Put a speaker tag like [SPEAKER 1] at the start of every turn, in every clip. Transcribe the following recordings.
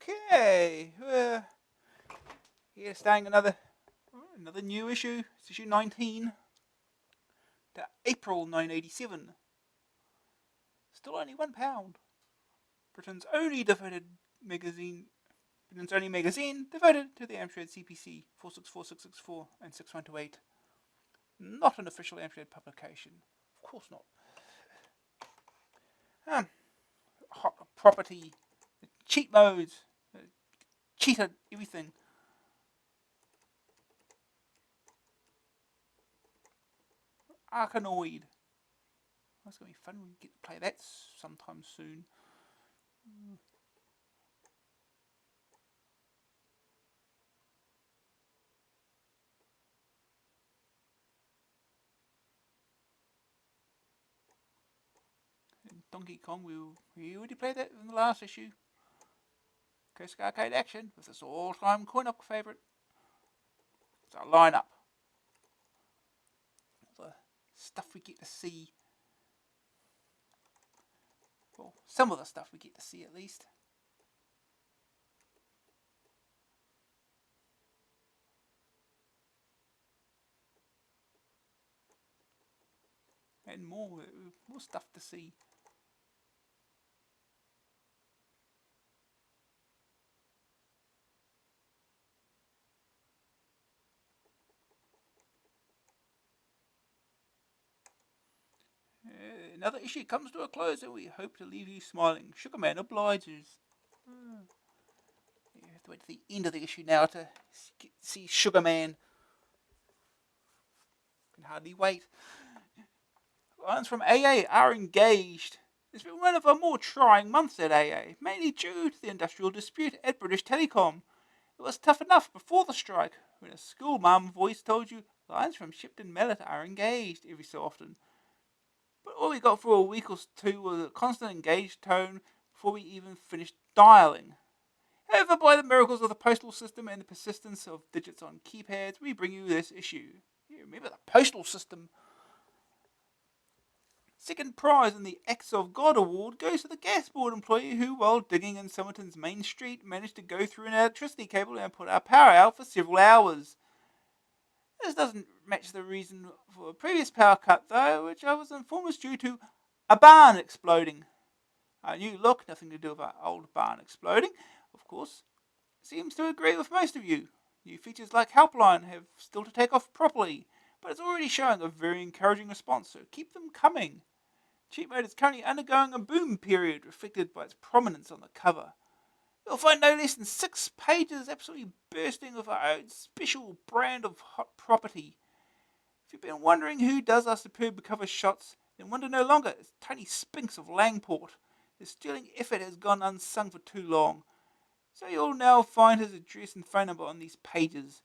[SPEAKER 1] Okay, we're here starting another new issue. It's issue 19 to April 1987. Still only £1. Britain's only magazine devoted to the Amstrad CPC 464664 and 6128. Not an official Amstrad publication. Of course not. Hot property, cheat modes, cheated everything. Arkanoid. That's going to be fun. We get to play that sometime soon. Donkey Kong, we already played that in the last issue. Classic Arcade Action with this all-time coin-op favourite. It's our line-up. The stuff we get to see. Well, some of the stuff we get to see at least. And more stuff to see. Another issue comes to a close and we hope to leave you smiling. Sugarman obliges. You have to wait to the end of the issue now to see Sugarman. Can hardly wait. Lines from AA are engaged. It's been one of our more trying months at AA, mainly due to the industrial dispute at British Telecom. It was tough enough before the strike, when a school mum voice told you lines from Shipton Mallet are engaged every so often. But all we got for a week or two was a constant engaged tone before we even finished dialing. However, by the miracles of the postal system and the persistence of digits on keypads, we bring you this issue. You remember the postal system? Second prize in the Acts of God award goes to the gas board employee who, while digging in Somerton's main street, managed to go through an electricity cable and put our power out for several hours. This doesn't match the reason for a previous power cut, though, which I was informed was due to a barn exploding. Our new look, nothing to do with our old barn exploding, of course, seems to agree with most of you. New features like Helpline have still to take off properly, but it's already showing a very encouraging response, so keep them coming. Cheat Mode is currently undergoing a boom period, reflected by its prominence on the cover. You'll find no less than 6 pages absolutely bursting with our own special brand of hot property. If you've been wondering who does our superb cover shots, then wonder no longer. It's Tony Spinks of Langport. His sterling effort has gone unsung for too long, so you'll now find his address and phone number on these pages.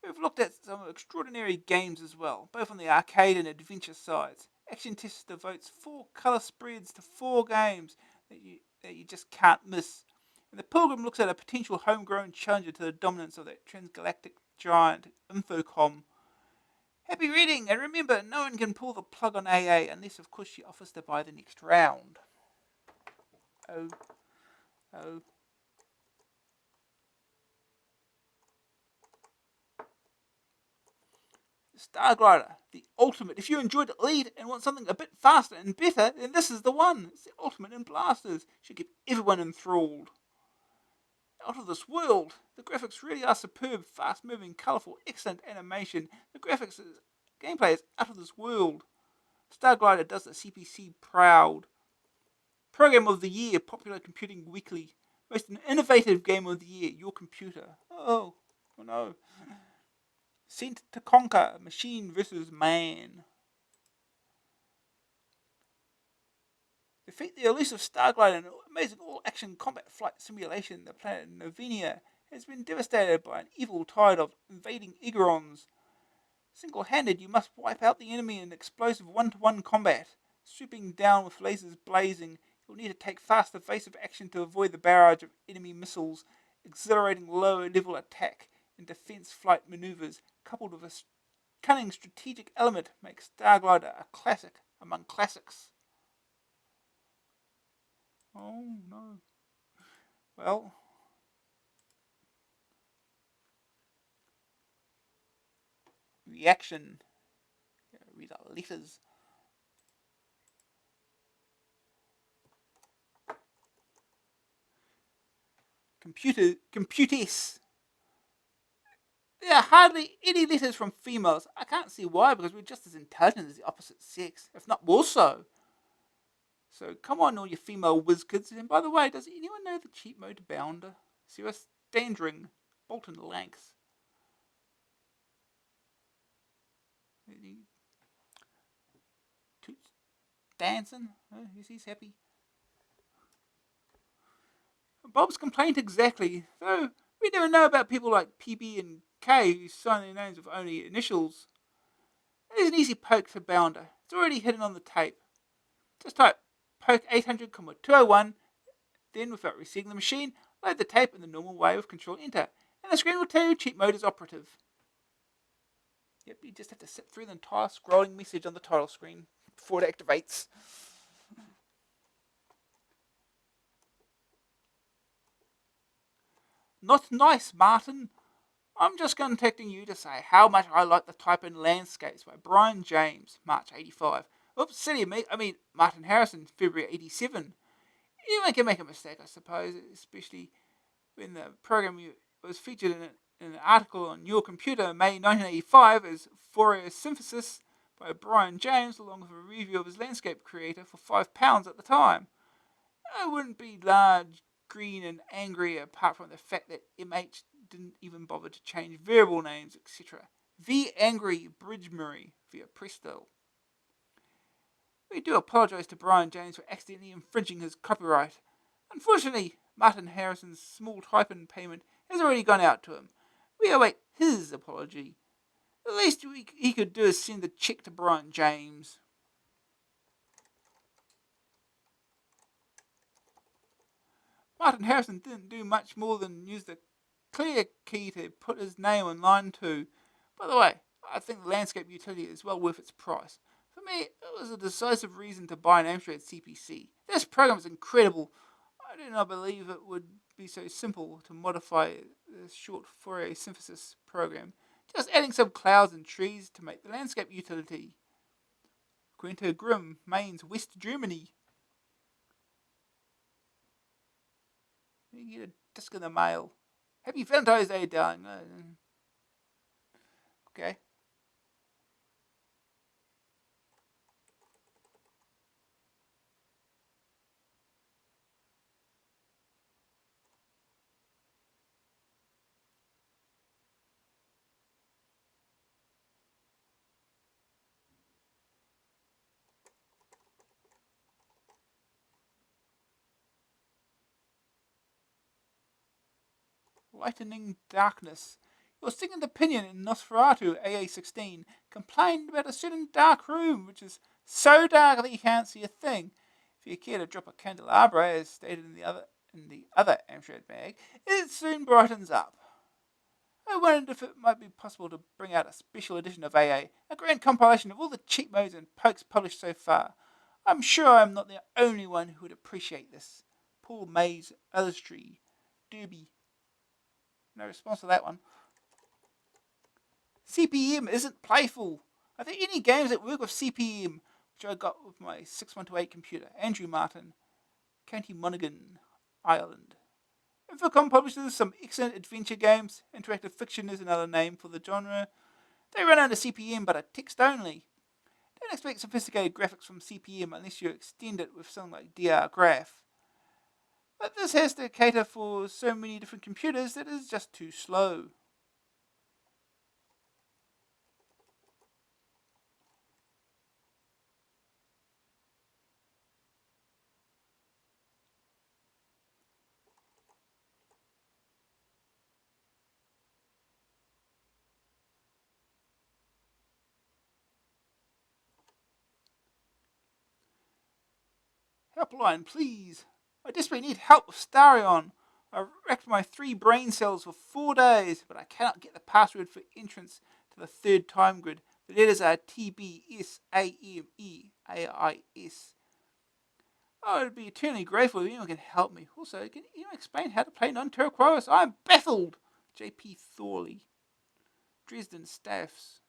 [SPEAKER 1] We've looked at some extraordinary games as well, both on the arcade and adventure sides. Action Test devotes 4 colour spreads to 4 games that you just can't miss. And the Pilgrim looks at a potential homegrown challenger to the dominance of that transgalactic giant, Infocom. Happy reading, and remember, no one can pull the plug on AA unless, of course, she offers to buy the next round. Oh. Starglider, the ultimate. If you enjoyed Elite and want something a bit faster and better, then this is the one. It's the ultimate in blasters. Should keep everyone enthralled. Out of this world. The graphics really are superb, fast-moving, colourful, excellent animation. The gameplay is out of this world. Starglider does the CPC proud. Program of the Year, Popular Computing Weekly. Most innovative game of the year, your computer. Oh no. Sent to Conquer, Machine vs. Man. Defeat the elusive Starglider in an amazing all-action combat flight simulation. The planet Novenia has been devastated by an evil tide of invading Egerons. Single-handed, you must wipe out the enemy in explosive one-to-one combat. Swooping down with lasers blazing, you'll need to take fast evasive action to avoid the barrage of enemy missiles. Exhilarating low-level attack and defense flight maneuvers, coupled with a cunning strategic element, makes Starglider a classic among classics. Oh no. Well, reaction. Read our letters. Computess. There are hardly any letters from females. I can't see why, because we're just as intelligent as the opposite sex, if not more so. So come on, all you female whiz kids. And by the way, does anyone know the cheat mode bounder? Sarah Standring, Bolton Lanks. Toots dancing. Oh, yes, he's happy. Bob's complaint exactly. Though we never know about people like PB and K who sign their names with only initials. There's an easy poke for Bounder. It's already hidden on the tape. Just type poke 800,201, then without resetting the machine, load the tape in the normal way with Control Enter, and the screen will tell you cheat mode is operative. Yep, you just have to sit through the entire scrolling message on the title screen before it activates. Not nice, Martin. I'm just contacting you to say how much I like the type in Landscapes by Brian James, March 85. Oops, silly me. I mean, Martin Harrison, February 87. Anyone can make a mistake, I suppose, especially when the program was featured in an article on Your Computer, May 1985, as Fourier Synthesis by Brian James, along with a review of his landscape creator for £5 at the time. I wouldn't be large, green, and angry apart from the fact that MH didn't even bother to change variable names, etc. V. Angry Bridgemurray via Presto. We do apologise to Brian James for accidentally infringing his copyright. Unfortunately, Martin Harrison's small type-in payment has already gone out to him. We await his apology. The least he could do is send the cheque to Brian James. Martin Harrison didn't do much more than use the clear key to put his name on line 2. By the way, I think the landscape utility is well worth its price. For me, it was a decisive reason to buy an Amstrad CPC. This program is incredible. I do not believe it would be so simple to modify this short Fourier synthesis program. Just adding some clouds and trees to make the landscape utility. Gwenter Grimm, Mainz, West Germany. You get a disc in the mail. Happy Valentine's Day, darling. Okay. Lightening Darkness. Your second opinion in Nosferatu AA16 complained about a certain dark room, which is so dark that you can't see a thing. If you care to drop a candelabra, as stated in the other Amstrad bag, it soon brightens up. I wondered if it might be possible to bring out a special edition of AA, a grand compilation of all the cheat modes and pokes published so far. I'm sure I'm not the only one who would appreciate this. Paul Mays Illustree, Derby. No response to that one. CPM isn't playful. Are there any games that work with CPM, which I got with my 6128 computer? Andrew Martin, County Monaghan, Ireland. Infocom publishes some excellent adventure games. Interactive fiction is another name for the genre. They run under CPM but are text only. Don't expect sophisticated graphics from CPM unless you extend it with something like DR Graph. But this has to cater for so many different computers that it is just too slow. Helpline, please. I desperately need help with Starion. I wrecked my 3 brain cells for 4 days, but I cannot get the password for entrance to the third time grid. The letters are TBSAMEAIS. I would be eternally grateful if anyone can help me. Also, can anyone explain how to play non-turquoise? I'm baffled. J.P. Thorley. Dresden Staffs.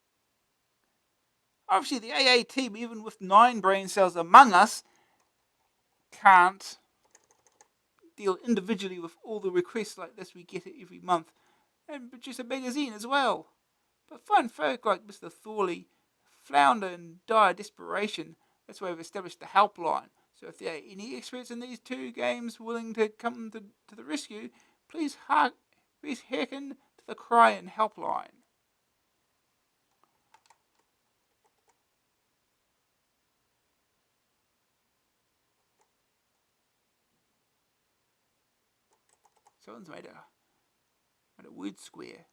[SPEAKER 1] Obviously, the AA team, even with 9 brain cells among us, can't deal individually with all the requests like this we get every month, and produce a magazine as well. But fine folk like Mr. Thorley flounder in dire desperation. That's why we've established the helpline. So if there are any experts in these 2 games willing to come to the rescue, please hearken to the cry and helpline. Someone's made a word square.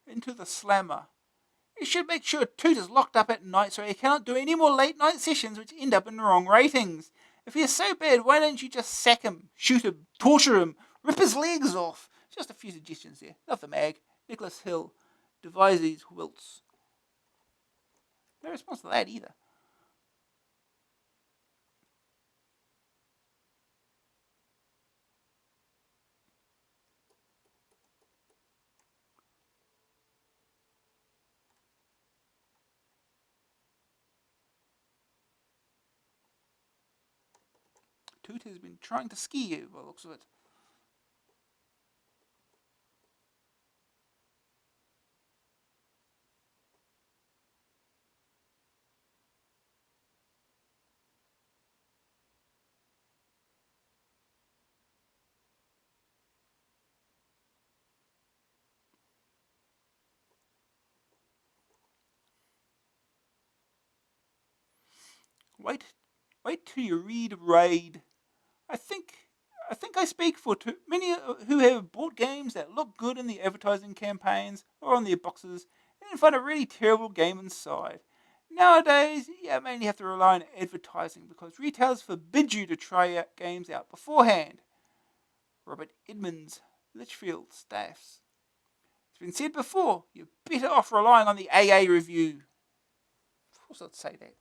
[SPEAKER 1] Into the slammer. You should make sure Toot is locked up at night so he cannot do any more late night sessions which end up in the wrong ratings. If he is so bad, why don't you just sack him, shoot him, torture him, rip his legs off? Just a few suggestions there. Love the mag. Nicholas Hill. Devises Wilts. No response to that either. Toot has been trying to ski you by the looks of it. Wait till you read Raid. I think I speak for too many who have bought games that look good in the advertising campaigns or on their boxes and then find a really terrible game inside. Nowadays, you mainly have to rely on advertising because retailers forbid you to try out games out beforehand. Robert Edmonds, Litchfield Staffs. It's been said before, you're better off relying on the AA review. Of course I'd say that.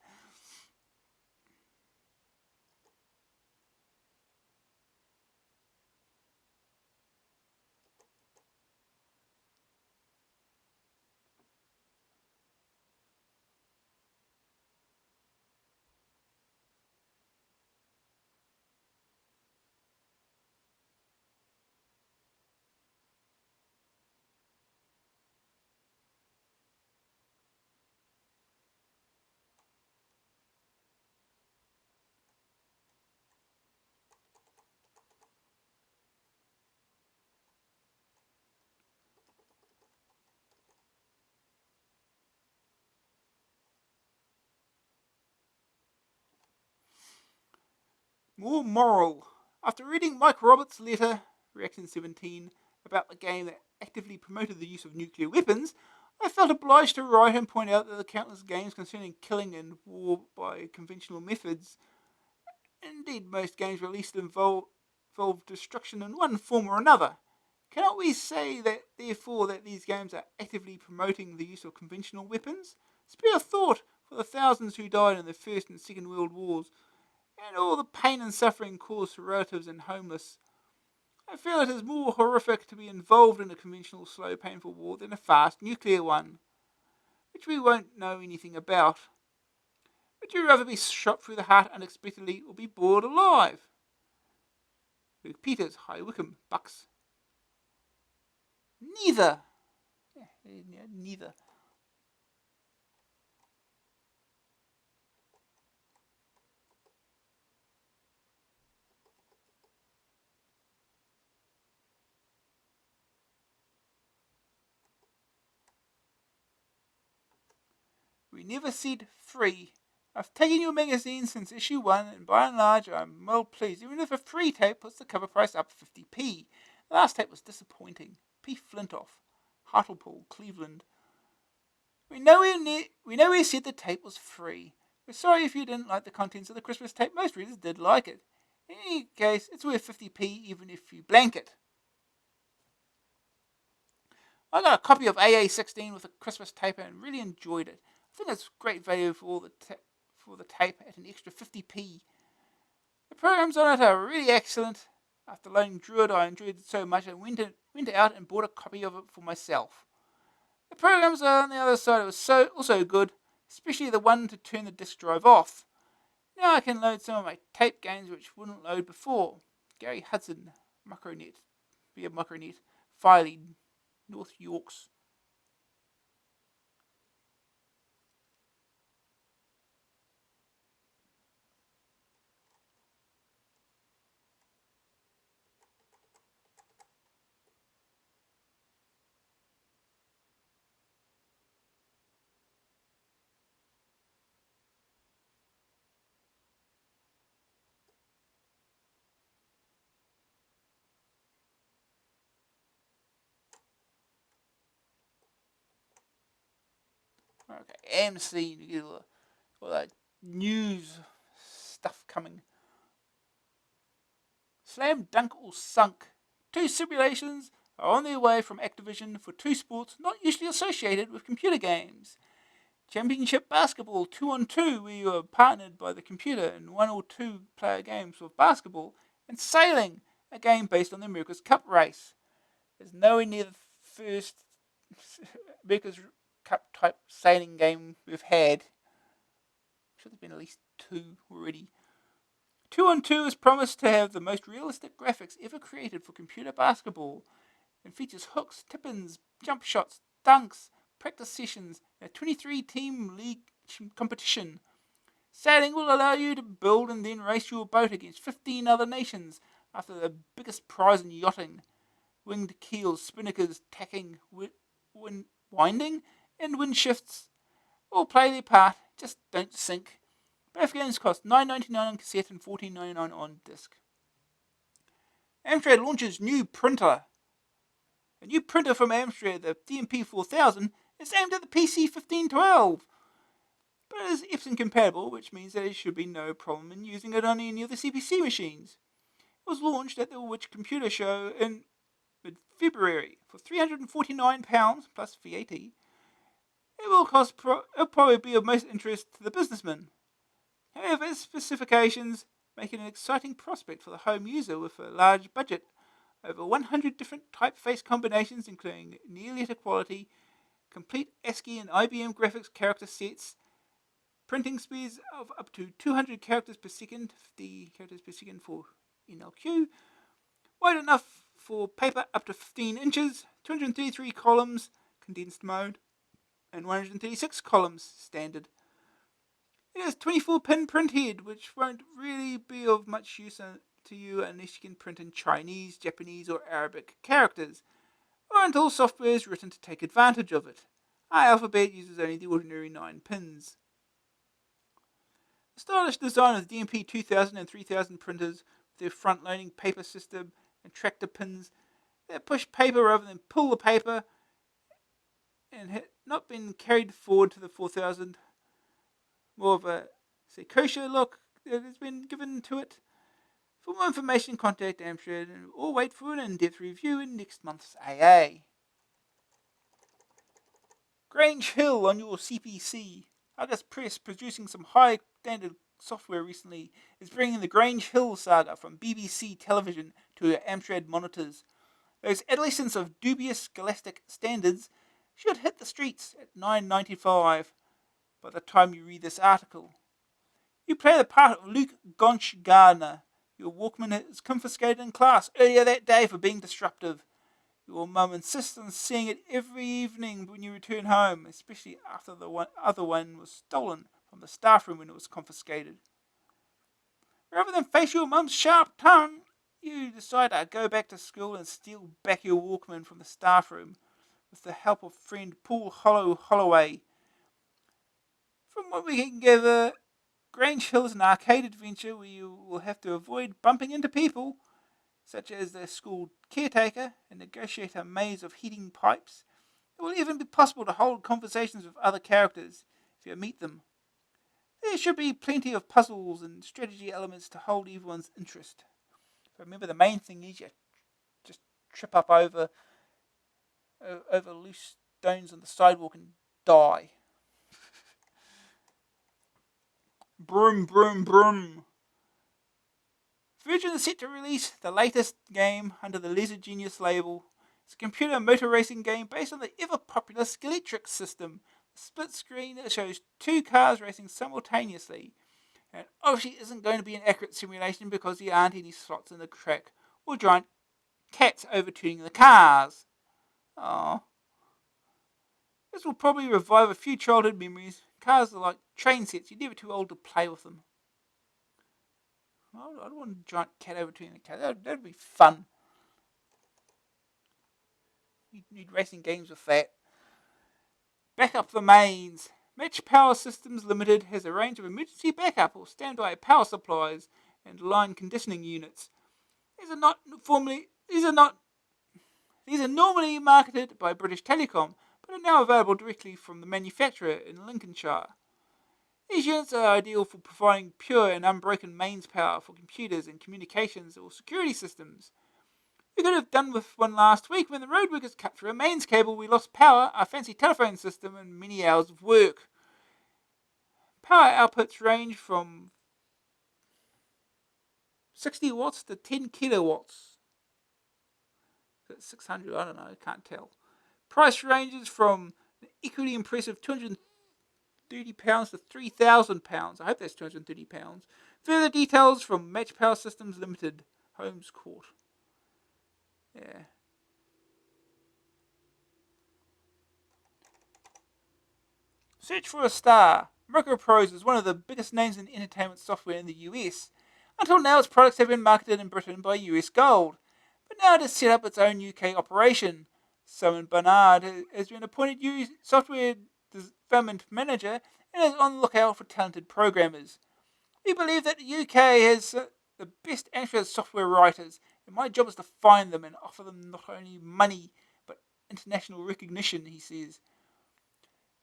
[SPEAKER 1] More moral. After reading Mike Roberts' letter, Reaction 17, about the game that actively promoted the use of nuclear weapons, I felt obliged to write and point out that the countless games concerning killing and war by conventional methods, indeed most games released involve destruction in one form or another. Cannot we say that, therefore, that these games are actively promoting the use of conventional weapons? Spare a thought for the thousands who died in the First and Second World Wars, and all the pain and suffering caused to relatives and homeless. I feel it is more horrific to be involved in a conventional, slow, painful war than a fast nuclear one, which we won't know anything about. Would you rather be shot through the heart unexpectedly or be bored alive? Luke Peters, High Wycombe, Bucks. Neither. Neither. We never said free. I've taken your magazine since issue 1, and by and large I'm well pleased, even if a free tape puts the cover price up 50p. The last tape was disappointing. P. Flintoff, Hartlepool, Cleveland. We nowhere said the tape was free. We're sorry if you didn't like the contents of the Christmas tape. Most readers did like it. In any case, it's worth 50p even if you blank it. I got a copy of AA16 with a Christmas tape and really enjoyed it. I think it's great value for the tape at an extra 50p. The programs on it are really excellent. After learning Druid, I enjoyed it so much I went out and bought a copy of it for myself. The programs on the other side were also good, especially the one to turn the disk drive off. Now I can load some of my tape games which wouldn't load before. Gary Hudson, Mucronet, via Mucronet, Filey, North Yorks. Okay, MC, you get all that news stuff coming. Slam Dunk or Sunk. Two simulations are on their way from Activision for two sports not usually associated with computer games. Championship Basketball 2-on-2, where you are partnered by the computer in one or two player games of basketball, and Sailing, a game based on the America's Cup race. There's nowhere near the first America's Cup type sailing game we've had. I'm sure there's been at least two already. 2-on-2 is promised to have the most realistic graphics ever created for computer basketball and features hooks, tip-ins, jump shots, dunks, practice sessions, and a 23-team league competition. Sailing will allow you to build and then race your boat against 15 other nations after the biggest prize in yachting. Winged keels, spinnakers, tacking, winding, and wind shifts all play their part, just don't sink. Both games cost $9.99 on cassette and $14.99 on disc. Amstrad launches new printer. A new printer from Amstrad, the DMP 4000, is aimed at the PC 1512, but it is Epson compatible, which means that there should be no problem in using it on any of the CPC machines. It was launched at the Which Computer Show in mid-February for £349 plus VAT. It will probably be of most interest to the businessman. However, its specifications make it an exciting prospect for the home user with a large budget. Over 100 different typeface combinations, including near letter quality, complete ASCII and IBM graphics character sets, printing speeds of up to 200 characters per second, 50 characters per second for NLQ, wide enough for paper up to 15 inches, 233 columns, condensed mode, and 136 columns, standard. It has 24-pin print head, which won't really be of much use to you unless you can print in Chinese, Japanese, or Arabic characters, or until software is written to take advantage of it. iAlphabet uses only the ordinary 9 pins. The stylish design of the DMP 2000 and 3000 printers, with their front-loading paper system and tractor pins that push paper rather than pull the paper, and had not been carried forward to the 4000. More of a kosher look that has been given to it. For more information, contact Amstrad or wait for an in-depth review in next month's AA. Grange Hill on your CPC. Argus Press, producing some high-standard software recently, is bringing the Grange Hill saga from BBC television to your Amstrad monitors. Those adolescents of dubious scholastic standards should hit the streets at $9.95 by the time you read this article. You play the part of Luke Gonch Gardner. Your Walkman is confiscated in class earlier that day for being disruptive. Your mum insists on seeing it every evening when you return home, especially after the other one was stolen from the staff room when it was confiscated. Rather than face your mum's sharp tongue, you decide to go back to school and steal back your Walkman from the staff room with the help of friend Paul Holloway. From what we can gather, Grange Hill is an arcade adventure where you will have to avoid bumping into people, such as the school caretaker, and negotiate a maze of heating pipes. It will even be possible to hold conversations with other characters if you meet them. There should be plenty of puzzles and strategy elements to hold everyone's interest. But remember, the main thing is you just trip up over loose stones on the sidewalk and die. Broom, broom, broom. Virgin is set to release the latest game under the Laser Genius label. It's a computer motor racing game based on the ever-popular Skeletrix system. The split screen shows two cars racing simultaneously. And obviously isn't going to be an accurate simulation because there aren't any slots in the track or giant cats overturning the cars. Aww. This will probably revive a few childhood memories. Cars are like train sets, you're never too old to play with them. I don't want a giant cat overturning the car. That'd be fun. You need racing games with that. Back up the mains. Match Power Systems Limited has a range of emergency backup or standby power supplies and line conditioning units. These are normally marketed by British Telecom, but are now available directly from the manufacturer in Lincolnshire. These units are ideal for providing pure and unbroken mains power for computers and communications or security systems. We could have done with one last week when the roadworkers cut through a mains cable, we lost power, our fancy telephone system, and many hours of work. Power outputs range from 60 watts to 10 kilowatts. 600, I don't know, I can't tell. Price ranges from an equally impressive £230 to £3,000. I hope that's £230. Further details from Match Power Systems Limited, Holmes Court. Yeah. Search for a Star. Microprose is one of the biggest names in entertainment software in the US. Until now, its products have been marketed in Britain by US Gold, but now it has set up its own UK operation. Simon Barnard has been appointed software development manager and is on the lookout for talented programmers. We believe that the UK has the best Amstrad software writers, and my job is to find them and offer them not only money, but international recognition, he says.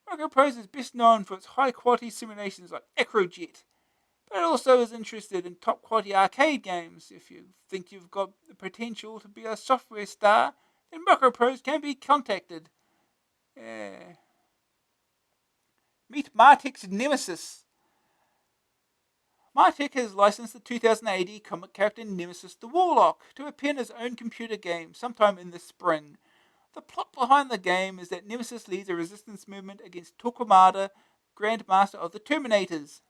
[SPEAKER 1] Microprose is best known for its high-quality simulations like Acrojet, but it also is interested in top-quality arcade games. If you think you've got the potential to be a software star, then Microprose can be contacted. Yeah. Meet Martek's Nemesis. Martek has licensed the 2080 comic character Nemesis the Warlock to appear in his own computer game sometime in the spring. The plot behind the game is that Nemesis leads a resistance movement against Torquemada, Grand Master of the Terminators.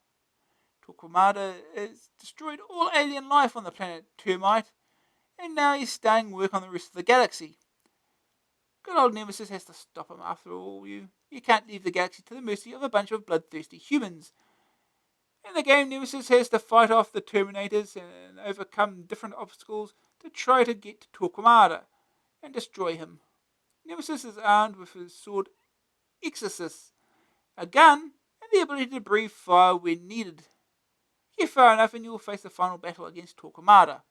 [SPEAKER 1] Torquemada has destroyed all alien life on the planet Termite, and now he's starting work on the rest of the galaxy. Good old Nemesis has to stop him after all. You can't leave the galaxy to the mercy of a bunch of bloodthirsty humans. In the game, Nemesis has to fight off the Terminators and overcome different obstacles to try to get to Torquemada and destroy him. Nemesis is armed with his sword Exorcist, a gun, and the ability to breathe fire when needed. Get far enough and you will face the final battle against Torquemada.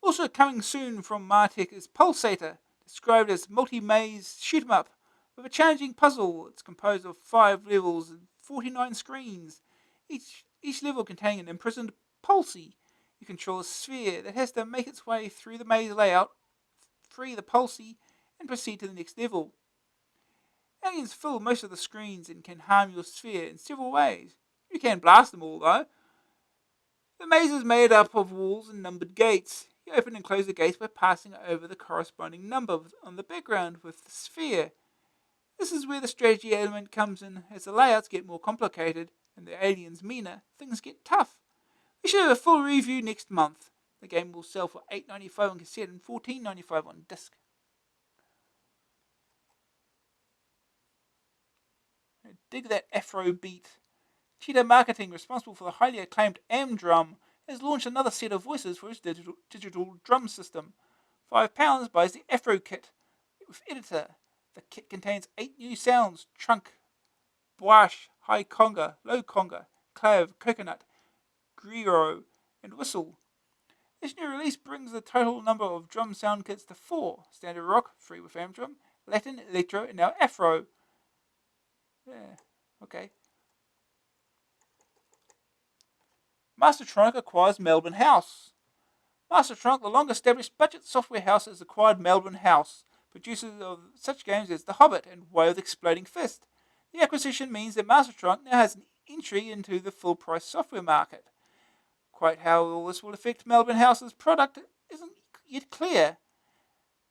[SPEAKER 1] Also coming soon from Martek is Pulsator, described as multi-maze shoot-'em-up with a challenging puzzle. It's composed of 5 levels and 49 screens, each level containing an imprisoned pulsey. You control a sphere that has to make its way through the maze layout, free the pulsey, and proceed to the next level. Aliens fill most of the screens and can harm your sphere in several ways. You can blast them all, though. The maze is made up of walls and numbered gates. You open and close the gates by passing over the corresponding number on the background with the sphere. This is where the strategy element comes in. As the layouts get more complicated and the aliens meaner, things get tough. We should have a full review next month. The game will sell for $8.95 on cassette and $14.95 on disc. Dig that Afro beat. Cheetah Marketing, responsible for the highly acclaimed Amdrum, has launched another set of voices for its digital drum system. £5 buys the Afro kit with editor. The kit contains 8 new sounds: trunk, bwash, high conga, low conga, clav, coconut, griot, and whistle. This new release brings the total number of drum sound kits to 4. Standard rock, free with Amdrum, Latin, electro, and now Afro. Yeah, okay. Mastertronic acquires Melbourne House. Mastertronic, the long-established budget software house, has acquired Melbourne House, producers of such games as The Hobbit and Way of the Exploding Fist. The acquisition means that Mastertronic now has an entry into the full-price software market. Quite how all this will affect Melbourne House's product isn't yet clear,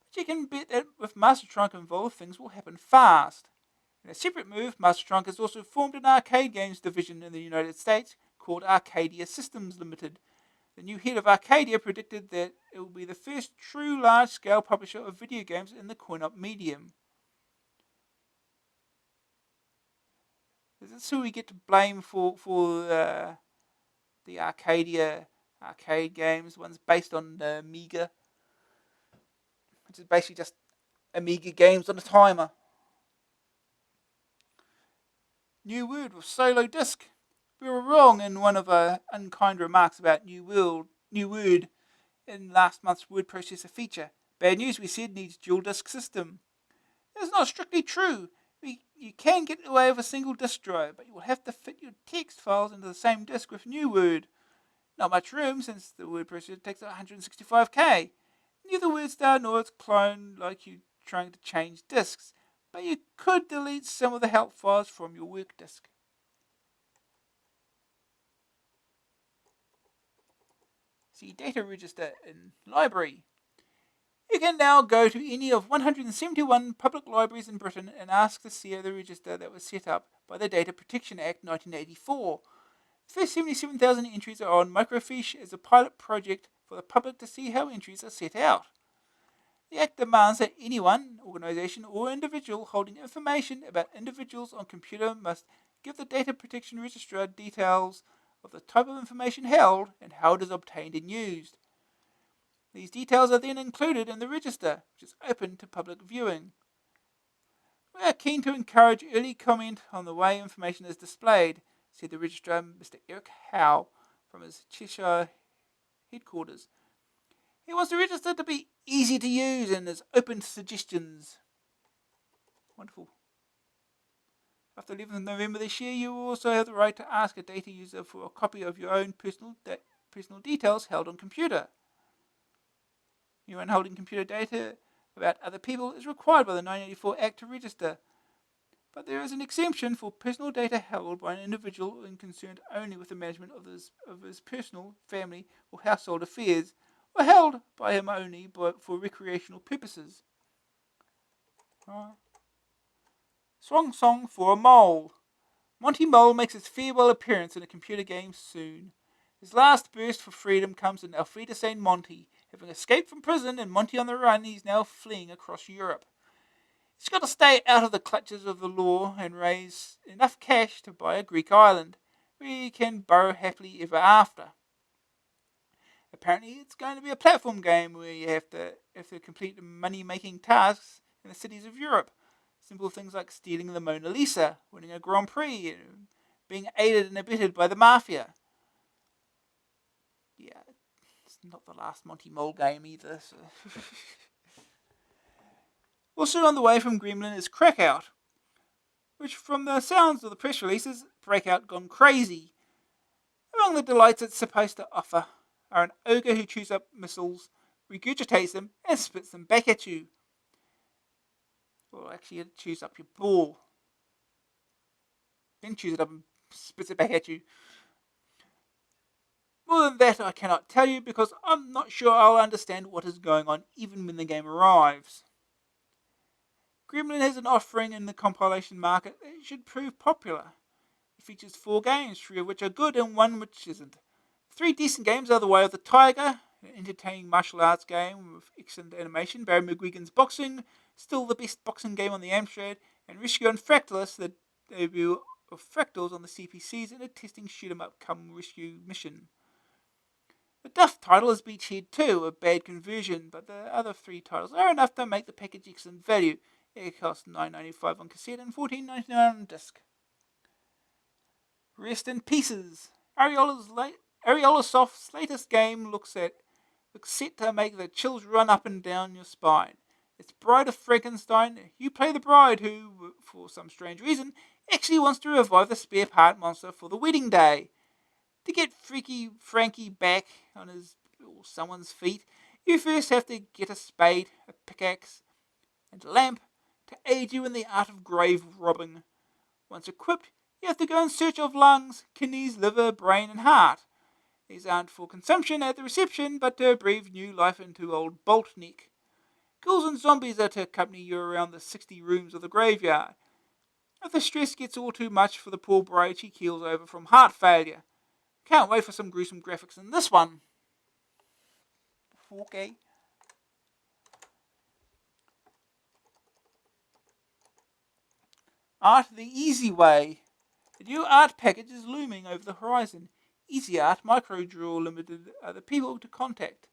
[SPEAKER 1] but you can bet that with Master Trunk involved, things will happen fast. In a separate move, Master Trunk has also formed an arcade games division in the United States called Arcadia Systems Limited. The new head of Arcadia predicted that it will be the first true large-scale publisher of video games in the coin-op medium. Is this who we get to blame for the Arcadia arcade games? One's based on the Amiga, which is basically just Amiga games on a timer. New word with solo disc. We were wrong in one of our unkind remarks about new word in last month's word processor feature. Bad news, we said, needs dual disc system. It's not strictly true. You can get away with a single disk drive, but you will have to fit your text files into the same disk with new word. Not much room since the word processor takes 165K. Neither Wibstars nor its clone like you trying to change disks, but you could delete some of the help files from your work disk. See data register in library. You can now go to any of 171 public libraries in Britain and ask to see the register that was set up by the Data Protection Act 1984. The first 77,000 entries are on microfiche as a pilot project for the public to see how entries are set out. The Act demands that anyone, organisation or individual holding information about individuals on computer must give the Data Protection Registrar details of the type of information held and how it is obtained and used. These details are then included in the register, which is open to public viewing. We are keen to encourage early comment on the way information is displayed, said the registrar, Mr. Eric Howe, from his Cheshire headquarters. He wants the register to be easy to use and is open to suggestions. Wonderful. After 11th November this year, you will also have the right to ask a data user for a copy of your own personal details held on computer. Anyone holding computer data about other people is required by the 1984 Act to register, but there is an exemption for personal data held by an individual and concerned only with the management of his personal, family, or household affairs, or held by him only for recreational purposes. Swan song for a mole. Monty Mole makes his farewell appearance in a computer game soon. His last burst for freedom comes in Alfreda St. Monty. Having escaped from prison and Monty on the run, he's now fleeing across Europe. He's got to stay out of the clutches of the law and raise enough cash to buy a Greek island, where he can burrow happily ever after. Apparently, it's going to be a platform game where you have to complete money-making tasks in the cities of Europe. Simple things like stealing the Mona Lisa, winning a Grand Prix, and being aided and abetted by the mafia. Yeah, it's not the last Monty Mole game either. So. Also on the way from Gremlin is Crackout, which from the sounds of the press releases, Breakout gone crazy. Among the delights it's supposed to offer are an ogre who chews up missiles, regurgitates them, and spits them back at you. Well, actually, it chews up your ball. Then chews it up and spits it back at you. More than that I cannot tell you because I'm not sure I'll understand what is going on even when the game arrives. Gremlin has an offering in the compilation market that should prove popular. It features 4 games, 3 of which are good and 1 which isn't. 3 decent games are The Way of the Tiger, an entertaining martial arts game with excellent animation, Barry McGuigan's Boxing, still the best boxing game on the Amstrad, and Rescue on Fractalus, the debut of Fractals on the CPCs in a testing shoot-em-up come rescue mission. The duff title is Beachhead 2, a bad conversion, but the other 3 titles are enough to make the package excellent value. It costs $9.95 on cassette and $14.99 on disc. Rest in Pieces. Ariola Soft's latest game looks set to make the chills run up and down your spine. It's Bride of Frankenstein. You play the bride who, for some strange reason, actually wants to revive the spare part monster for the wedding day. To get Freaky Frankie back on his or someone's feet, you first have to get a spade, a pickaxe, and a lamp to aid you in the art of grave robbing. Once equipped, you have to go in search of lungs, kidneys, liver, brain, and heart. These aren't for consumption at the reception, but to breathe new life into old Boltneck. Ghouls and zombies are to accompany you around the 60 rooms of the graveyard. If the stress gets all too much for the poor bride, she keels over from heart failure. Can't wait for some gruesome graphics in this one. 4K. Art the easy way. A new art package is looming over the horizon. Easy Art Microdraw Limited are the people to contact.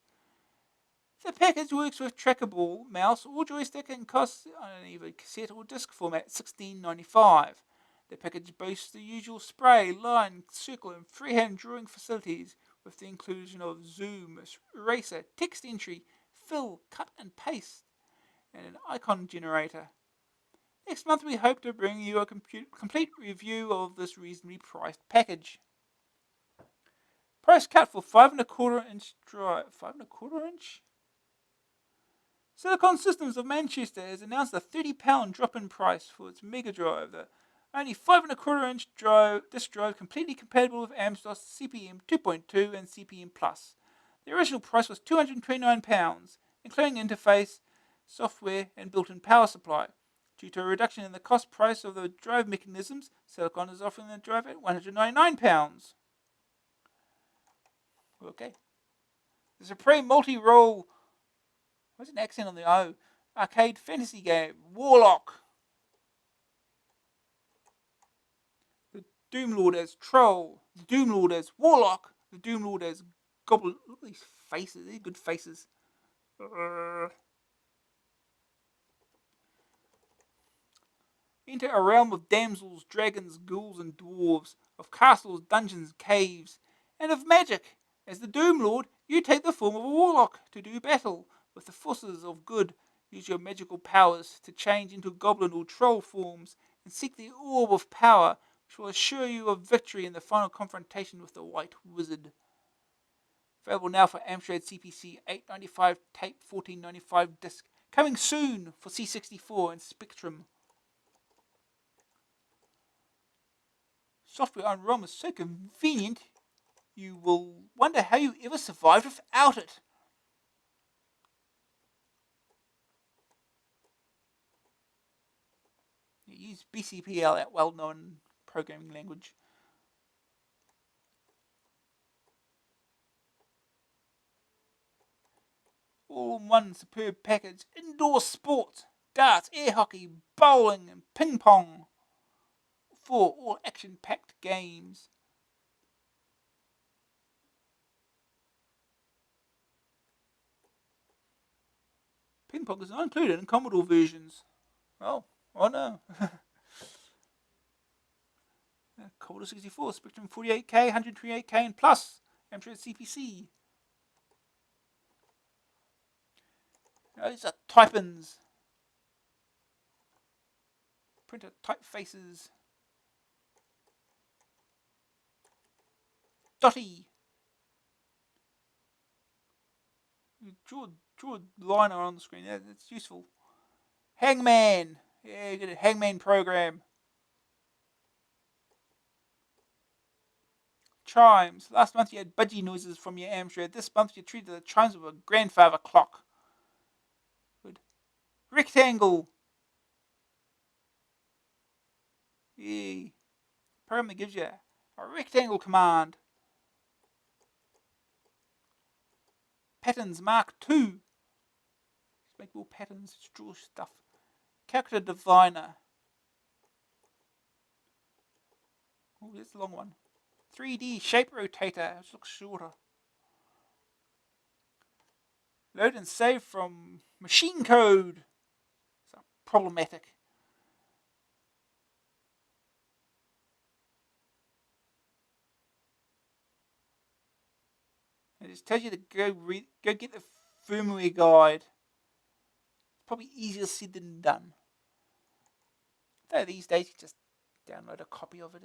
[SPEAKER 1] The package works with trackable mouse or joystick and costs on either cassette or disc format $16.95. The package boasts the usual spray, line, circle, and freehand drawing facilities with the inclusion of zoom, eraser, text entry, fill, cut and paste, and an icon generator. Next month we hope to bring you a complete review of this reasonably priced package. Price cut for 5 1/4 inch drive. 5 1/4 inch? Silicon Systems of Manchester has announced a £30 drop in price for its Mega Drive. The only 5 1/4 inch disk drive completely compatible with Amstrad CPM 2.2 and CPM Plus. The original price was £229, including interface, software, and built-in power supply. Due to a reduction in the cost price of the drive mechanisms, Silicon is offering the drive at £199. Okay. The Supreme Multi-Role... What's an accent on the O? Arcade fantasy game, Warlock. The Doomlord as Troll. The Doomlord as Warlock. The Doomlord as Goblin. Look at these faces. These are good faces. Enter a realm of damsels, dragons, ghouls, and dwarves, of castles, dungeons, caves, and of magic. As the Doomlord, you take the form of a warlock to do battle with the forces of good. Use your magical powers to change into goblin or troll forms and seek the orb of power, which will assure you of victory in the final confrontation with the White Wizard. Available now for Amstrad CPC 895 tape 1495 disc. Coming soon for C64 and Spectrum. Software on ROM is so convenient, you will wonder how you ever survived without it. Use BCPL, that well-known programming language. All in one superb package. Indoor sports, darts, air hockey, bowling, and ping pong. 4 all action-packed games. Ping pong is not included in Commodore versions. Oh no. Commodore 64, Spectrum 48K, 128K, and plus Amstrad CPC. These are type-ins. Printer typefaces. Dotty. Draw a liner on the screen. That's useful. Hangman. Yeah, you get a Hangman program. Chimes. Last month you had budgie noises from your Amstrad. This month you treated the chimes with a grandfather clock. Good. Rectangle. Yay. Program that gives you a rectangle command. Patterns Mark II. Just make more patterns, just draw stuff. Character Diviner. Oh, that's a long one. 3D Shape Rotator, which looks shorter. Load and save from machine code. It's problematic. It just tells you to go get the firmware guide. Probably easier said than done. Though these days you just download a copy of it.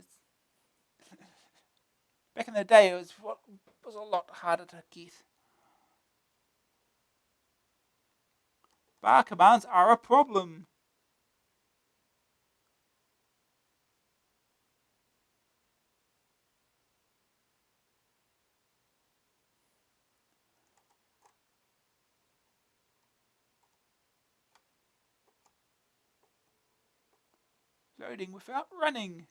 [SPEAKER 1] Back in the day, it was a lot harder to get. Bar commands are a problem. Loading without running.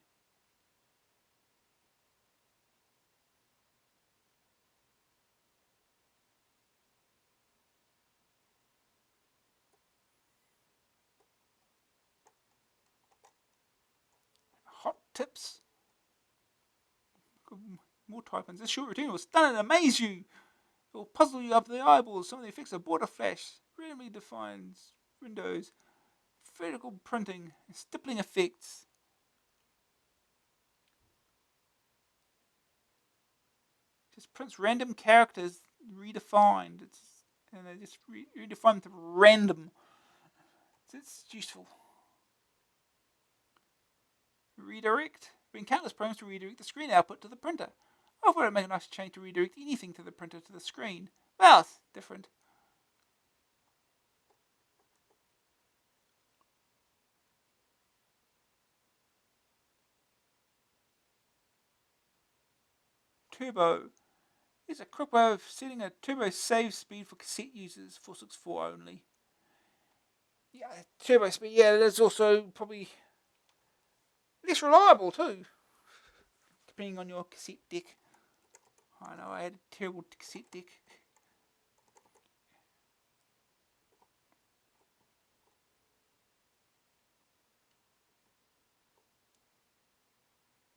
[SPEAKER 1] Hot tips. More typings. This short routine will stun and amaze you. It will puzzle you up the eyeballs. Some of the effects are border flash, randomly defined windows, vertical printing, and stippling effects. Just prints random characters redefined. And they just redefine them to random. It's useful. Redirect. Bring countless programs to redirect the screen output to the printer. I thought it'd make a nice change to redirect anything to the printer to the screen. Well, it's different. Turbo. It's a quick way of setting a turbo save speed for cassette users, 464 only. Yeah, turbo speed, yeah, that's also probably less reliable too, depending on your cassette deck. I know I had a terrible cassette deck.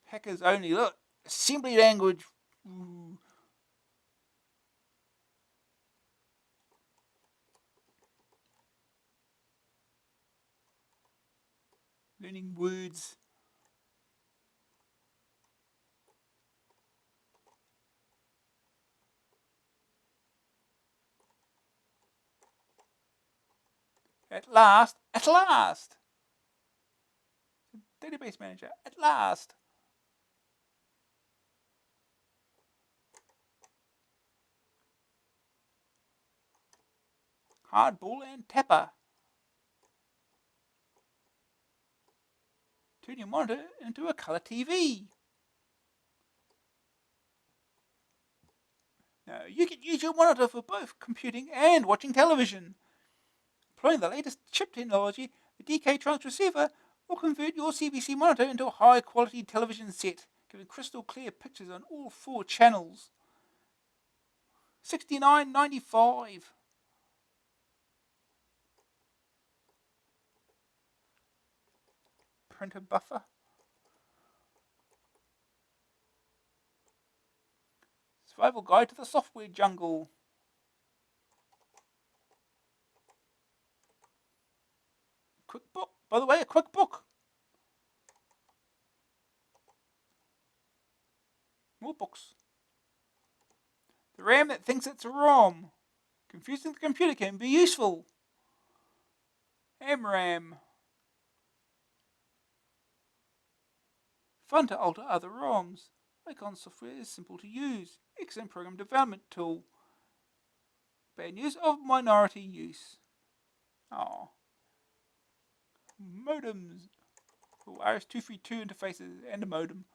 [SPEAKER 1] Hackers only, look, assembly language. Ooh. Learning words. At last, database manager, at last. Hardball and tapper. Turn your monitor into a color TV. Now, you can use your monitor for both computing and watching television. Employing the latest chip technology, the DK Trans receiver will convert your CBC monitor into a high-quality television set, giving crystal clear pictures on all 4 channels. $69.95. Printer buffer. Survival guide to the software jungle. Quick book. By the way, a quick book. More books. The RAM that thinks it's a ROM. Confusing the computer can be useful. MRAM. Fun to alter other ROMs. Icon software is simple to use. Excellent program development tool. Bad news of minority use. Oh. Modems. Oh, RS-232 interfaces and a modem.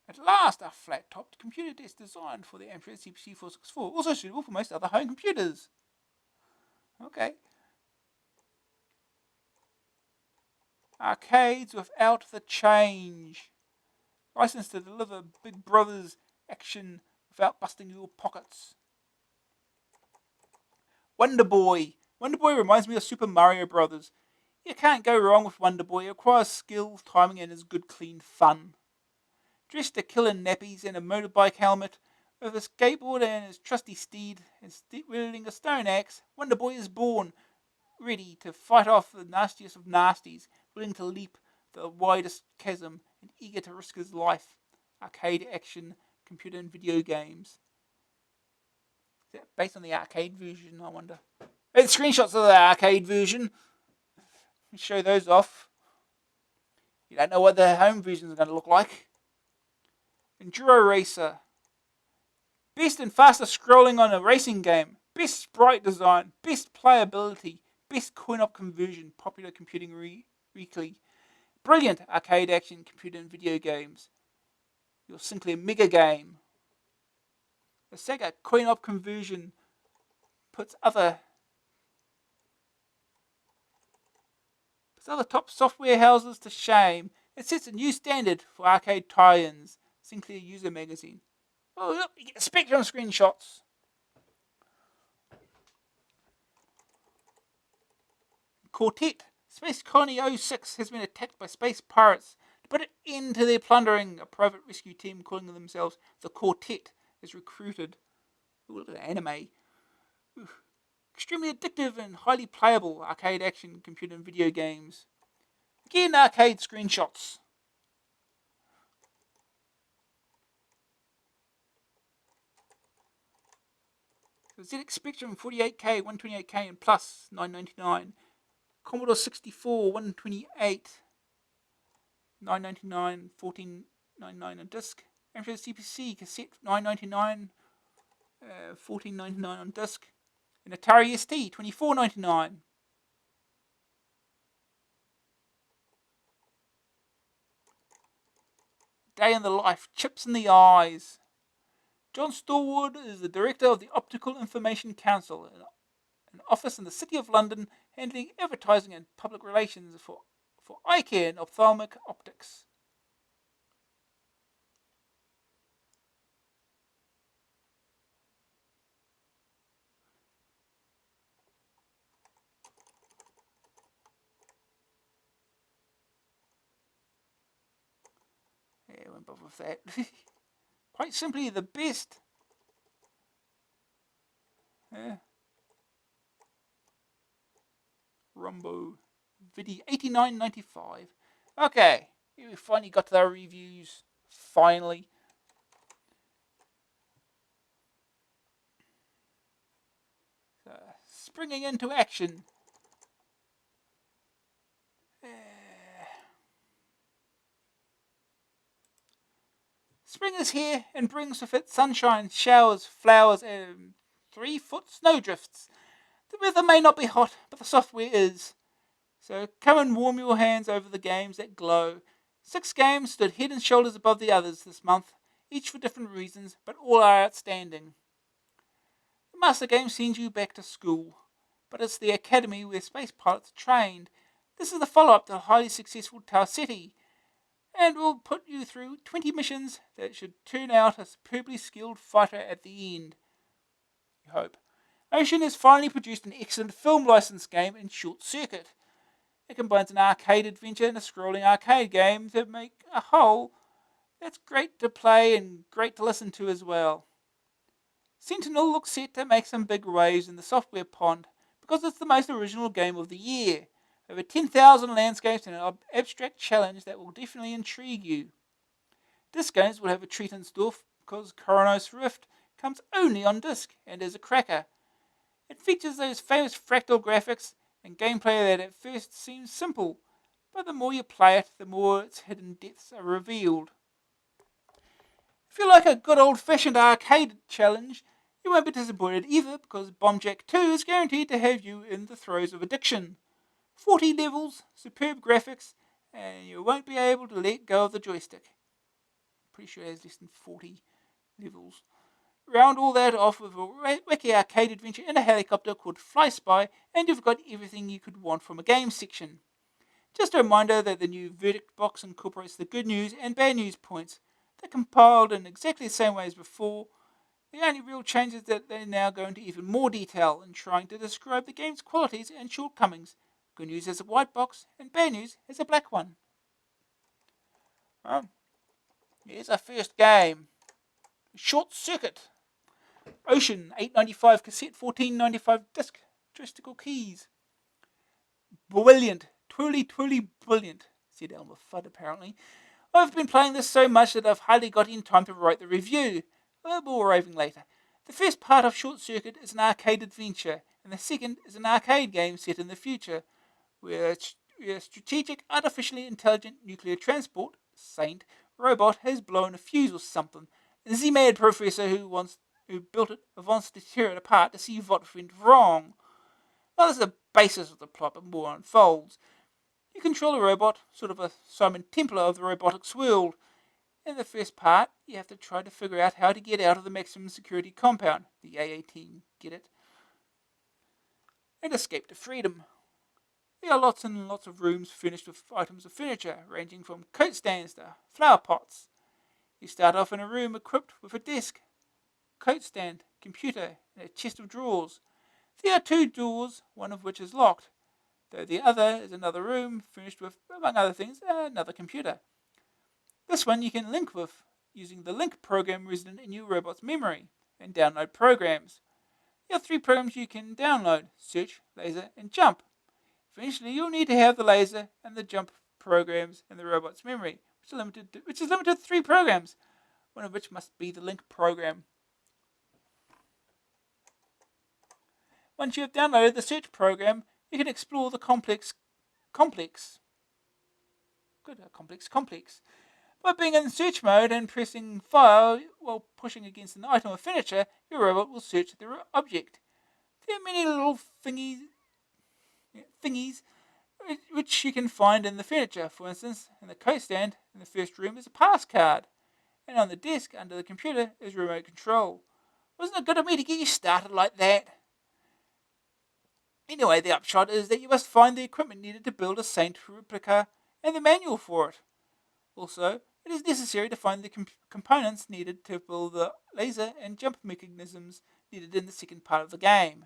[SPEAKER 1] At last, a flat-topped computer desk designed for the Amstrad CPC 464, also suitable for most other home computers. Okay. Arcades without the change. Licensed to deliver Big Brother's action without busting your pockets. Wonder Boy. Wonder Boy reminds me of Super Mario Brothers. You can't go wrong with Wonder Boy. It requires skill, timing, and is good, clean fun. Dressed to kill in nappies and a motorbike helmet, with a skateboard and his trusty steed, and wielding a stone axe, Wonder Boy is born, ready to fight off the nastiest of nasties, willing to leap the widest chasm, and eager to risk his life. Arcade action, computer and video games. Is that based on the arcade version, I wonder? Hey, the screenshots of the arcade version. Let me show those off. You don't know what the home version is going to look like. Enduro Racer. Best and fastest scrolling on a racing game. Best sprite design. Best playability. Best coin-op conversion. Popular Computing Weekly. Brilliant arcade action, computer and video games. Your Sinclair Mega Game. The Sega coin-op conversion puts other puts other top software houses to shame. It sets a new standard for arcade tie-ins. Sinclair User Magazine. Oh, look, you get Spectrum screenshots. Quartet. Space Colony 06 has been attacked by space pirates. To put an end to their plundering, a private rescue team calling themselves the Quartet is recruited. Ooh, look at that anime. Ooh. Extremely addictive and highly playable arcade action, computer and video games. Again, arcade screenshots. The ZX Spectrum 48K, 128K and plus, $9.99. Commodore 64, 128, $9.99, $14.99 on disc. Amstrad CPC cassette, $9.99, $14.99 on disc. And Atari ST, $24.99. Day in the life, chips in the eyes. John Stallwood is the director of the Optical Information Council, an office in the City of London handling advertising and public relations for eye care and ophthalmic optics. Yeah, I won't bother with that. Quite simply, the best. Yeah. Rumbo. Vidi 89.95. Okay, here we finally got to our reviews. Finally. Springing into action. Spring is here and brings with it sunshine, showers, flowers, and 3-foot snowdrifts. The weather may not be hot, but the software is. So come and warm your hands over the games that glow. 6 games stood head and shoulders above the others this month, each for different reasons, but all are outstanding. The Master Game sends you back to school, but it's the academy where space pilots are trained. This is the follow-up to the highly successful Ceti, and will put you through 20 missions that should turn out a superbly skilled fighter at the end. You hope. Ocean has finally produced an excellent film license game in Short Circuit. It combines an arcade adventure and a scrolling arcade game to make a whole that's great to play and great to listen to as well. Sentinel looks set to make some big waves in the software pond because it's the most original game of the year. Over 10,000 landscapes and an abstract challenge that will definitely intrigue you. Disc games will have a treat in store because Coronos Rift comes only on disc and is a cracker. It features those famous fractal graphics and gameplay that at first seems simple, but the more you play it, the more its hidden depths are revealed. If you like a good old-fashioned arcade challenge, you won't be disappointed either because Bombjack II is guaranteed to have you in the throes of addiction. 40 levels, superb graphics, and you won't be able to let go of the joystick. Pretty sure it has less than 40 levels. Round all that off with a wacky arcade adventure in a helicopter called Fly Spy, and you've got everything you could want from a game section. Just a reminder that the new verdict box incorporates the good news and bad news points. They're compiled in exactly the same way as before. The only real change is that they now go into even more detail in trying to describe the game's qualities and shortcomings. Good news has a white box, and bad news has a black one. Well, here's our first game. Short Circuit. Ocean, $8.95 cassette, $14.95 disc. Joystick keys. Brilliant. Truly brilliant, said Elmer Fudd apparently. I've been playing this so much that I've hardly got in time to write the review. More arriving later. The first part of Short Circuit is an arcade adventure, and the second is an arcade game set in the future, where a strategic, artificially intelligent nuclear transport, Saint, robot has blown a fuse or something, and the mad professor who built it wants to tear it apart to see what went wrong. Well, this is the basis of the plot, but more unfolds. You control a robot, sort of a Simon Templar of the robotics world. In the first part, you have to try to figure out how to get out of the maximum security compound, the AA team, get it? And escape to freedom. There are lots and lots of rooms furnished with items of furniture, ranging from coat stands to flower pots. You start off in a room equipped with a desk, coat stand, computer, and a chest of drawers. There are two doors, one of which is locked, though the other is another room furnished with, among other things, another computer. This one you can link with using the link program resident in your robot's memory and download programs. There are three programs you can download: Search, Laser, and Jump. Eventually, you'll need to have the Laser and the Jump programs in the robot's memory, which is limited to three programs, one of which must be the link program. Once you have downloaded the Search program, you can explore the complex. By being in search mode and pressing fire while pushing against an item of furniture, your robot will search the object. There are many little thingies which you can find in the furniture. For instance, in the coat stand in the first room is a pass card, and on the desk under the computer is remote control. Wasn't it good of me to get you started like that? Anyway, the upshot is that you must find the equipment needed to build a Saint replica and the manual for it. Also, it is necessary to find the components needed to build the laser and jump mechanisms needed in the second part of the game.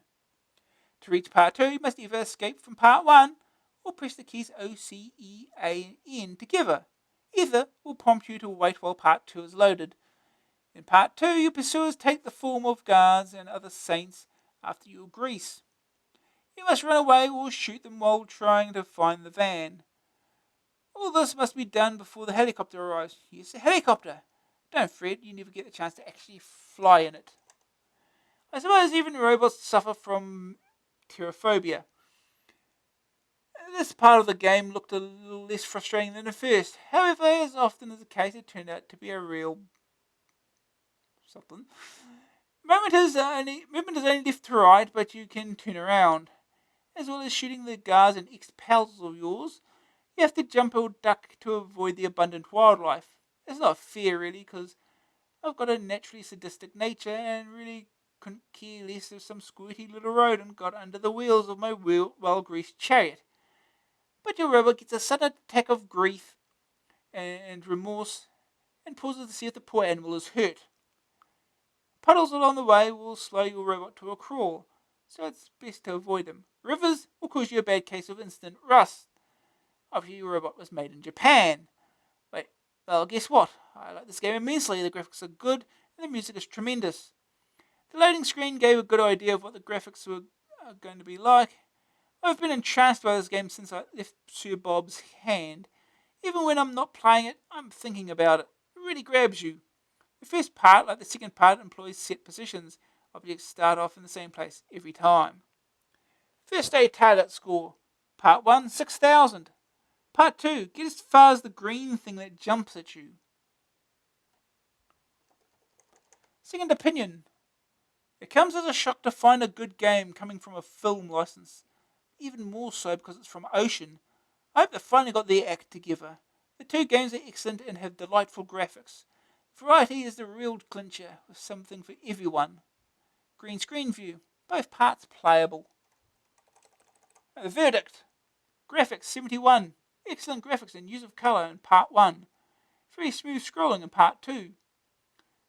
[SPEAKER 1] To reach part 2, you must either escape from part 1 or press the keys O, C, E, A, and N together. Either will prompt you to wait while part 2 is loaded. In part 2, your pursuers take the form of guards and other saints after your grease. You must run away or shoot them while trying to find the van. All this must be done before the helicopter arrives. Yes, a helicopter. Don't fret, you never get the chance to actually fly in it. I suppose even robots suffer from pterophobia. This part of the game looked a little less frustrating than the first. However, as often is the case, it turned out to be a real something. Movement is only left to right, but you can turn around. As well as shooting the guards and ex-pals of yours, you have to jump or duck to avoid the abundant wildlife. It's not fair, really, because I've got a naturally sadistic nature and really couldn't care less if some squirty little rodent got under the wheels of my well-greased chariot. But your robot gets a sudden attack of grief and remorse and pauses to see if the poor animal is hurt. Puddles along the way will slow your robot to a crawl, so it's best to avoid them. Rivers will cause you a bad case of instant rust. Obviously, your robot was made in Japan. Well, guess what? I like this game immensely. The graphics are good and the music is tremendous. The loading screen gave a good idea of what the graphics were going to be like. I've been entranced by this game since I left Sir Bob's hand. Even when I'm not playing it, I'm thinking about it. It really grabs you. The first part, like the second part, employs set positions. Objects start off in the same place every time. First day target score. Part 1, 6,000. Part 2, get as far as the green thing that jumps at you. Second opinion. It comes as a shock to find a good game coming from a film license. Even more so because it's from Ocean. I hope they finally got their act together. The two games are excellent and have delightful graphics. Variety is the real clincher, with something for everyone. Green screen view. Both parts playable. The verdict. Graphics 71. Excellent graphics and use of colour in part 1. Very smooth scrolling in part 2.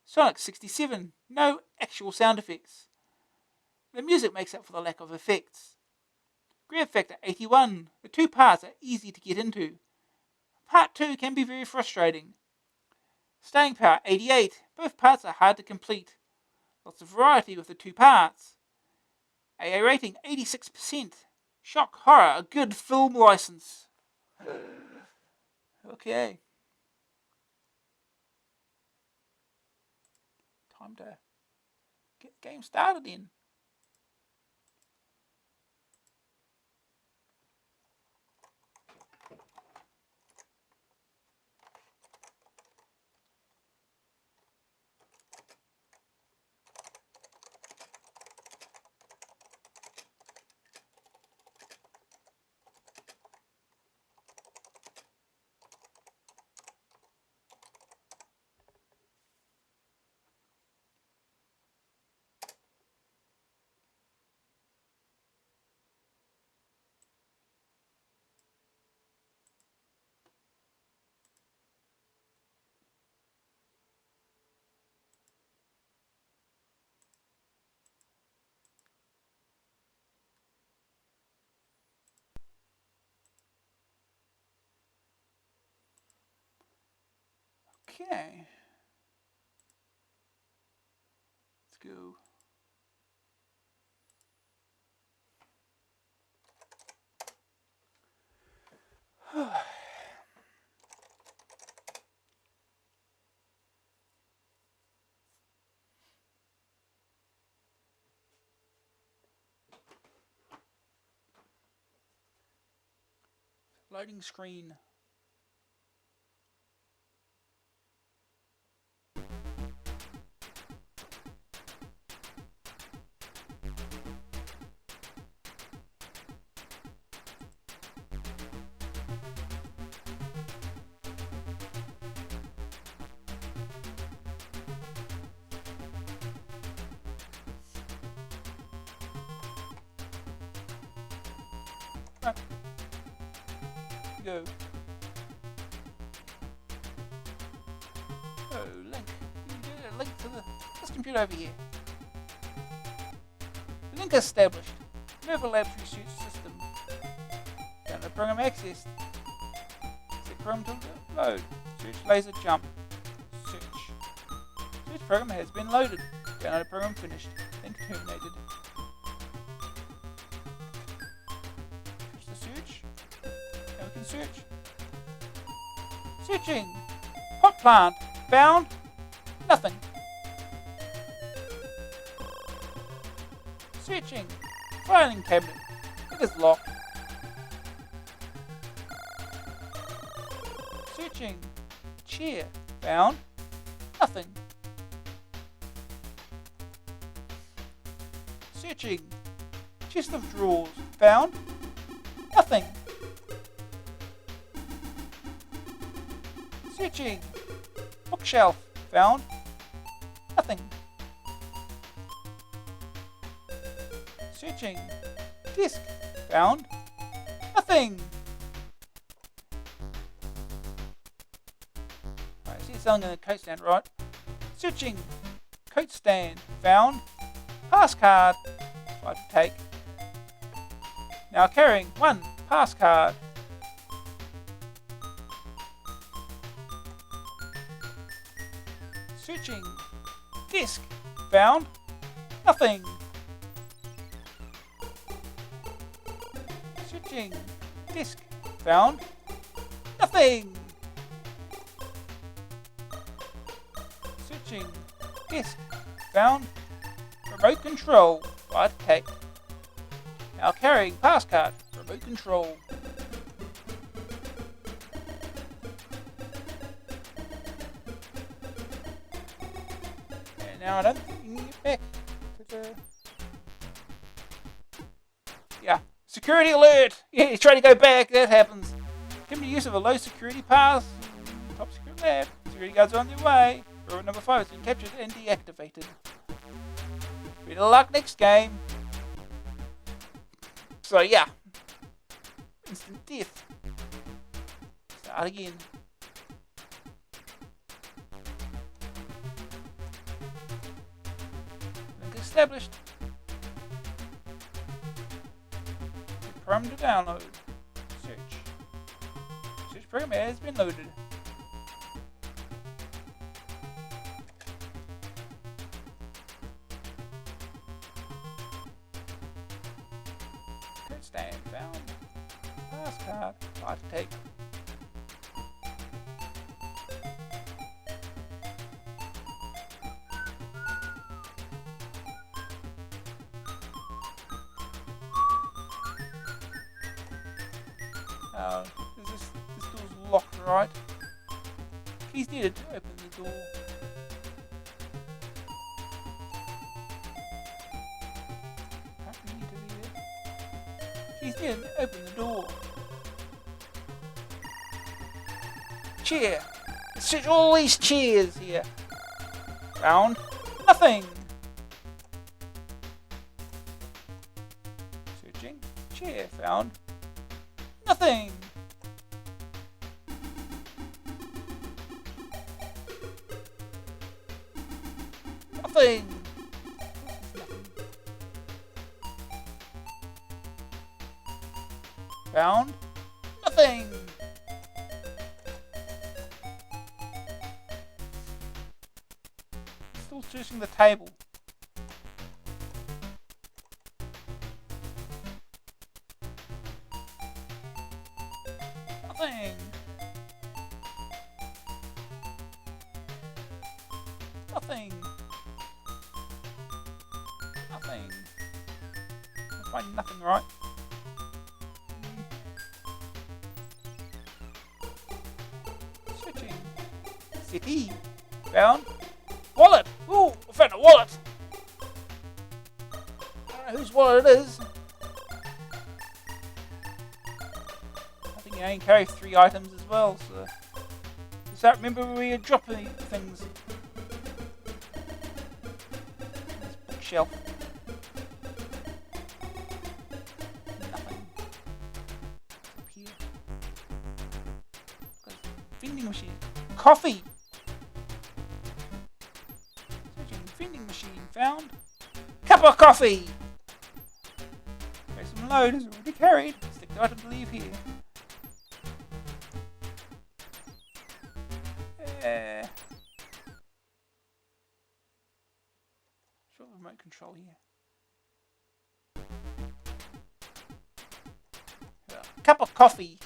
[SPEAKER 1] Sonic 67. No actual sound effects. The music makes up for the lack of effects. Grab factor 81. The two parts are easy to get into. Part 2 can be very frustrating. Staying power 88. Both parts are hard to complete. Lots of variety with the two parts. AA rating 86%. Shock horror, a good film license. Okay. Time to get the game started then. Okay. Let's go. Loading screen. Right. Go. Oh, link. Link to this computer over here. Link established. Mobile Labs research system. Download program access. Set program to load. Search laser jump. Search. Search program has been loaded. Download program finished. Link terminated. Finish the search. Now we can search. Searching. Pot plant. Found. Nothing. Searching. Filing cabinet. It is locked. Searching. Chair. Found. Nothing. Searching. Chest of drawers. Found. Nothing. Searching. Bookshelf. Found. Nothing. Searching. Desk. Found. Nothing. Right, I see something in the coat stand, right? Searching. Coat stand. Found. Pass card. Try to take. Now carrying 1 pass card. Searching. Desk. Found. Nothing. Searching. Desk. Found. Nothing. Searching. Desk. Found. Remote control. Right take. Now carrying pass card. Remote control. And now I don't think you can get back to the... Yeah. Security alert! Yeah, you try to go back, that happens. Continue use of a low security pass. Top secret lab. Security guards are on their way. Robot number 5 has been captured and deactivated. Better luck next game. So yeah. Instant death. Start again. Link established. Program to download. Search. Search program has been loaded. Code stand found. Pass card. Hard to take. This door's locked, right? Keys needed to open the door. Can't really do it. Keys needed to open the door. Chair. Let's search all these chairs here. Found nothing. Searching. Chair. Found nothing. Nothing. Found nothing. searching the table. Nothing. Nothing. Nothing. I find nothing, right? Switching. Ceti. Found. Wallet! Ooh, I found a wallet! I don't know whose wallet it is. I think you only carry 3 items as well, so... Does that remember where you're dropping things? Bookshelf. Nothing. Up here. Vending machine. Coffee! Vending machine found. Cup of coffee! Some load is already carried. Stick the item to leave here. Sure, remote control here. Cup of coffee.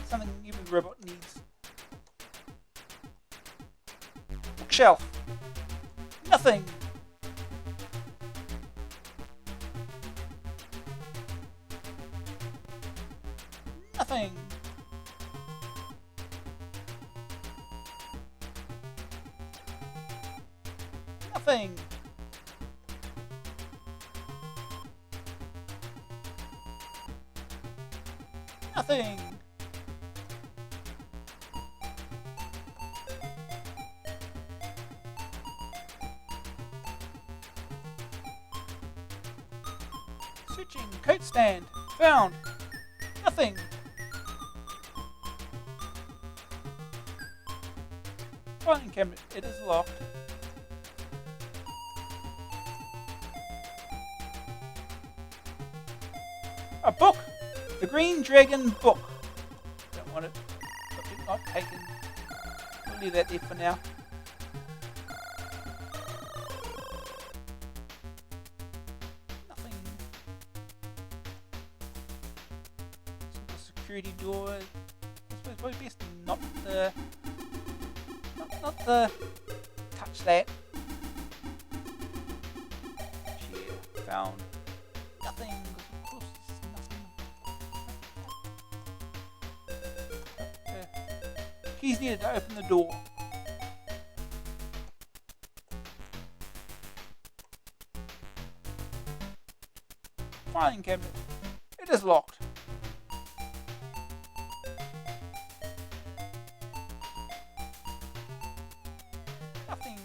[SPEAKER 1] Something every robot needs. Bookshelf. Nothing. Nothing. Nothing. Nothing. Switching. Coat stand. Found. Nothing. Filing cabinet. It is locked. A book! The Green Dragon book. Don't want it. Subject not taken. We'll leave that there for now. Nothing. Simple security door. I suppose probably best not the... Not the... touch that. Chair. Found. Nothing. Of course, nothing. Keys needed to open the door. Filing cabinet. It is locked. Nothing.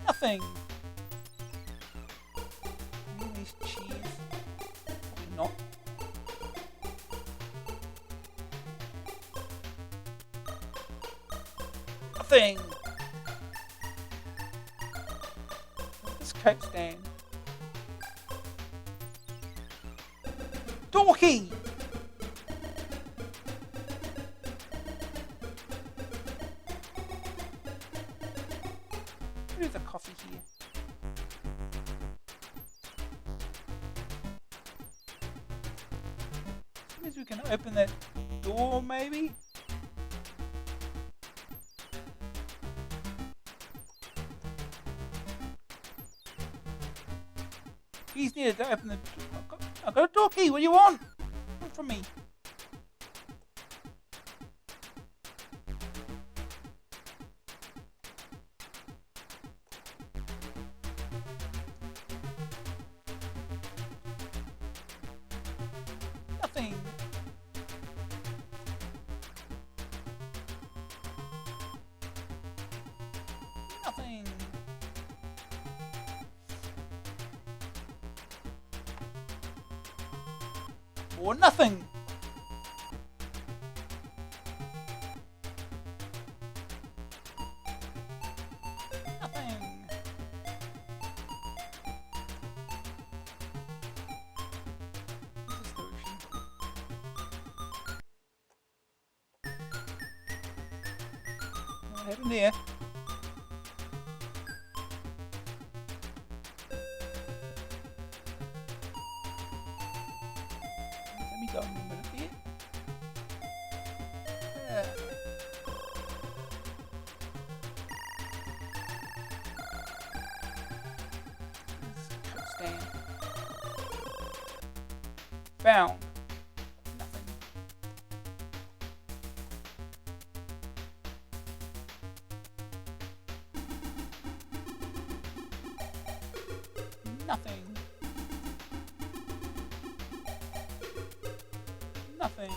[SPEAKER 1] Nothing. Any of these cheese? Probably not. Nothing. This coat stand. Door key. There's a coffee here. Means we can open that door, maybe. Keys needed to open the door. I've got a door key. What do you want? What from me? Nothing. Nothing. Or nothing. Nothing. head in there. Let me go in a minute there. Stand. Found. Nothing. Nothing. Nothing.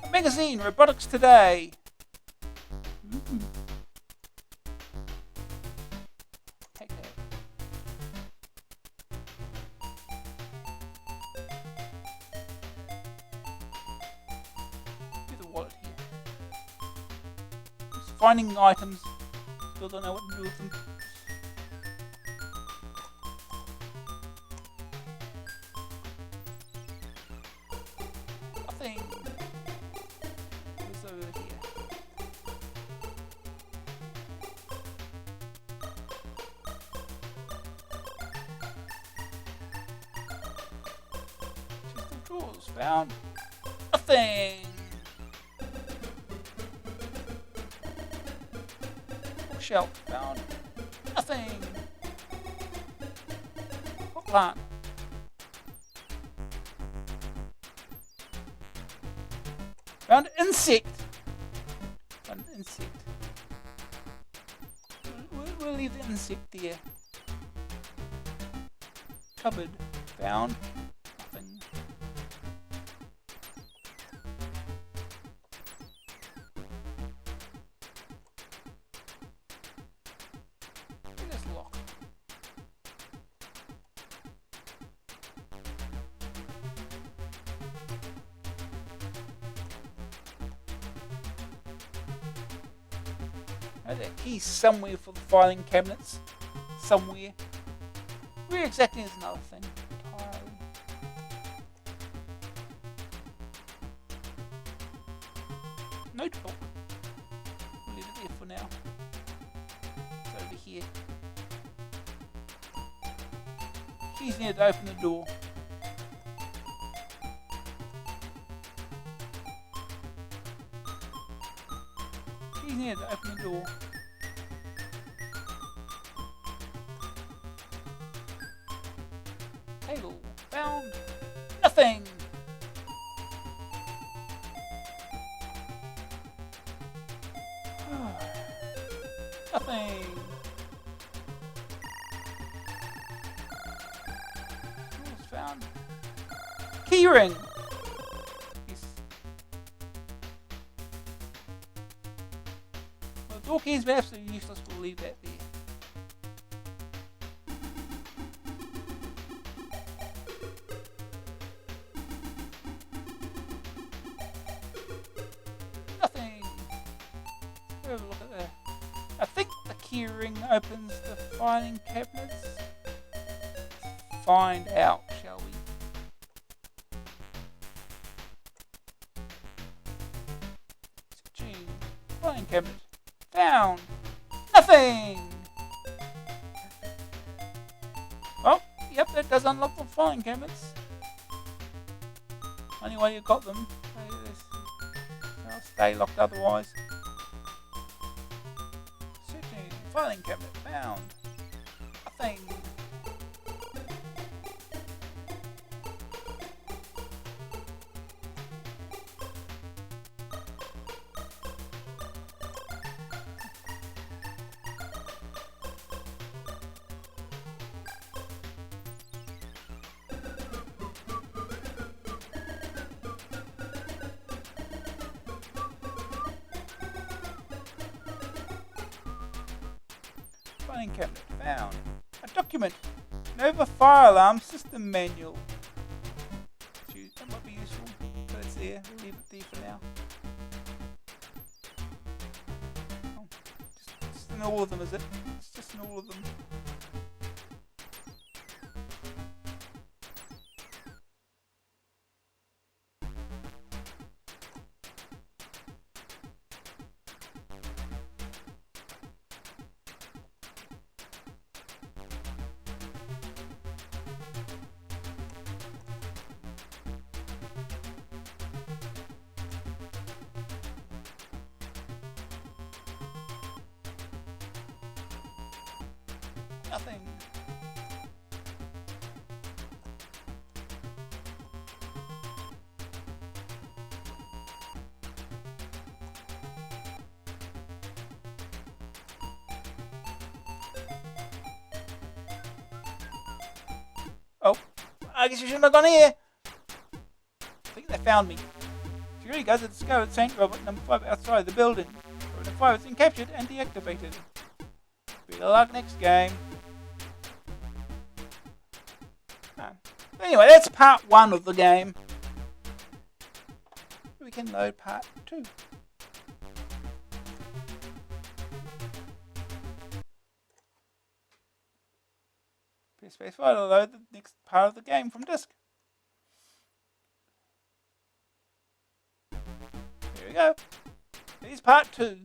[SPEAKER 1] A magazine, Robotics Today. Take that. Do the wallet here. Just finding items. Still don't know what to do with them. Nothing. What's over here? Chest of drawers found. Nothing. Bookshelf found. Nothing. Hot plant. Found insect. Found an insect. We'll leave the insect there. Cupboard. Found. Nothing. It is locked. Oh, that key's somewhere for the filing cabinets. Somewhere. Where exactly is another thing entirely. Notebook. We'll leave it there for now. It's over here. Keys needed to open the door. Keys needed to open the door. Table. Found. Nothing. Nothing. Tools found. Keyring. Yes. Well, the door key's been absolutely useless. We'll leave that there. Nothing. Have a look at that. I think the keyring opens the filing cabinets. Find out, shall we? June. Filing cabinet. Found. Nothing. Oh, yep, that does unlock the filing cabinets. Only way you got them. They'll stay locked otherwise. Filing cabinet found. Nothing. Filing cabinet found. A document. Nova fire alarm system manual. That might be useful. So it's there. We'll leave it there for now. Oh, just in all of them, is it? It's just in all of them. Nothing. Oh, I guess you shouldn't have gone here. I think they found me. Security guards have discovered Saint Robert number 5 outside the building. Robert number 5 has been captured and deactivated. Good luck next game. Anyway, that's part 1 of the game. We can load part 2. Press spacebar to load the next part of the game from disk. Here we go. Here's part 2.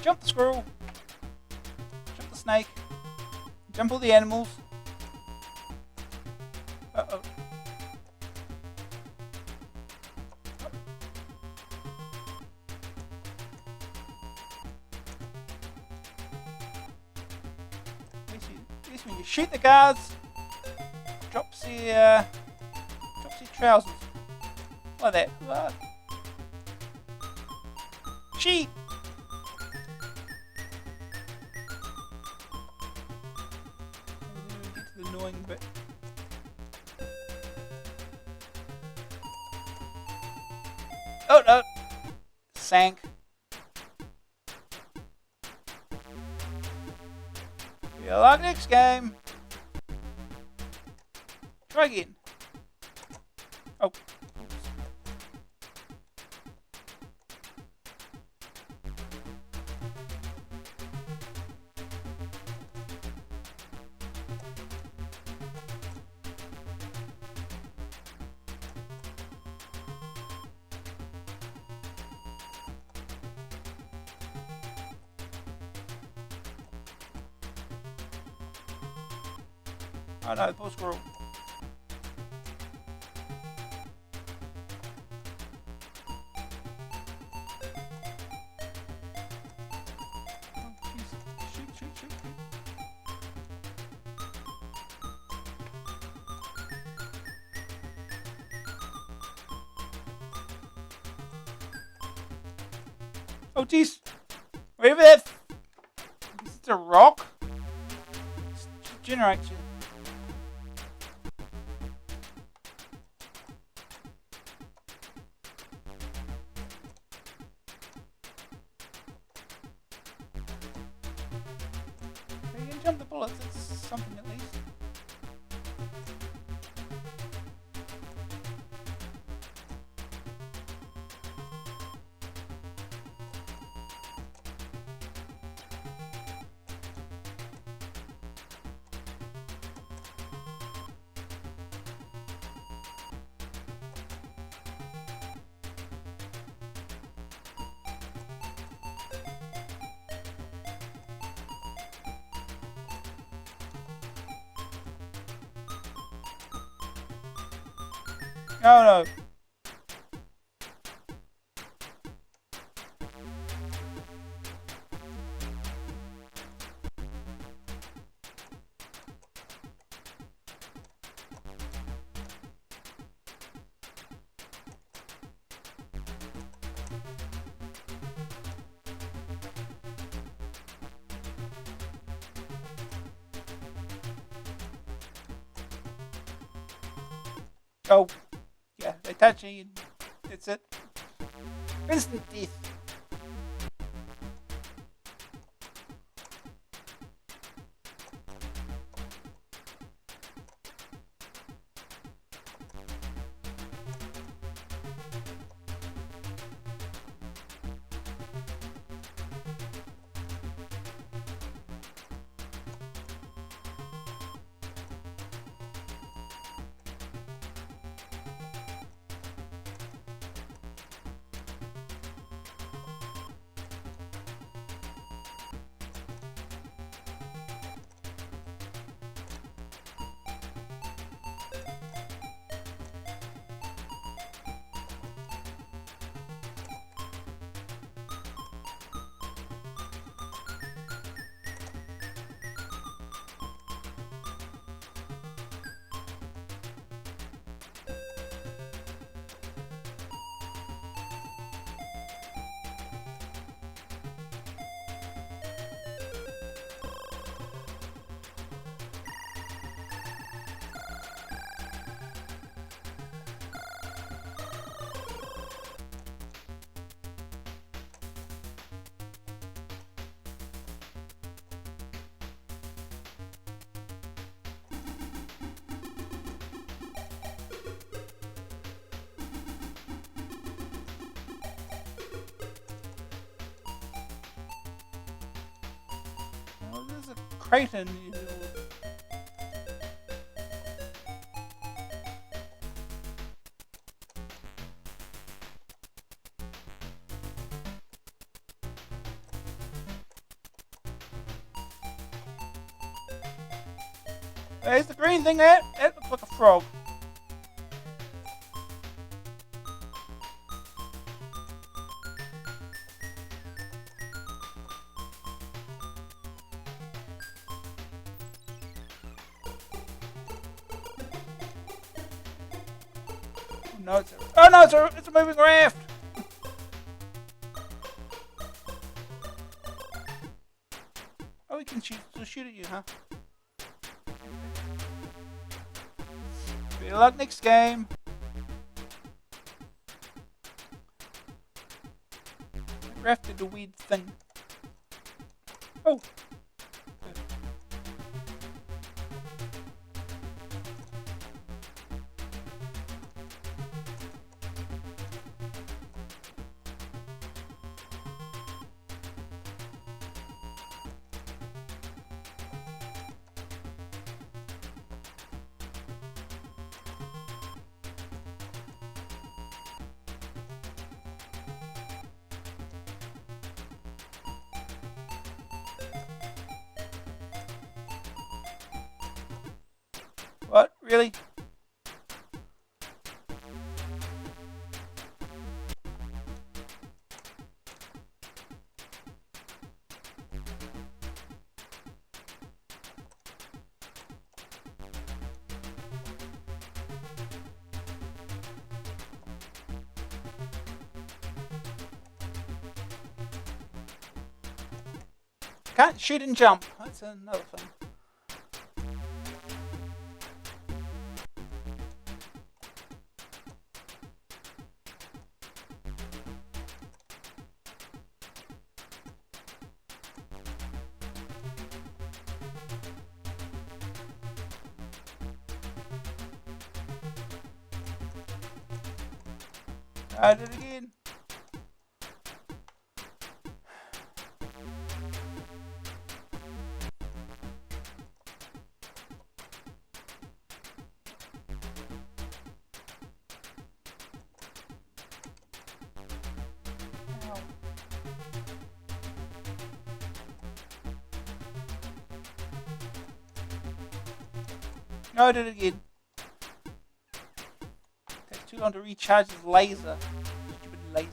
[SPEAKER 1] Jump the squirrel. Jump the snake. Jump all the animals. Uh-oh. This when you shoot the guards, drops your trousers. Like that. What? Sheep! Get to the annoying bit. Oh no! Sank. Good luck next game. Try again. Oh. Oh no, poor squirrel. Oh, jeez. Shoot. Oh jeez. Whatever that. Is it a rock? Generates you. You can jump the bullets, it's something at least. Oh no. Oh. Yeah, they touch you, that's it. Instant death. Creighton. There's the green thing there. It looks like a frog. No, it's a moving raft. Oh, we can shoot at you, huh? Good luck next game. Raft did a weird thing. Oh. What? Really? Can't shoot and jump. That's another thing. I did it again. No, I did it again. Takes too long to recharge his laser. Stupid laser.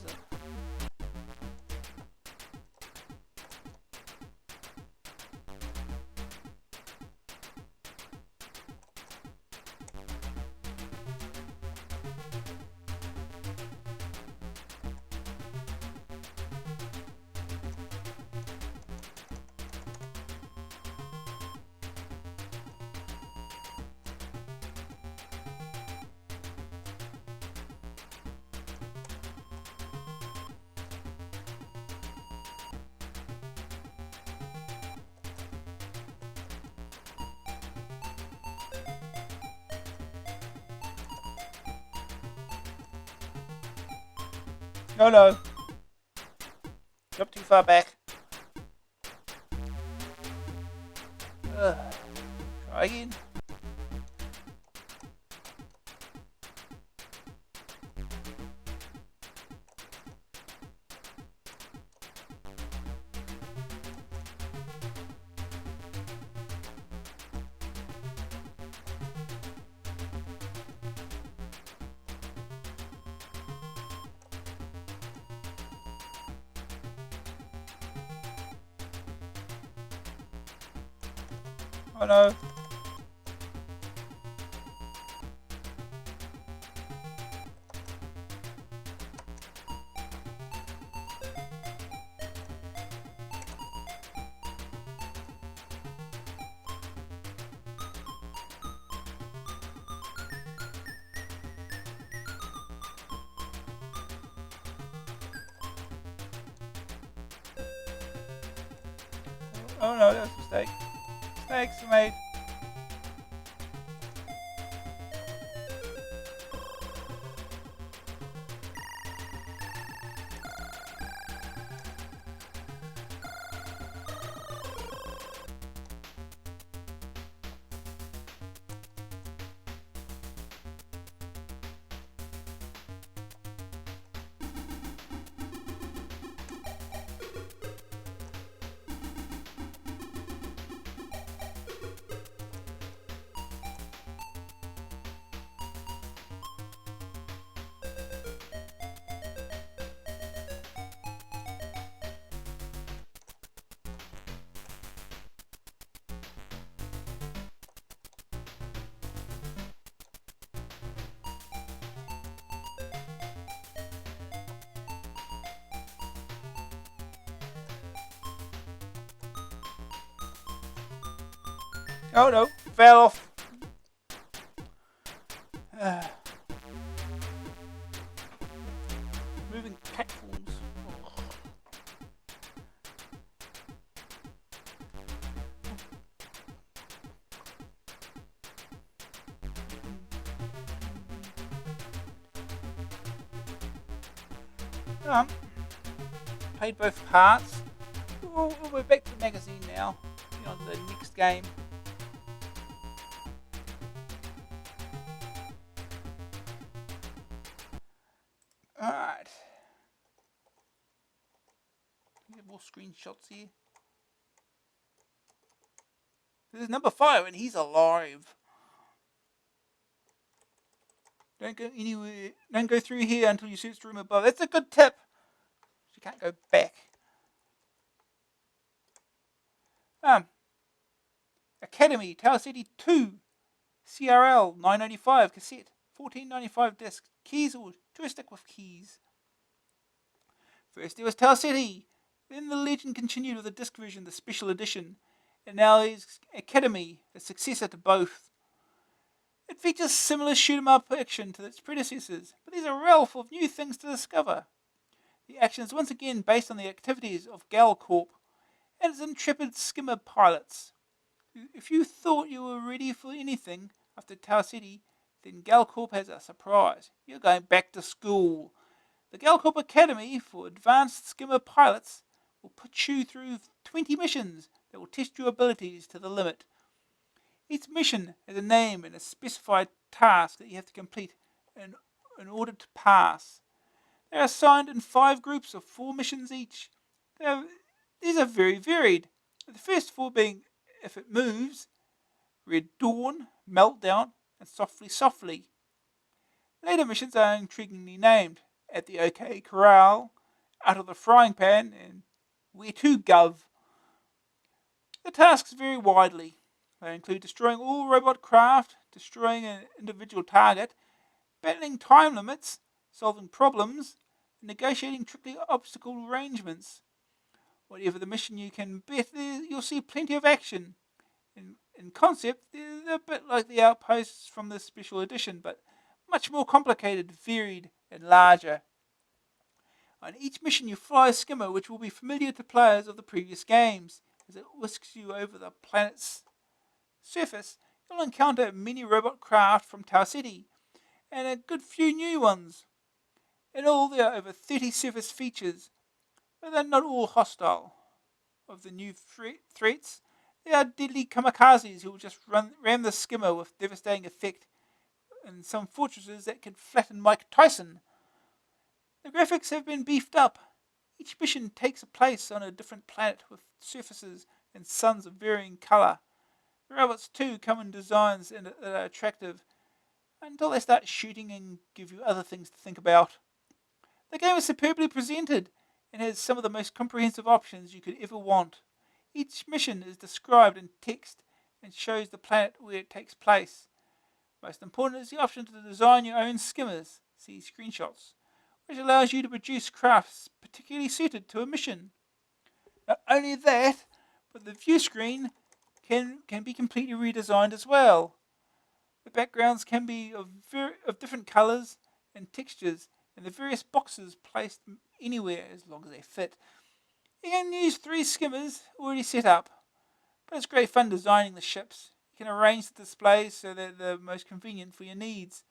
[SPEAKER 1] No, no. Jump too far back. Try again. Oh no. Oh no, that was a mistake. Mistakes are made. Oh no, fell off. Moving platforms. Played both parts. We're back to the magazine now. On the next game. Alright. Get more screenshots here. This is number 5 and he's alive. Don't go anywhere. Don't go through here until you search the room above. That's a good tip. You can't go back. Academy, Ceti II, CRL 995 cassette, 1495 disc, keys or joystick with keys. First there was Ceti, then the legend continued with the disc version, the special edition, and now is Academy, the successor to both. It features similar shoot-'em-up action to its predecessors, but there's a wealth of new things to discover. The action is once again based on the activities of Gal Corp and its intrepid skimmer pilots. If you thought you were ready for anything after Ceti, then Gal Corp has a surprise. You're going back to school. The Gal Corp Academy for Advanced Skimmer Pilots will put you through 20 missions that will test your abilities to the limit. Each mission has a name and a specified task that you have to complete in order to pass. They are assigned in 5 groups of 4 missions each. These are very varied, the first 4 being If It Moves, Red Dawn, Meltdown, and Softly. Later missions are intriguingly named At the OK Corral, Out of the Frying Pan, and Where to Gov. The tasks vary widely. They include destroying all robot craft, destroying an individual target, battling time limits, solving problems, and negotiating tricky obstacle arrangements. Whatever the mission you can bet, you'll see plenty of action. In concept, they're a bit like the outposts from the special edition, but much more complicated, varied, and larger. On each mission you fly a skimmer which will be familiar to players of the previous games. As it whisks you over the planet's surface, you'll encounter many robot craft from Ceti, and a good few new ones. In all, there are over 30 surface features, but they're not all hostile. Of the new threats, there are deadly kamikazes who will just ram the skimmer with devastating effect, and some fortresses that can flatten Mike Tyson. The graphics have been beefed up. Each mission takes place on a different planet with surfaces and suns of varying colour. The robots too come in designs that are attractive until they start shooting and give you other things to think about. The game is superbly presented and has some of the most comprehensive options you could ever want. Each mission is described in text and shows the planet where it takes place. Most important is the option to design your own skimmers, see screenshots, which allows you to produce crafts particularly suited to a mission. Not only that, but the view screen can be completely redesigned as well. The backgrounds can be of different colours and textures, and the various boxes placed anywhere as long as they fit. You can use 3 skimmers already set up, but it's great fun designing the ships. You can arrange the displays so that they're most convenient for your needs.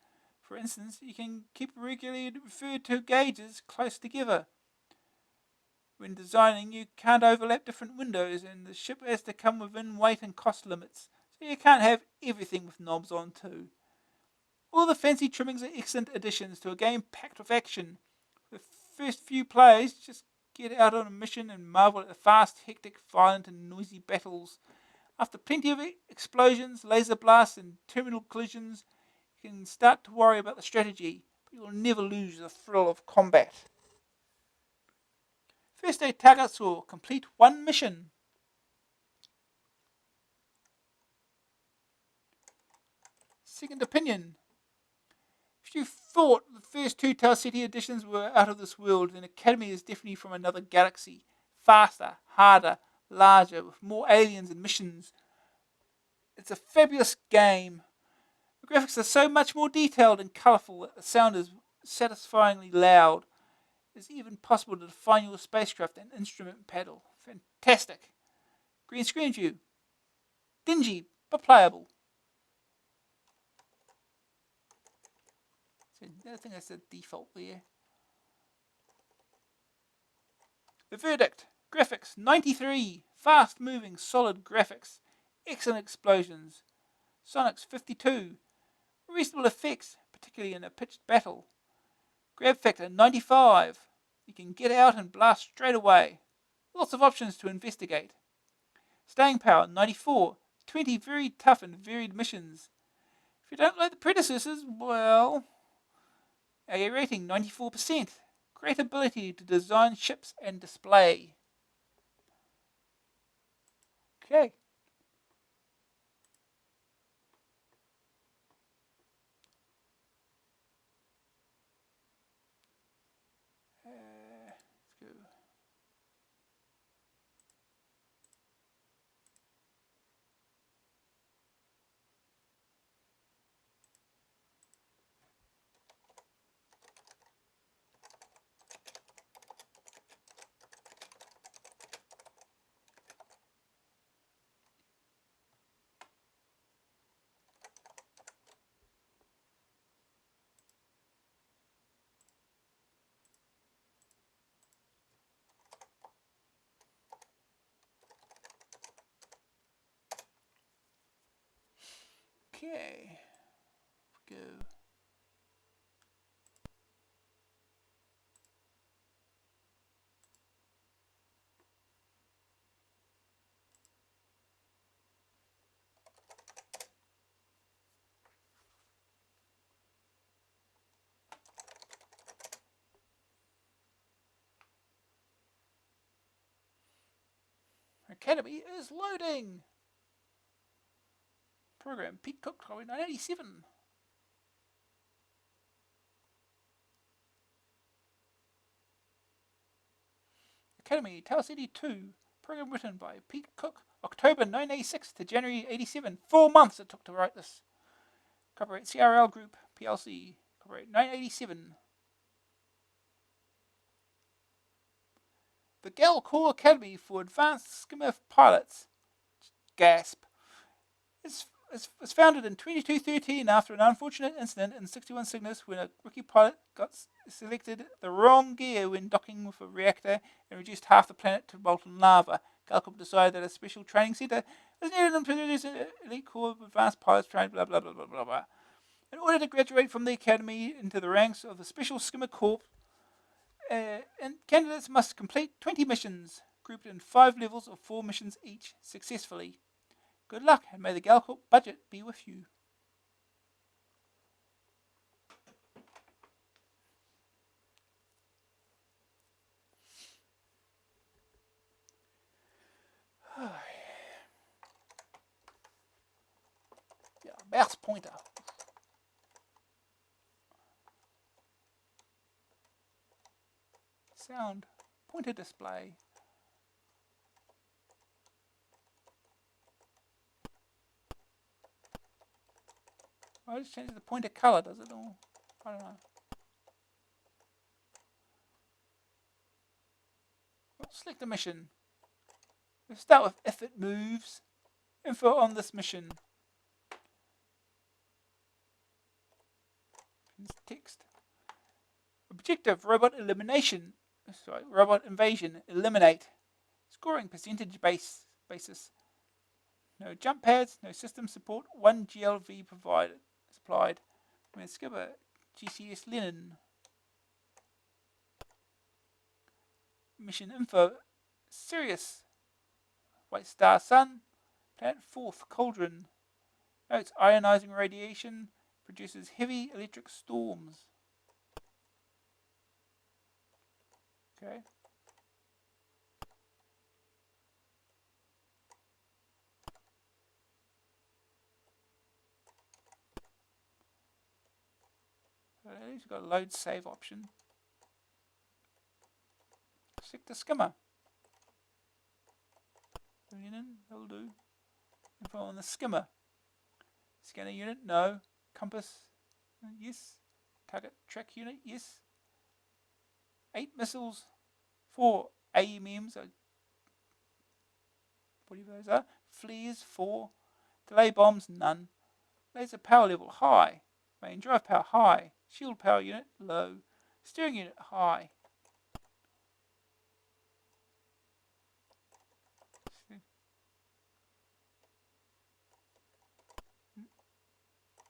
[SPEAKER 1] For instance, you can keep regularly referred to gauges close together. When designing, you can't overlap different windows, and the ship has to come within weight and cost limits, so you can't have everything with knobs on too. All the fancy trimmings are excellent additions to a game packed with action. The first few plays, just get out on a mission and marvel at the fast, hectic, violent and noisy battles. After plenty of explosions, laser blasts and terminal collisions, you can start to worry about the strategy, but you will never lose the thrill of combat. First day targets will complete 1 mission. Second opinion. If you thought the first 2 Ceti editions were out of this world, then Academy is definitely from another galaxy. Faster, harder, larger, with more aliens and missions. It's a fabulous game. The graphics are so much more detailed and colourful that the sound is satisfyingly loud. It's even possible to define your spacecraft and instrument paddle. Fantastic. Green screen view. Dingy, but playable. So I think that's the default there. The verdict. Graphics 93. Fast moving, solid graphics. Excellent explosions. Sonics 52. Reasonable effects, particularly in a pitched battle. Grab factor 95. You can get out and blast straight away. Lots of options to investigate. Staying power 94. 20 very tough and varied missions. If you don't like the predecessors, well... A rating 94%. Great ability to design ships and display. Okay. Let's go. Okay. Go. Academy is loading. Program Pete Cook 1987. Academy Ceti II. Program written by Pete Cook, October 1986 to January 87. 4 months it took to write this. Copyright CRL Group PLC. Copyright 1987. The Gal Core Academy for Advanced Skimmer Pilots. Gasp. It's founded in 2213 after an unfortunate incident in 61 Cygnus when a rookie pilot got selected the wrong gear when docking with a reactor and reduced half the planet to molten lava. Galcorp decided that a special training center was needed to produce an elite corps of advanced pilots trained blah blah blah blah blah blah. In order to graduate from the academy into the ranks of the Special Skimmer Corps, and candidates must complete 20 missions, grouped in 5 levels of 4 missions each, successfully. Good luck, and may the Galcorp budget be with you. Yeah, mouse pointer. Sound. Pointer display. Oh, it just changes the pointer color, does it? Or I don't know. Well, select a mission. We'll start with if it moves. Info on this mission. Text. Objective, robot elimination. Sorry, robot invasion. Eliminate. Scoring percentage basis. No jump pads, no system support, 1 GLV supplied. Skipper, GCS Lenin. Mission info, Sirius, White Star Sun, Planet 4th, Cauldron. Notes, ionizing radiation produces heavy electric storms. Okay. At least we've got a load save option. Select the skimmer. That'll do. Info on the skimmer. Scanner unit, no. Compass, yes. Target track unit, yes. 8 missiles, 4 AMMs, whatever those are. Flares, 4. Delay bombs, none. Laser power level, high. Main drive power, high. Shield power unit, low. Steering unit, high.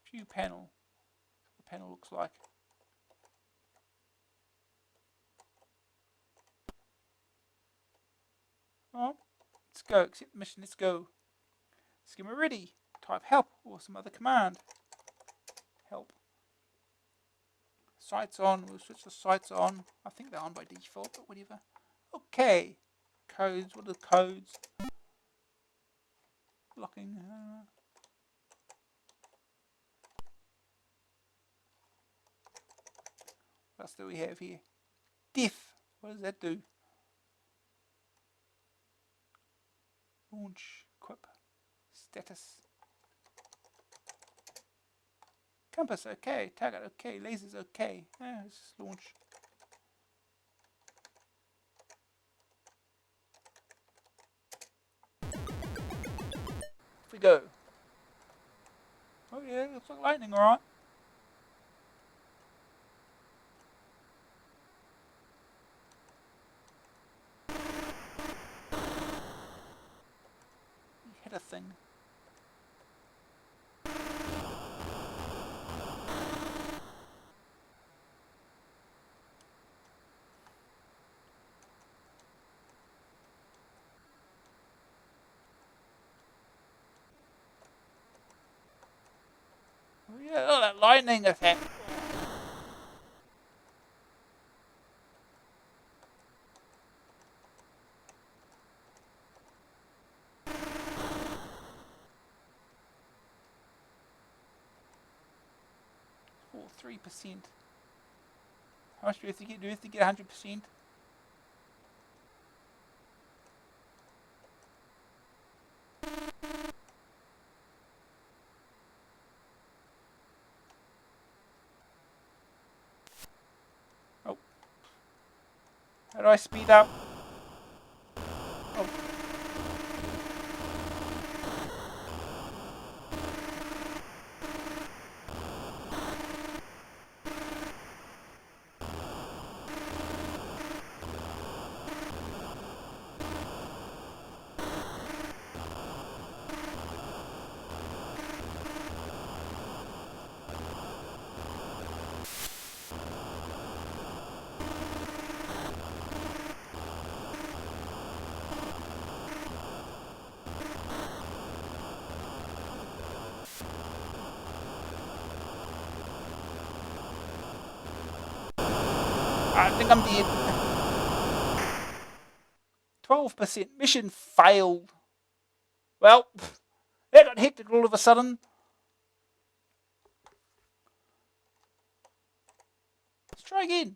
[SPEAKER 1] View panel. What the panel looks like. Oh, let's go. Accept the mission. Let's go. Skimmer ready. Type help or some other command. Help. Sights on. We'll switch the sights on. I think they're on by default, but whatever. Okay. Codes. What are the codes? Locking. What else do we have here? Diff. What does that do? Launch. Equip. Status. Compass, okay. Target, okay. Lasers, okay. Let's just launch. Off we go. Oh yeah, looks like lightning, alright. You hit a thing. Oh yeah, oh, that lightning effect. Oh, 3%. How much do you have to get? Do you have to get 100%? Oh. How do I speed up? Oh. I think I'm dead. 12%. Mission failed. Well, that got hectic all of a sudden. Let's try again.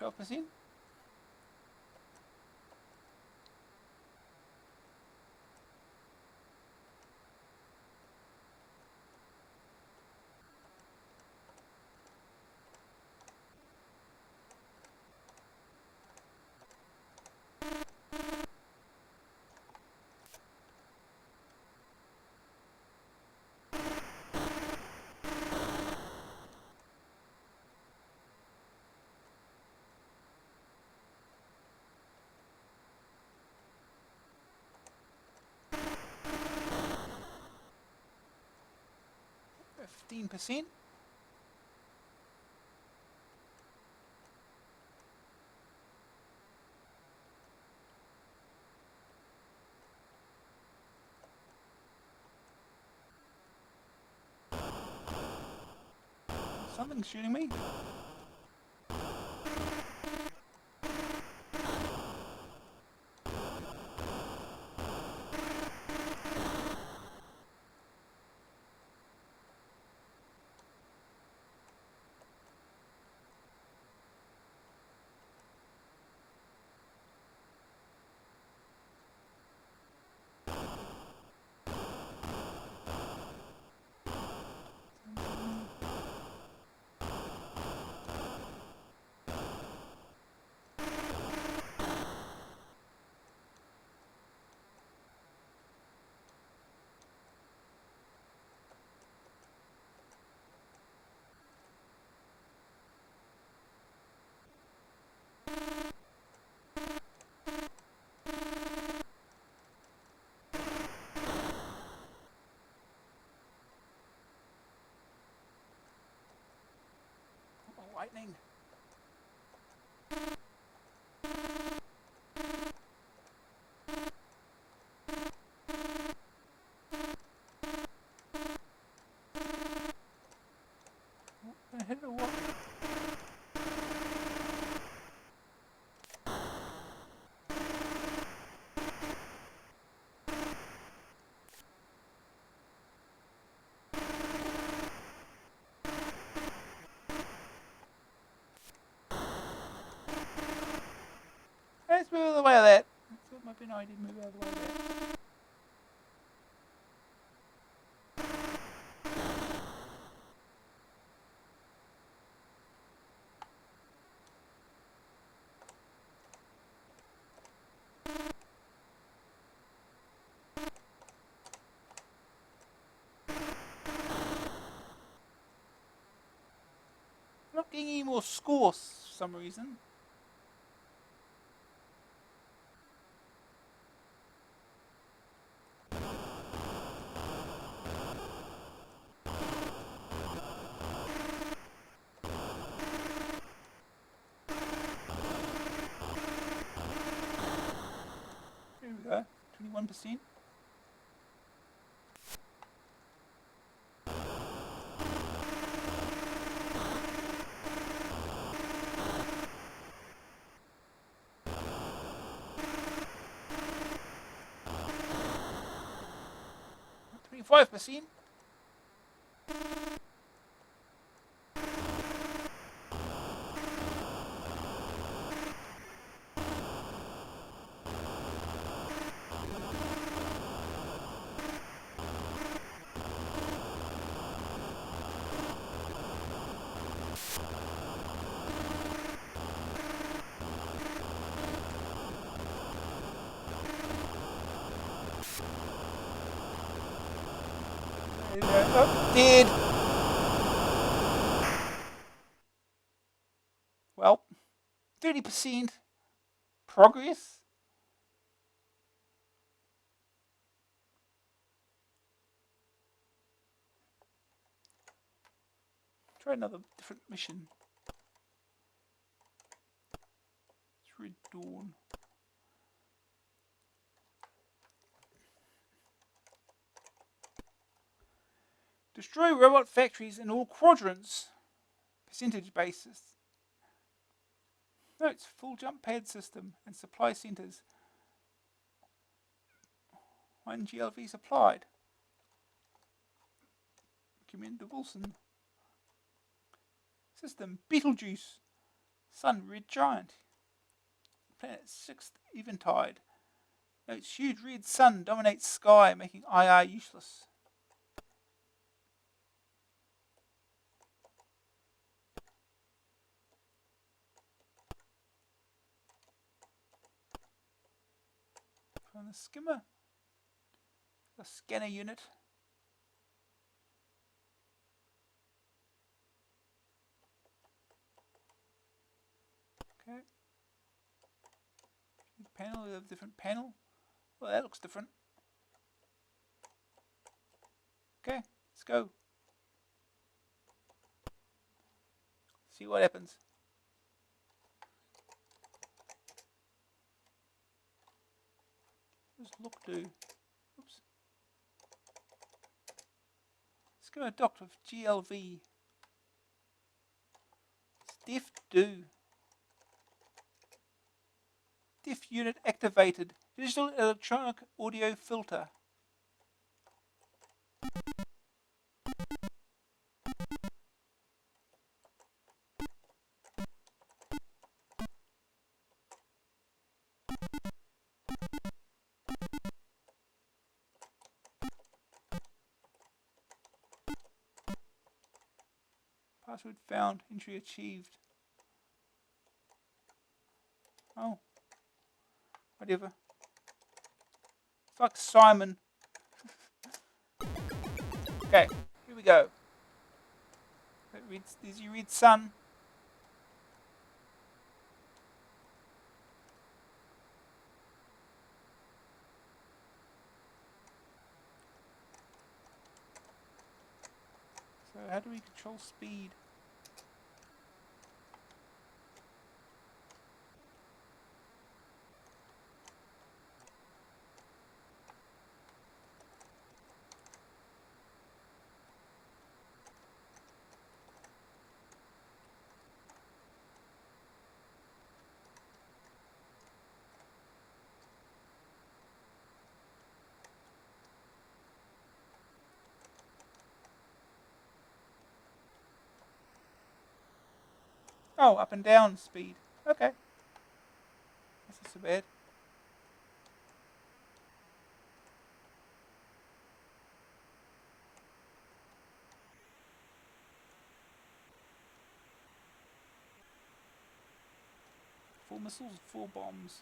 [SPEAKER 1] 12%. %. Something's shooting me. Oh, lightning. I hit it or what? Let's move out of the way of that. That might be an idea, move out of the way of that. I'm not getting any more scores for some reason. There we go, 21%. %. Oh, dead. Well, 30% progress. Try another different mission. It's Red Dawn. Destroy robot factories in all quadrants. Percentage basis. Notes, full jump pad system and supply centers. 1 GLV supplied. Commander Wilson. System, Beetlejuice. Sun red giant. Planet 6th eventide. Notes huge red sun dominates sky, making IR useless. From the skimmer. The scanner unit. Okay. Panel, we have a different panel. Well, that looks different. Okay, let's go. See what happens. What does look do? Oops. Let's go to docked with GLV. It's def do. Def unit activated. Digital electronic audio filter. Password found. Entry achieved. Oh. Whatever. It's like Simon. Okay, here we go. Did you read sun? So how do we control speed? Oh, up and down speed. Okay. That's not so bad. Four missiles, 4 bombs.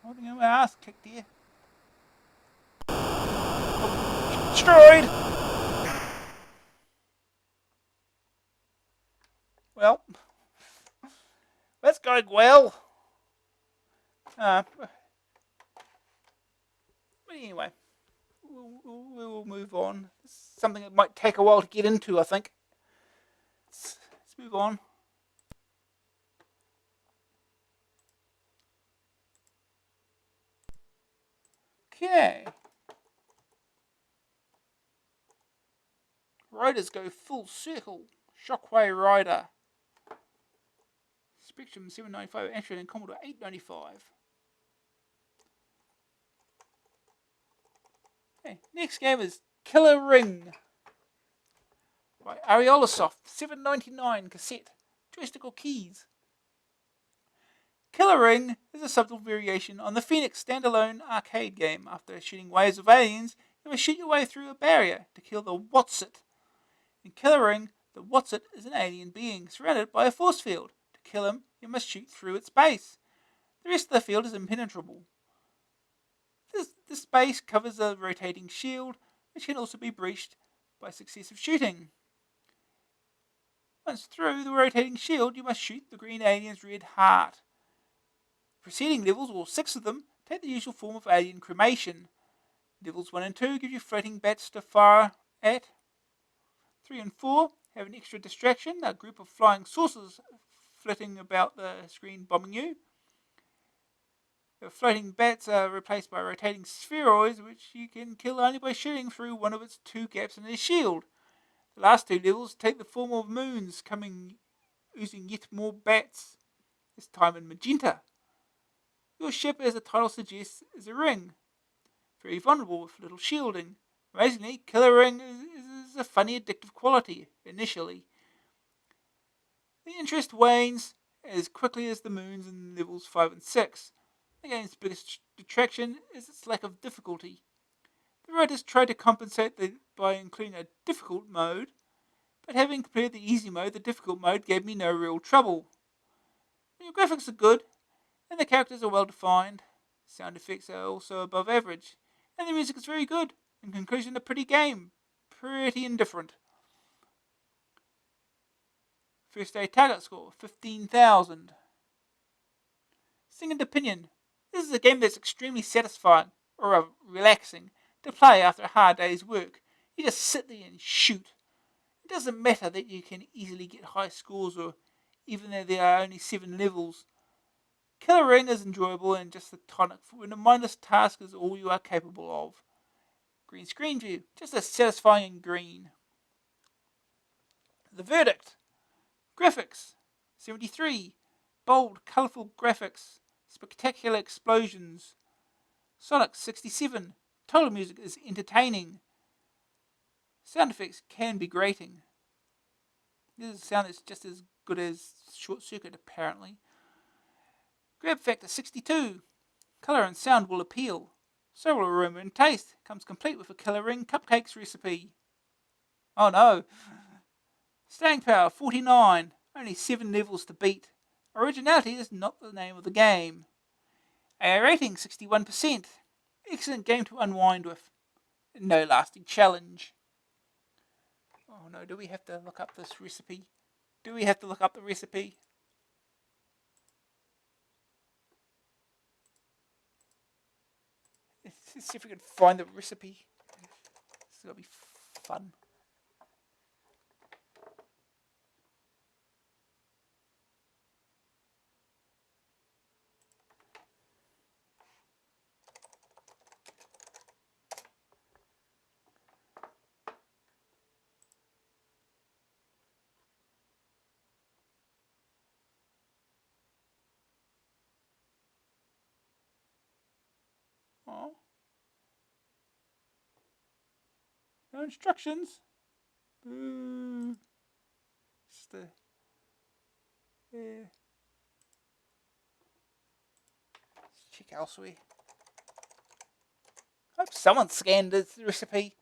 [SPEAKER 1] Holding my ass kicked here. Oh, destroyed! Well, that's going well. But anyway, we'll move on. This is something that might take a while to get into, I think. Let's move on. Okay. Riders go full circle. Shockwave Rider. Spectrum 795 Amstrad and Commodore 895. Okay, next game is Killer Ring. by Ariolasoft, $7.99 cassette, joystick or keys. Killer Ring is a subtle variation on the Phoenix standalone arcade game. After shooting waves of aliens, you must shoot your way through a barrier to kill the What's-It. In Killer Ring, the What's-It is an alien being surrounded by a force field. To kill him, you must shoot through its base. The rest of the field is impenetrable. This base covers a rotating shield, which can also be breached by successive shooting. Once through the rotating shield, you must shoot the green alien's red heart. Preceding levels, all 6 of them, take the usual form of alien cremation. Levels 1 and 2 give you floating bats to fire at. 3 and 4 have an extra distraction, a group of flying saucers flitting about the screen bombing you. The floating bats are replaced by rotating spheroids, which you can kill only by shooting through one of its 2 gaps in its shield. The last 2 levels take the form of moons, oozing yet more bats, this time in magenta. Your ship, as the title suggests, is a ring, very vulnerable with little shielding. Amazingly, Killer Ring is a funny addictive quality, initially. The interest wanes as quickly as the moons in levels 5 and 6. The game's biggest detraction is its lack of difficulty. The writers tried to compensate by including a difficult mode, but having completed the easy mode, the difficult mode gave me no real trouble. The graphics are good, and the characters are well defined. Sound effects are also above average, and the music is very good. In conclusion, a pretty game. Pretty indifferent. First day target score, 15,000. Second opinion. This is a game that's extremely satisfying, or relaxing, to play after a hard day's work. You just sit there and shoot. It doesn't matter that you can easily get high scores, or even though there are only 7 levels. Killer Ring is enjoyable and just the tonic for when a mindless task is all you are capable of. Green screen view, just as satisfying green. The verdict. Graphics, 73. Bold, colourful graphics. Spectacular explosions. Sonic, 67. Total music is entertaining. Sound effects can be grating. This sound is just as good as Short Circuit, apparently. Grab factor, 62. Colour and sound will appeal. So will aroma and taste. Comes complete with a Killer Ring cupcakes recipe. Oh no. Staying power, 49. Only 7 levels to beat. Originality is not the name of the game. AA rating, 61%. Excellent game to unwind with. No lasting challenge. Oh no, do we have to look up this recipe? Do we have to look up the recipe? Let's see if we can find the recipe. This is going to be fun. Oh. No instructions. Boo. Just yeah. Let's check elsewhere. Hope someone scanned this recipe.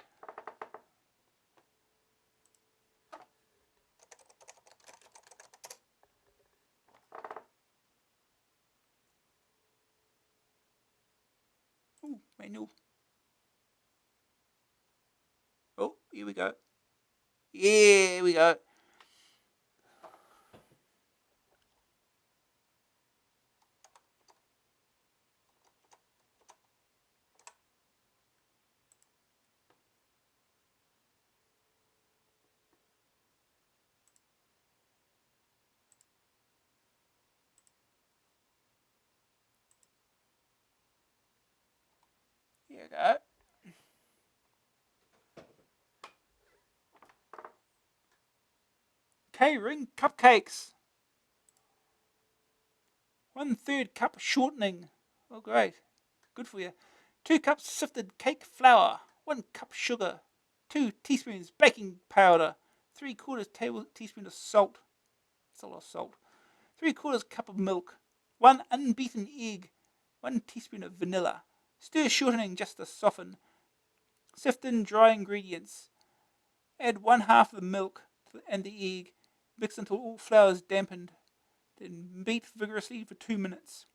[SPEAKER 1] Ooh, menu. Oh, here we go. Yeah, here we go. Here we go. K-ring cupcakes. 1/3 cup shortening. Oh, great. Good for you. 2 cups sifted cake flour. 1 cup sugar. 2 teaspoons baking powder. 3/4 teaspoon of salt. That's a lot of salt. 3/4 cup of milk. 1 unbeaten egg. 1 teaspoon of vanilla. Stir shortening just to soften. Sift in dry ingredients. Add 1/2 of the milk and the egg. Mix until all flour is dampened. Then beat vigorously for 2 minutes.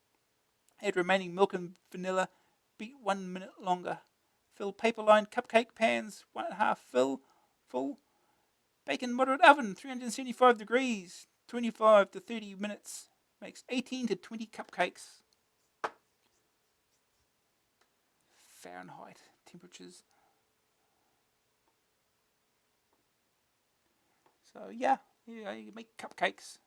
[SPEAKER 1] Add remaining milk and vanilla. Beat 1 minute longer. Fill paper-lined cupcake pans 1/2 full. Bake in moderate oven, 375 degrees, 25 to 30 minutes. Makes 18 to 20 cupcakes. Fahrenheit temperatures. So yeah, you make cupcakes.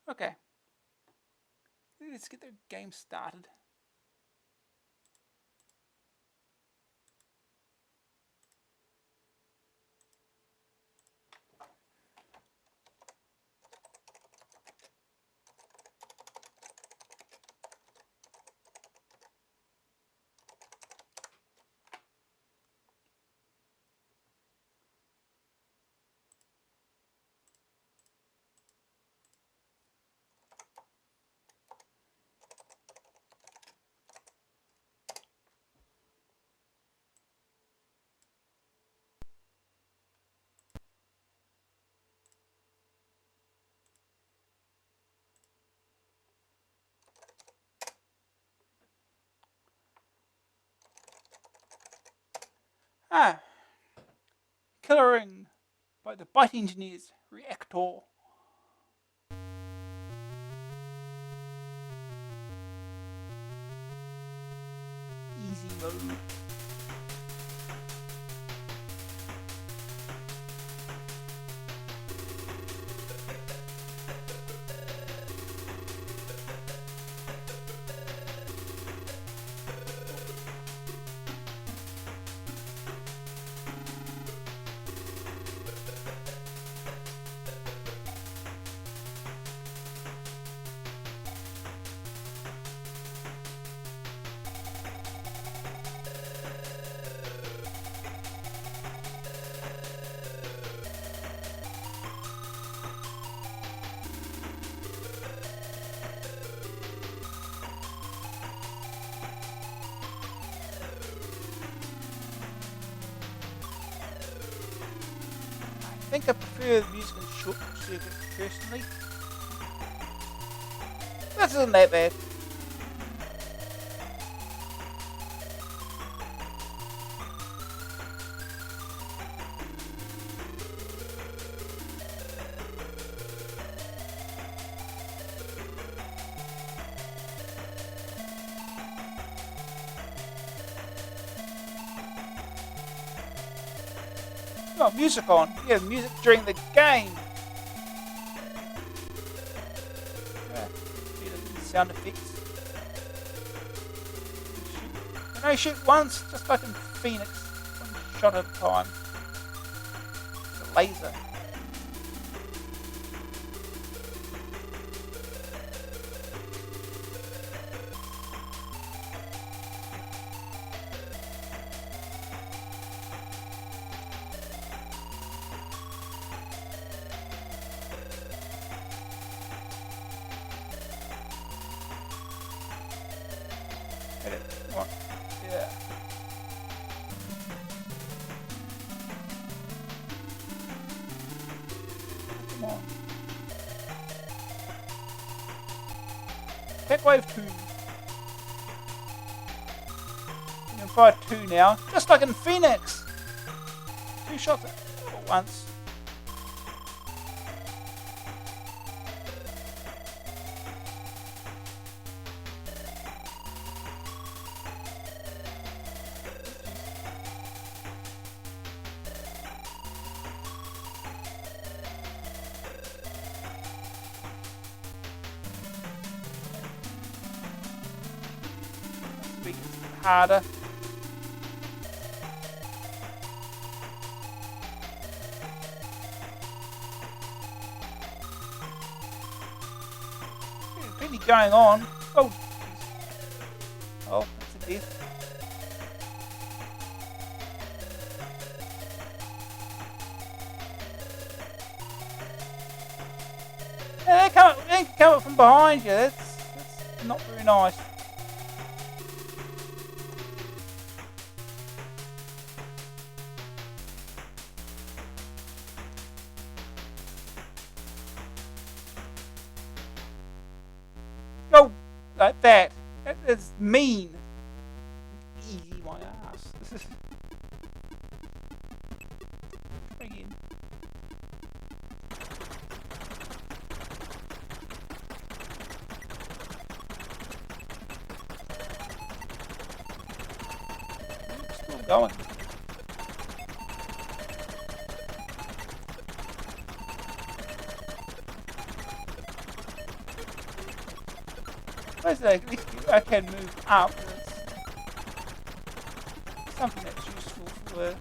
[SPEAKER 1] Okay. Let's get the game started. Colouring by the Byte Engineers Reactor. Easy mode. I think I prefer the music in short circuit personally. That isn't that bad. Oh, music on. Yeah, music during the game. Yeah, sound effects. And I shoot once, just like in Phoenix. One shot at a time. The laser. Yeah. Come on. Tech Wave 2. You can fire 2 now, just like in Phoenix. 2 shots at once. Harder. Plenty going on. Oh, Oh, that's a death. Yeah, they can come up from behind you. That's not very nice. Oh, like that. That's mean. Easy, my ass. Again. Still going. At least I can move up. That's something that's useful for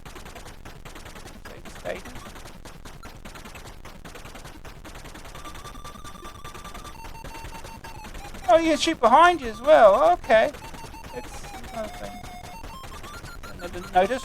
[SPEAKER 1] status. Oh, you can shoot behind you as well. Okay. That's another thing. I didn't notice.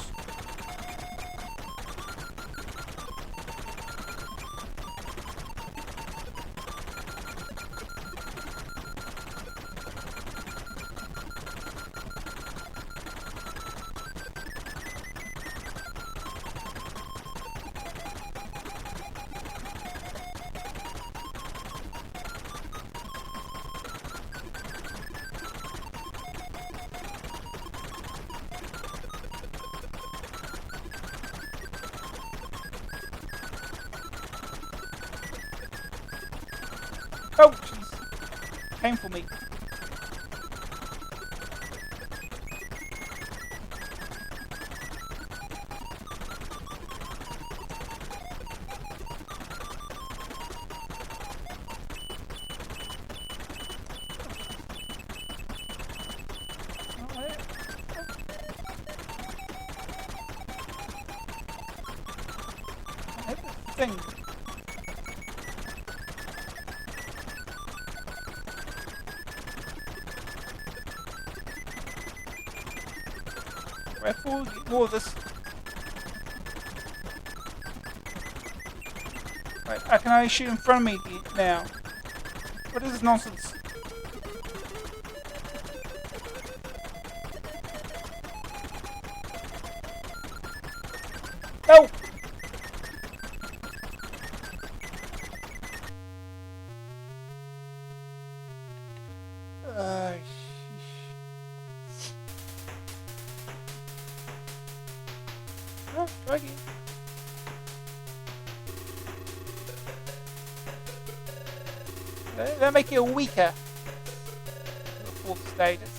[SPEAKER 1] Oh, jeez. Came for me. Thing. Rifle, get more of this. Right, I can only shoot in front of me now. What is this nonsense? No! Oh, try again. That'll make you weaker. The fourth status.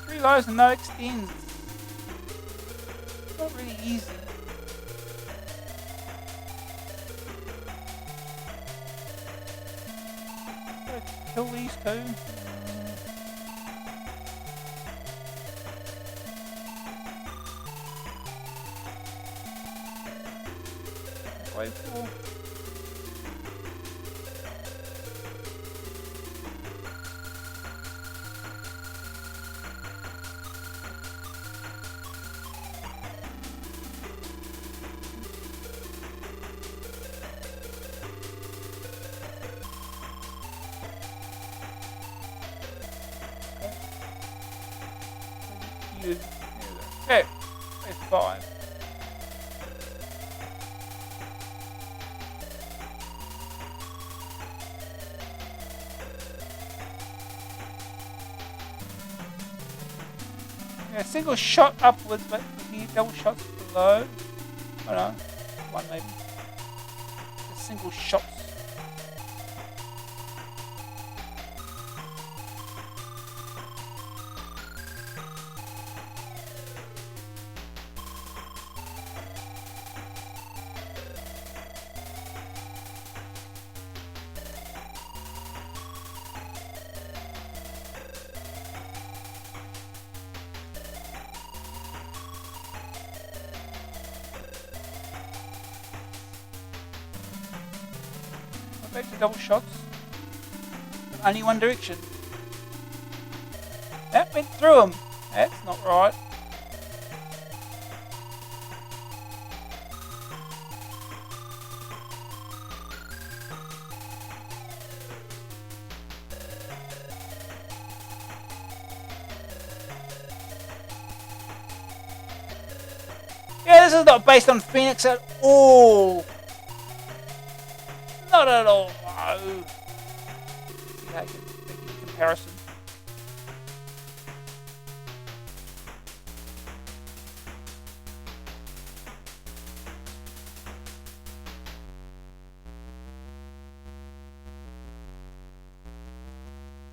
[SPEAKER 1] Three lives and no extends. It's not really easy. Gotta kill these two. Wait for. Okay, it's 5. Yeah, single shot upwards, but you need double shots below. I don't know. One maybe. Just single shots. Back to double shots. Only one direction. That went through him. That's not right. Yeah, this is not based on Phoenix at all. Not at all. No. See how I can make a comparison.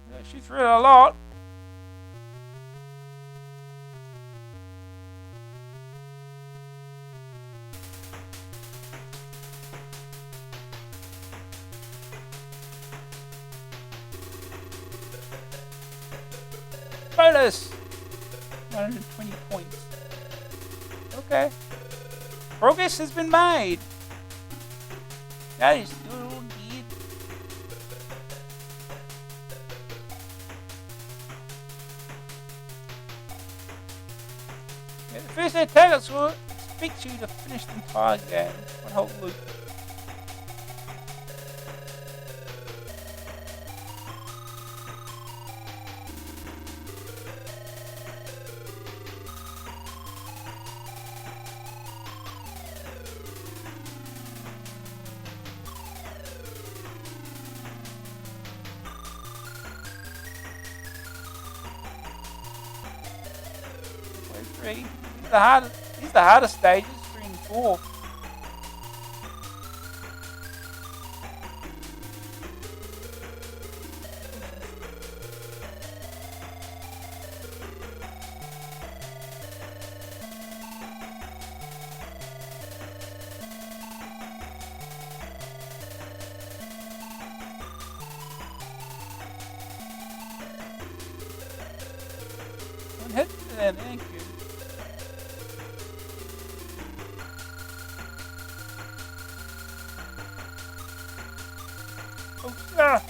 [SPEAKER 1] Yeah, she's really a lot. Bonus! 120 points. Okay. Progress has been made. That is still good. Yeah, the first day targets will expect you to finish the entire game. One whole loop. Three. These are the hardest stages, 3 and 4. One hit and thank you. Ah.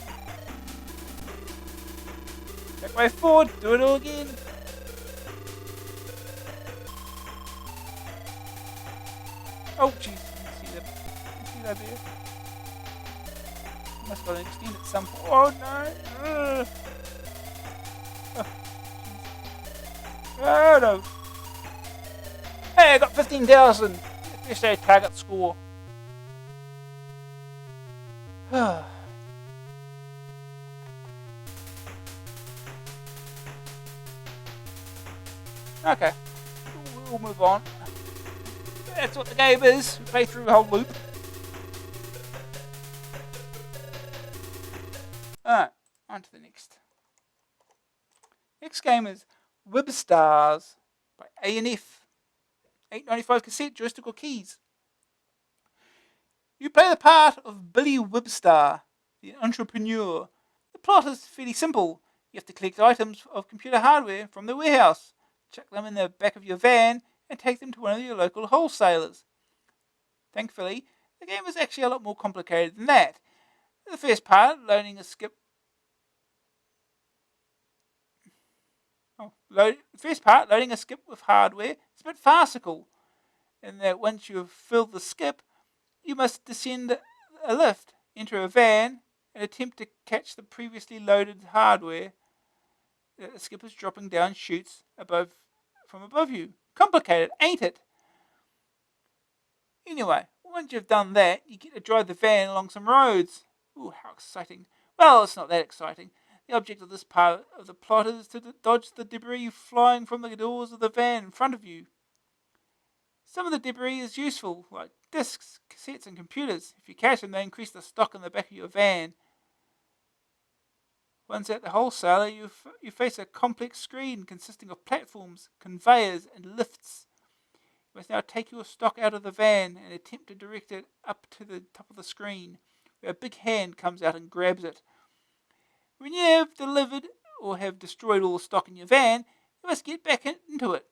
[SPEAKER 1] Back way forward, do it all again. Oh jeez, you see that there? Must have extend at some point. Oh no! Oh no! Hey, I got 15,000. First day target score. Okay, we'll move on. That's what the game is. We play through the whole loop. Alright, on to the next. Next game is Wibstars by A&F. 895 cassette, joystick keys. You play the part of Billy Wibstar, the entrepreneur. The plot is fairly simple. You have to collect items of computer hardware from the warehouse, chuck them in the back of your van, and take them to one of your local wholesalers. Thankfully, the game is actually a lot more complicated than that. The first part, loading a skip with hardware, is a bit farcical, in that once you have filled the skip, you must descend a lift, enter a van, and attempt to catch the previously loaded hardware that the skip is dropping down chutes from above you. Complicated, ain't it? Anyway, once you've done that, you get to drive the van along some roads. Ooh, how exciting. Well, it's not that exciting. The object of this part of the plot is to dodge the debris flying from the doors of the van in front of you. Some of the debris is useful, like discs, cassettes, and computers. If you catch them, they increase the stock in the back of your van. Once at the wholesaler, you face a complex screen consisting of platforms, conveyors, and lifts. You must now take your stock out of the van and attempt to direct it up to the top of the screen, where a big hand comes out and grabs it. When you have delivered or have destroyed all the stock in your van, you must get back into it.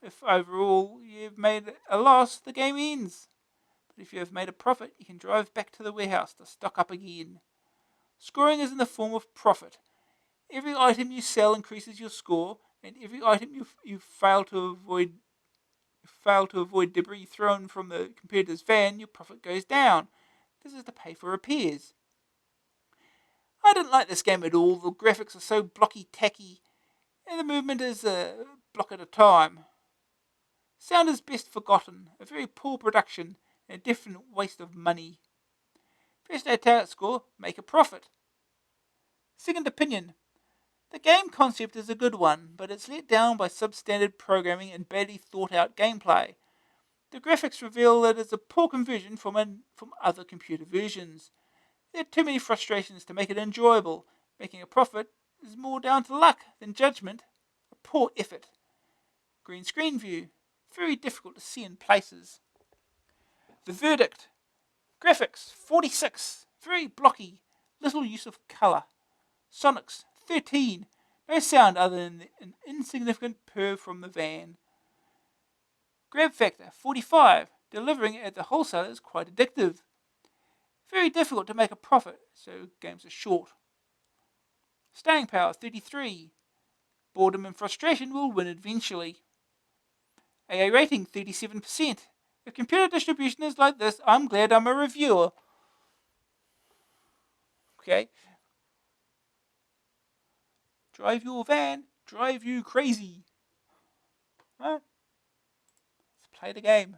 [SPEAKER 1] If overall you have made a loss, the game ends. But if you have made a profit, you can drive back to the warehouse to stock up again. Scoring is in the form of profit. Every item you sell increases your score, and every item you fail to avoid debris thrown from the competitor's van, your profit goes down. This is to pay for repairs. I didn't like this game at all. The graphics are so blocky tacky, and the movement is a block at a time. Sound is best forgotten, a very poor production, and a definite waste of money. First talent score, make a profit. Second opinion, the game concept is a good one, but it's let down by substandard programming and badly thought out gameplay. The graphics reveal that it's a poor conversion from other computer versions. There are too many frustrations to make it enjoyable. Making a profit is more down to luck than judgment. A poor effort. Green screen view. Very difficult to see in places. The verdict. Graphics, 46. Very blocky. Little use of colour. Sonics, 13. No sound other than an insignificant purr from the van. Grab factor, 45. Delivering it at the wholesaler is quite addictive. Very difficult to make a profit, so games are short. Staying power, 33. Boredom and frustration will win eventually. AA rating, 37%. If computer distribution is like this, I'm glad I'm a reviewer. Okay. Drive your van, drive you crazy. Right? Let's play the game.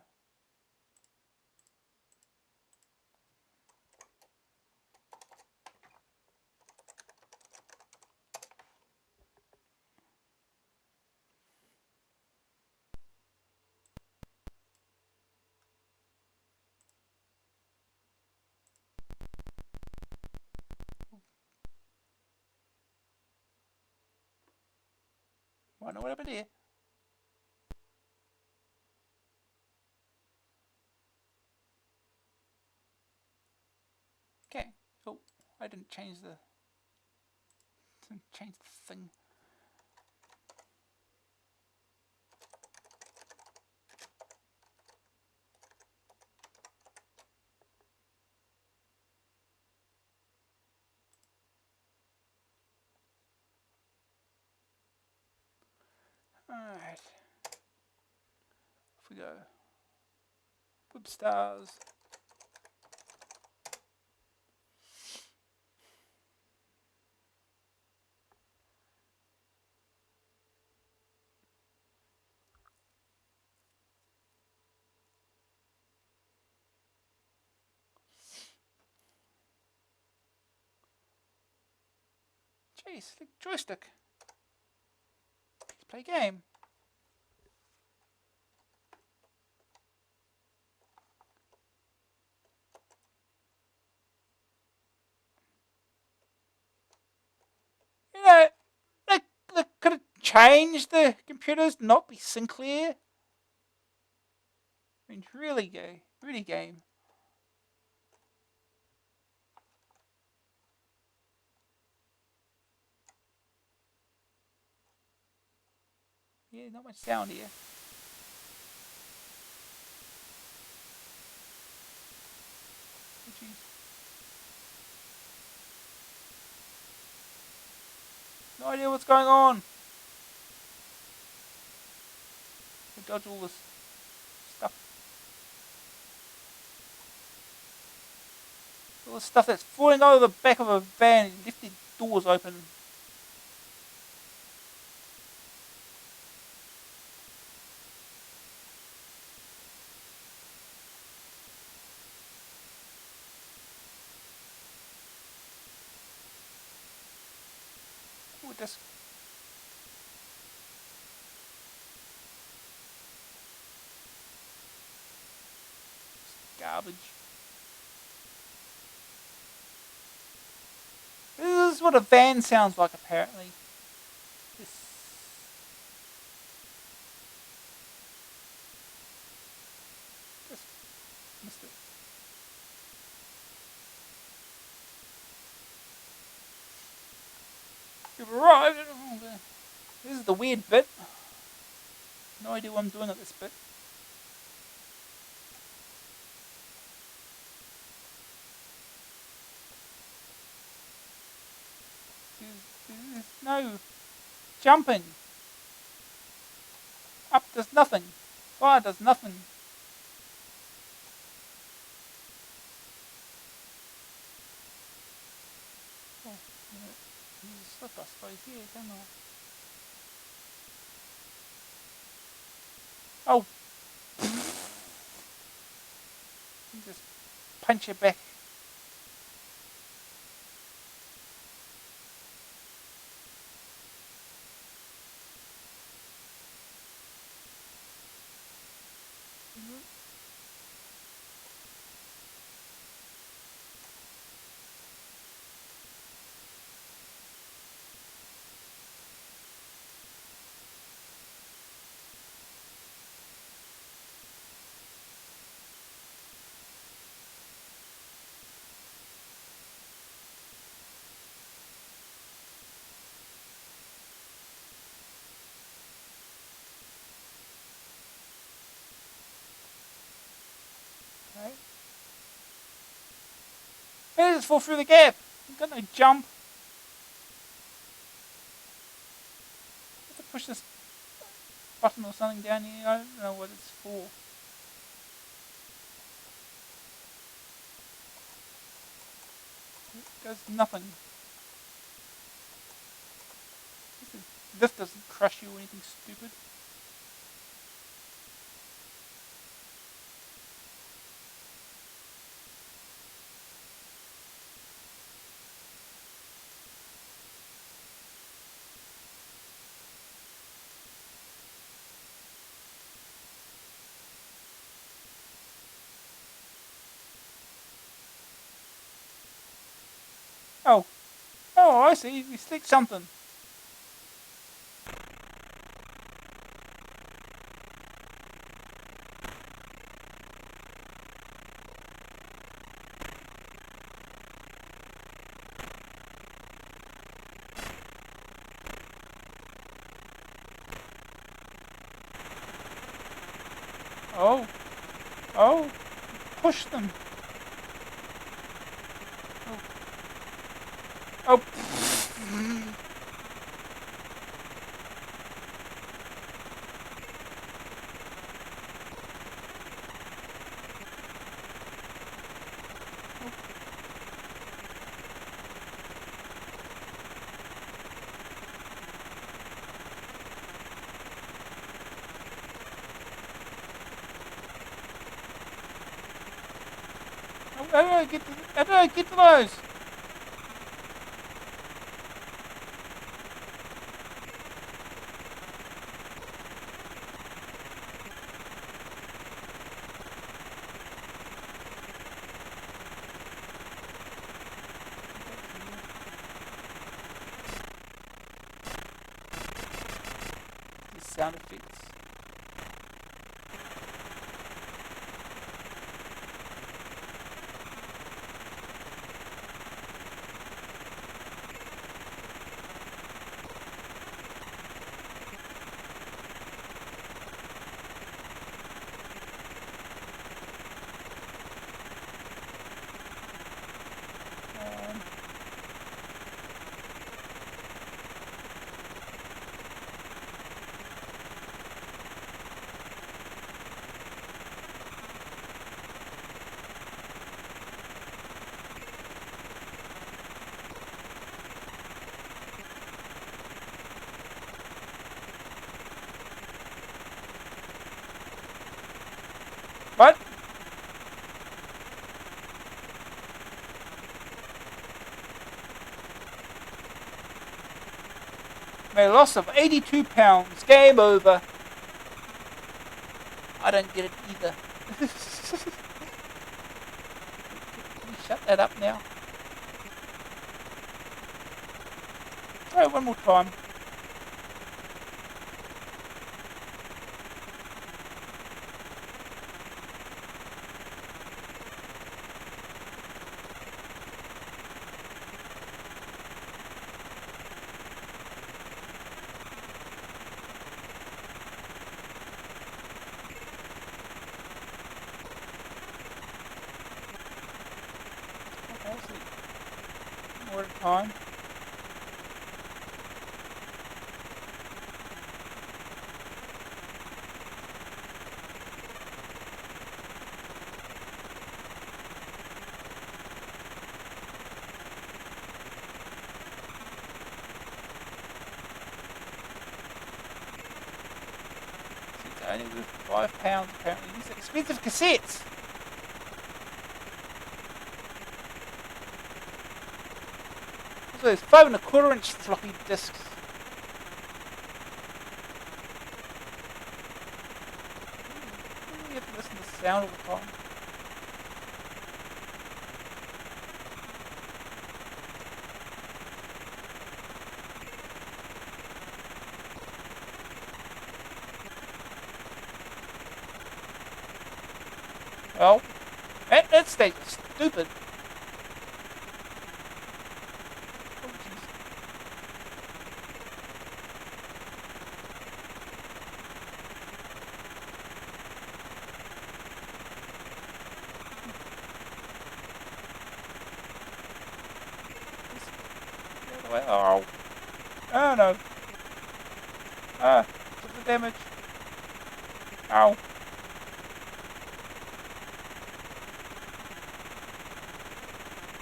[SPEAKER 1] I know what happened here. Okay. Oh, I didn't change the thing. Alright. Off we go. Wibstars. Jeez, the joystick. Let's play game. You know, they could have changed the computers, not be Sinclair. I mean, really game. Yeah, not much sound here. Oh, geez. No idea what's going on. I dodge all this stuff. All the stuff that's falling out of the back of a van and left the doors open. just garbage. This is what a van sounds like, apparently. This. Just missed it. We've arrived. This is the weird bit. No idea what I'm doing at this bit. There's no jumping. Up does nothing. Fire does nothing. Oh, use a slip, I suppose, here, don't I? Oh! Just punch it back. Okay. Maybe just fall through the gap. I've got no jump. I have to push this button or something down here. I don't know what it's for. It does nothing. This doesn't crush you or anything stupid. Oh. Oh, I see. You stick something. Oh. Oh. Push them. Oh. Oh. How do I get to those? The sound effects. What? A loss of 82 pounds. Game over. I don't get it either. Can you shut that up now? Try it one more time. More time. It's only worth £5 apparently. These are expensive cassettes. So there's 5 1/4-inch floppy disks. You have to listen to the sound all the time. Well, that stage is stupid. Oh. Oh no. Took the damage. Ow.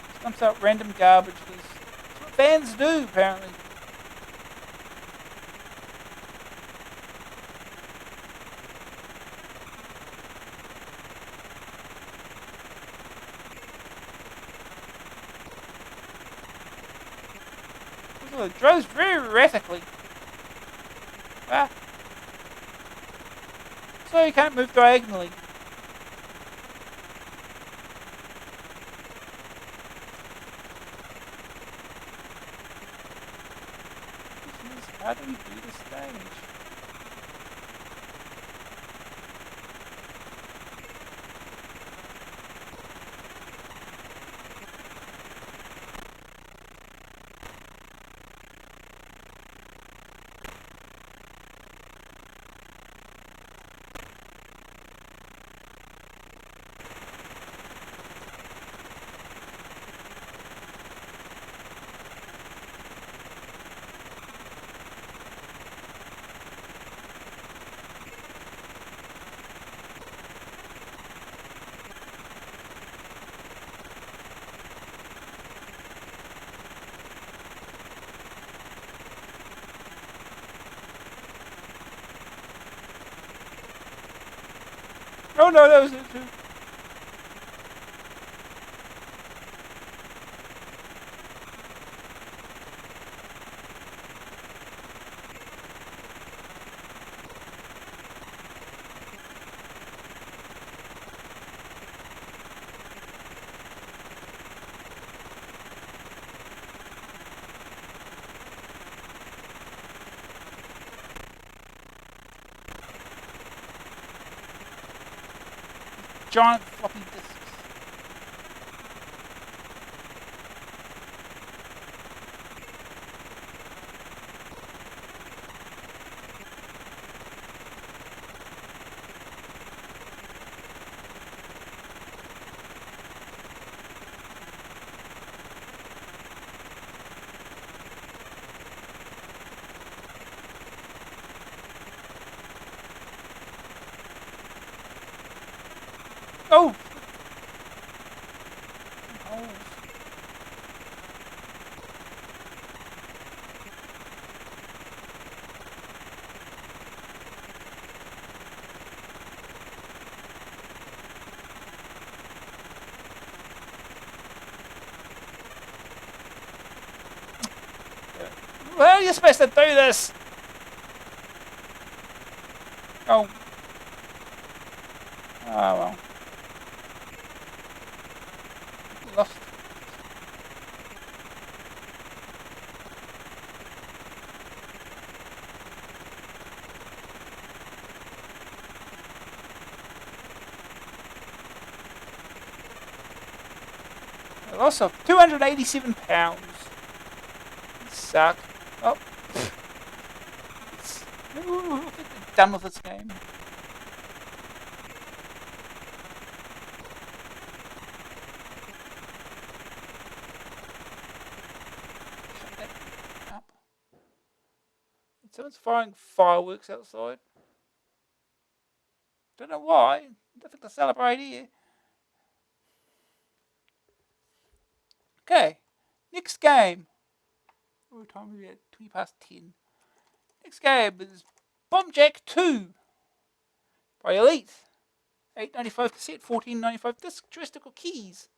[SPEAKER 1] Just dumps out random garbage because that's what fans do apparently. It drives very erratically. So you can't move diagonally. How do we do this stage? Oh no, that was it too. Giant floppy disks. Oh! How are you supposed to do this? Oh. Oh well. Lost. A loss of £287. Suck. Oh. We're done with this game. Shut that up. Someone's firing fireworks outside. Don't know why. Nothing to celebrate here. Okay. Next game. What time are we at? 20 past 10. Next game is Bombjack II by Elite. $8.95 cassette, $14.95 disc, joystick keys.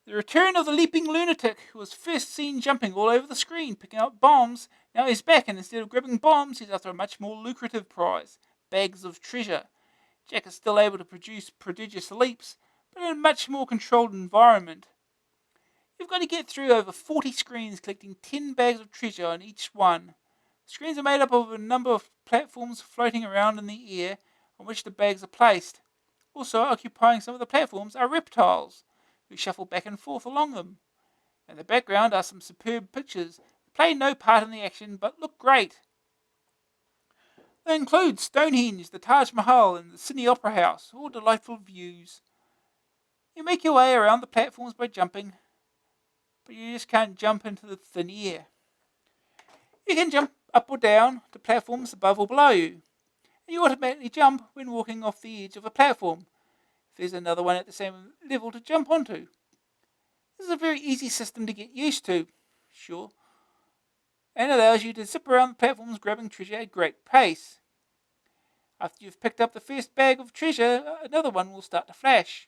[SPEAKER 1] The return of the leaping lunatic who was first seen jumping all over the screen, picking up bombs. Now he's back, and instead of grabbing bombs, he's after a much more lucrative prize, bags of treasure. Jack is still able to produce prodigious leaps, but in a much more controlled environment. You've got to get through over 40 screens, collecting 10 bags of treasure on each one. The screens are made up of a number of platforms floating around in the air on which the bags are placed. Also occupying some of the platforms are reptiles, who shuffle back and forth along them. In the background are some superb pictures that play no part in the action but look great. They include Stonehenge, the Taj Mahal, and the Sydney Opera House, all delightful views. You make your way around the platforms by jumping, but you just can't jump into the thin air. You can jump up or down to platforms above or below you, and you automatically jump when walking off the edge of a platform. There's another one at the same level to jump onto. This is a very easy system to get used to, sure, and allows you to zip around the platforms grabbing treasure at a great pace. After you've picked up the first bag of treasure, another one will start to flash.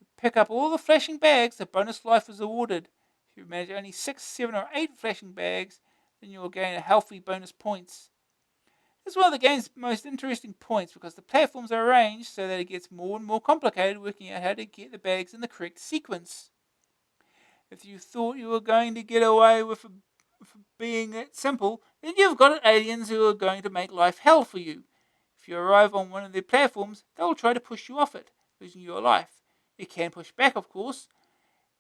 [SPEAKER 1] If you pick up all the flashing bags, a bonus life is awarded. If you manage only 6, 7 or 8 flashing bags, then you will gain a healthy bonus points. This is one of the game's most interesting points because the platforms are arranged so that it gets more and more complicated working out how to get the bags in the correct sequence. If you thought you were going to get away with being that simple, then you've got aliens who are going to make life hell for you. If you arrive on one of their platforms, they'll try to push you off it, losing your life. You can push back, of course,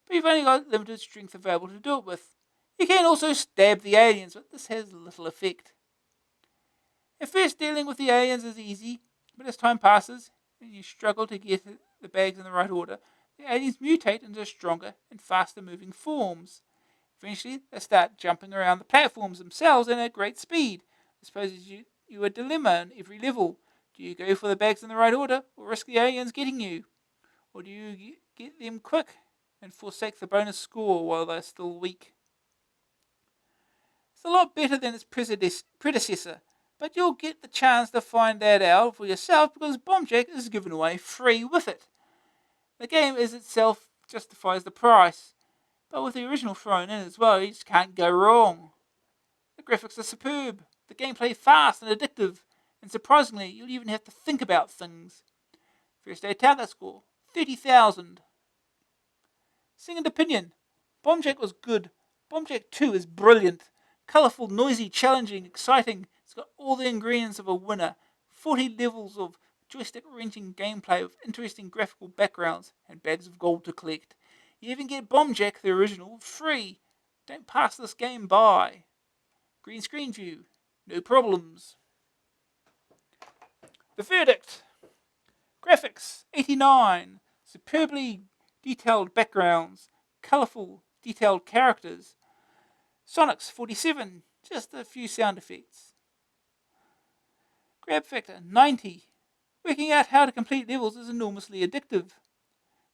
[SPEAKER 1] but you've only got limited strength available to do it with. You can also stab the aliens, but this has little effect. At first, dealing with the aliens is easy, but as time passes and you struggle to get the bags in the right order, the aliens mutate into stronger and faster moving forms. Eventually, they start jumping around the platforms themselves and at great speed. This poses you a dilemma on every level. Do you go for the bags in the right order, or risk the aliens getting you? Or do you get them quick and forsake the bonus score while they're still weak? It's a lot better than its predecessor, but you'll get the chance to find that out for yourself because Bombjack is given away free with it. The game is itself justifies the price, but with the original thrown in as well, you just can't go wrong. The graphics are superb, the gameplay fast and addictive, and surprisingly, you'll even have to think about things. First day target score, 30,000. Second opinion, Bombjack was good. Bombjack II is brilliant. Colourful, noisy, challenging, exciting. It's got all the ingredients of a winner. 40 levels of joystick-wrenching gameplay with interesting graphical backgrounds and bags of gold to collect. You even get Bombjack, the original, free. Don't pass this game by. Green screen view. No problems. The verdict. Graphics, 89. Superbly detailed backgrounds. Colourful, detailed characters. Sonics, 47. Just a few sound effects. Grab factor, 90. Working out how to complete levels is enormously addictive.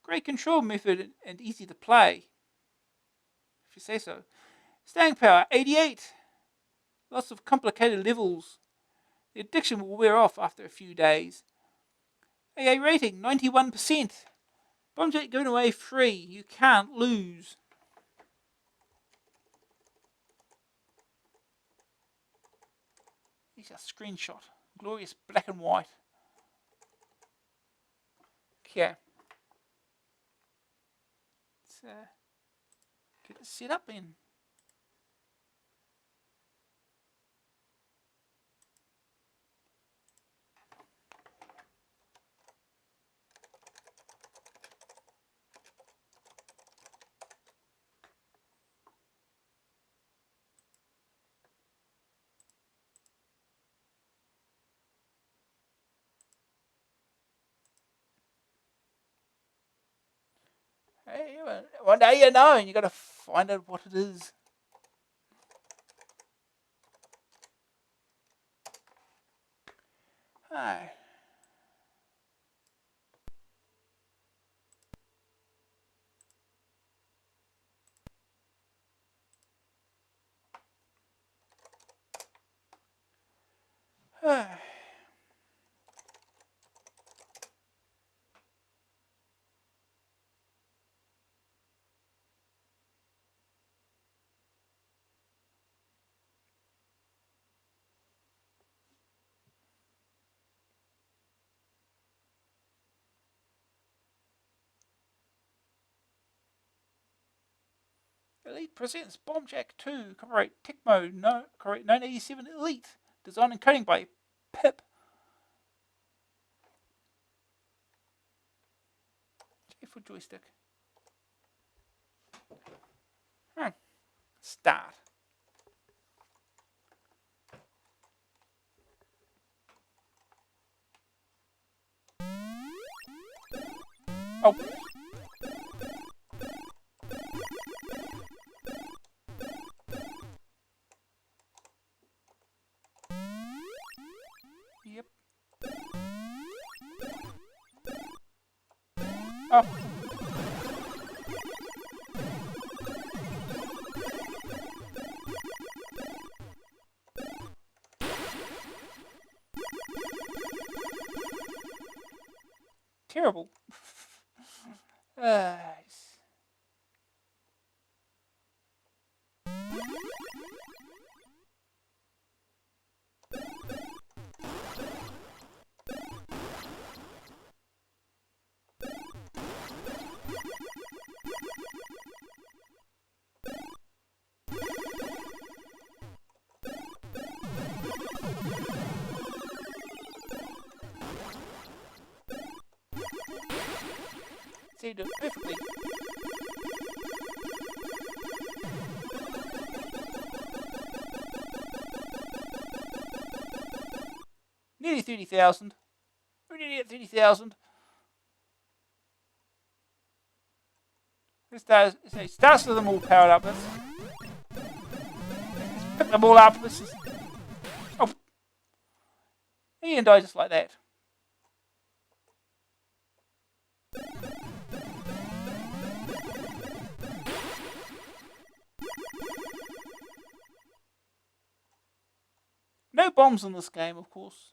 [SPEAKER 1] Great control method and easy to play, if you say so. Staying power, 88. Lots of complicated levels. The addiction will wear off after a few days. AA rating, 91%. Bombjack given away free. You can't lose. These are screenshot. Glorious black and white. Okay. Let's get it set up then. Hey, one day you know, and you got to find out what it is. Hi. Elite presents Bombjack II, copyright Tecmo, no, correct 1987 Elite, design and coding by Pip. J for joystick. Start. Oh. Yep. Oh. Terrible. So you do it perfectly. Nearly 30,000. We're nearly at 30,000. It starts with them all powered up. Let's pick them all up. This is. Oh. He didn't die just like that. No bombs in this game, of course.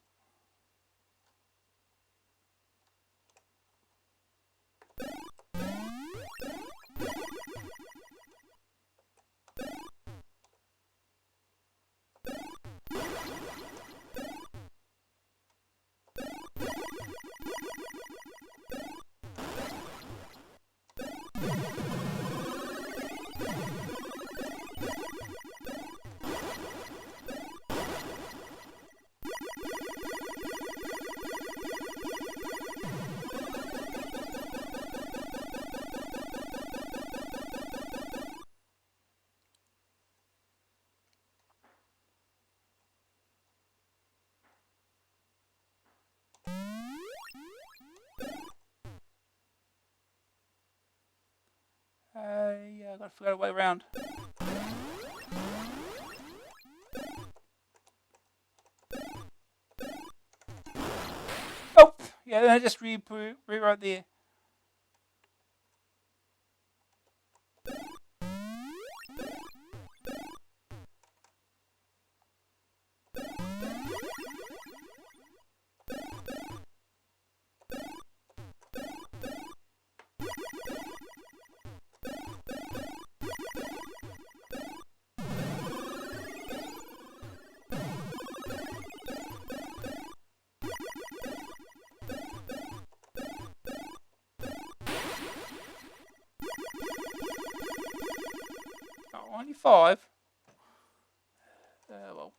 [SPEAKER 1] Yeah, I gotta figure out a way around. Oh, yeah, I just rewrote there. 95? Well.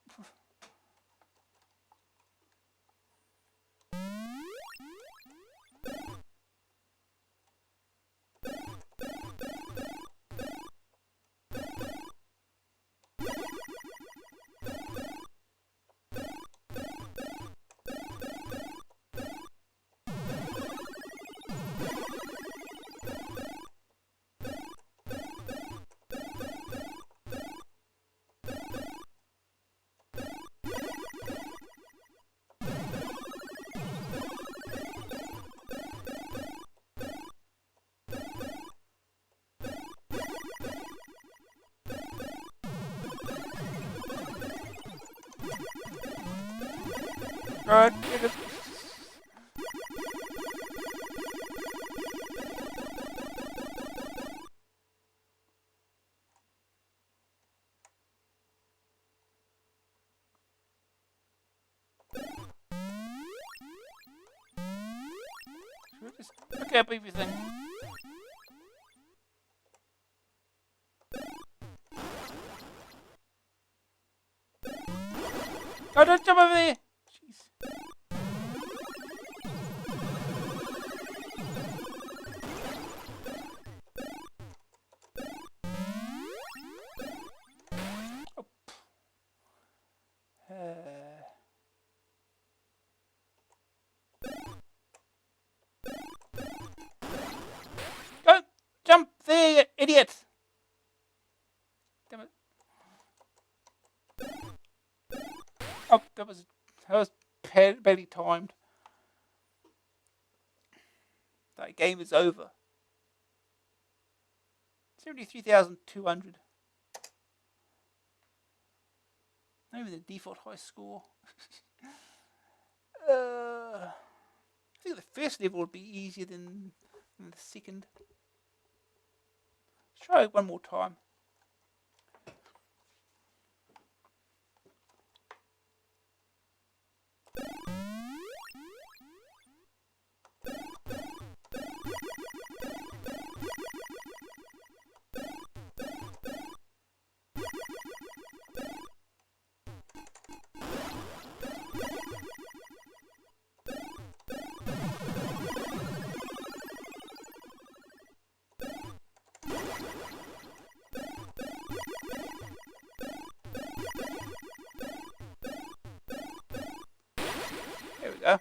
[SPEAKER 1] Right, get it. Should we just look up everything? Oh, don't jump over there! Jeez. Oh. Don't jump there, you idiot! Damn it. Oh, that was badly timed. That game is over. 73,200. Not even the default high score. I think the first level would be easier than the second. Let's try it one more time. There we go.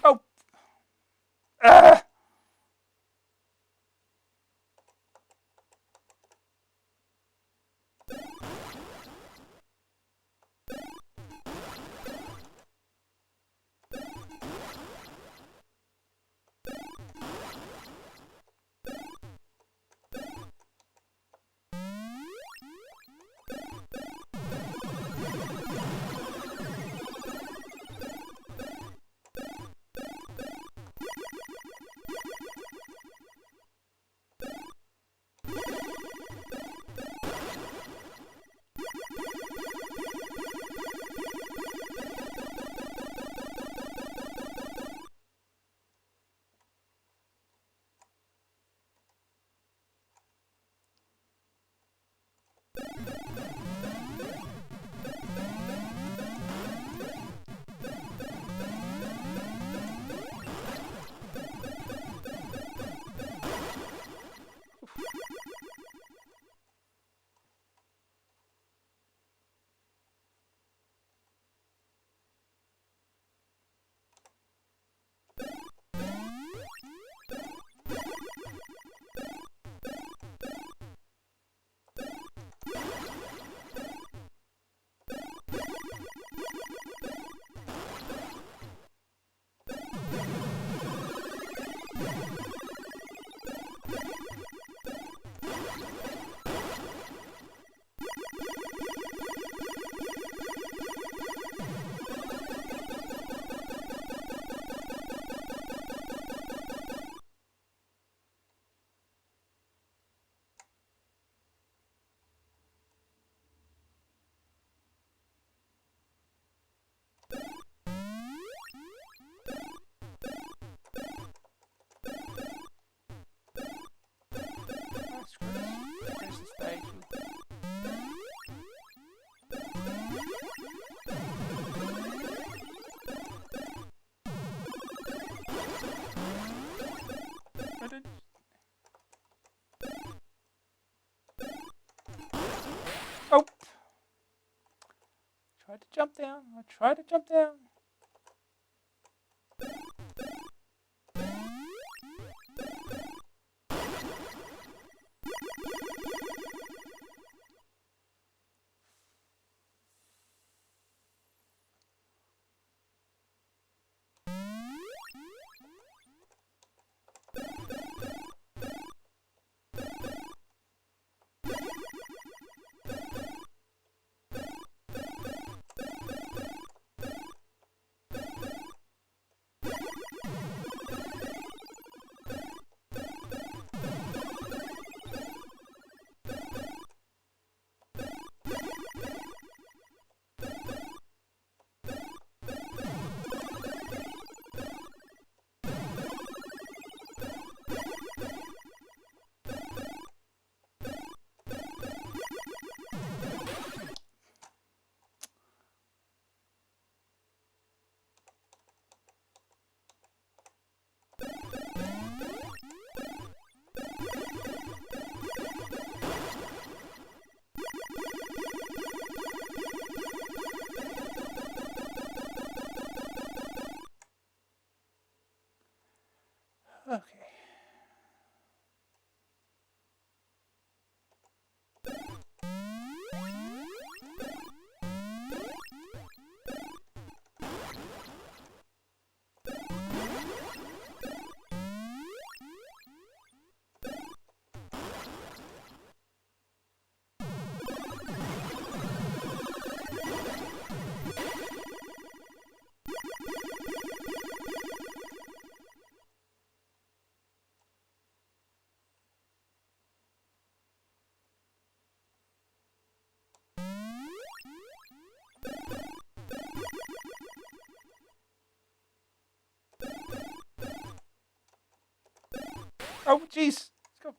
[SPEAKER 1] Oh! Ah! tried to jump down. I tried to jump down. Okay. Oh, jeez. Let's go.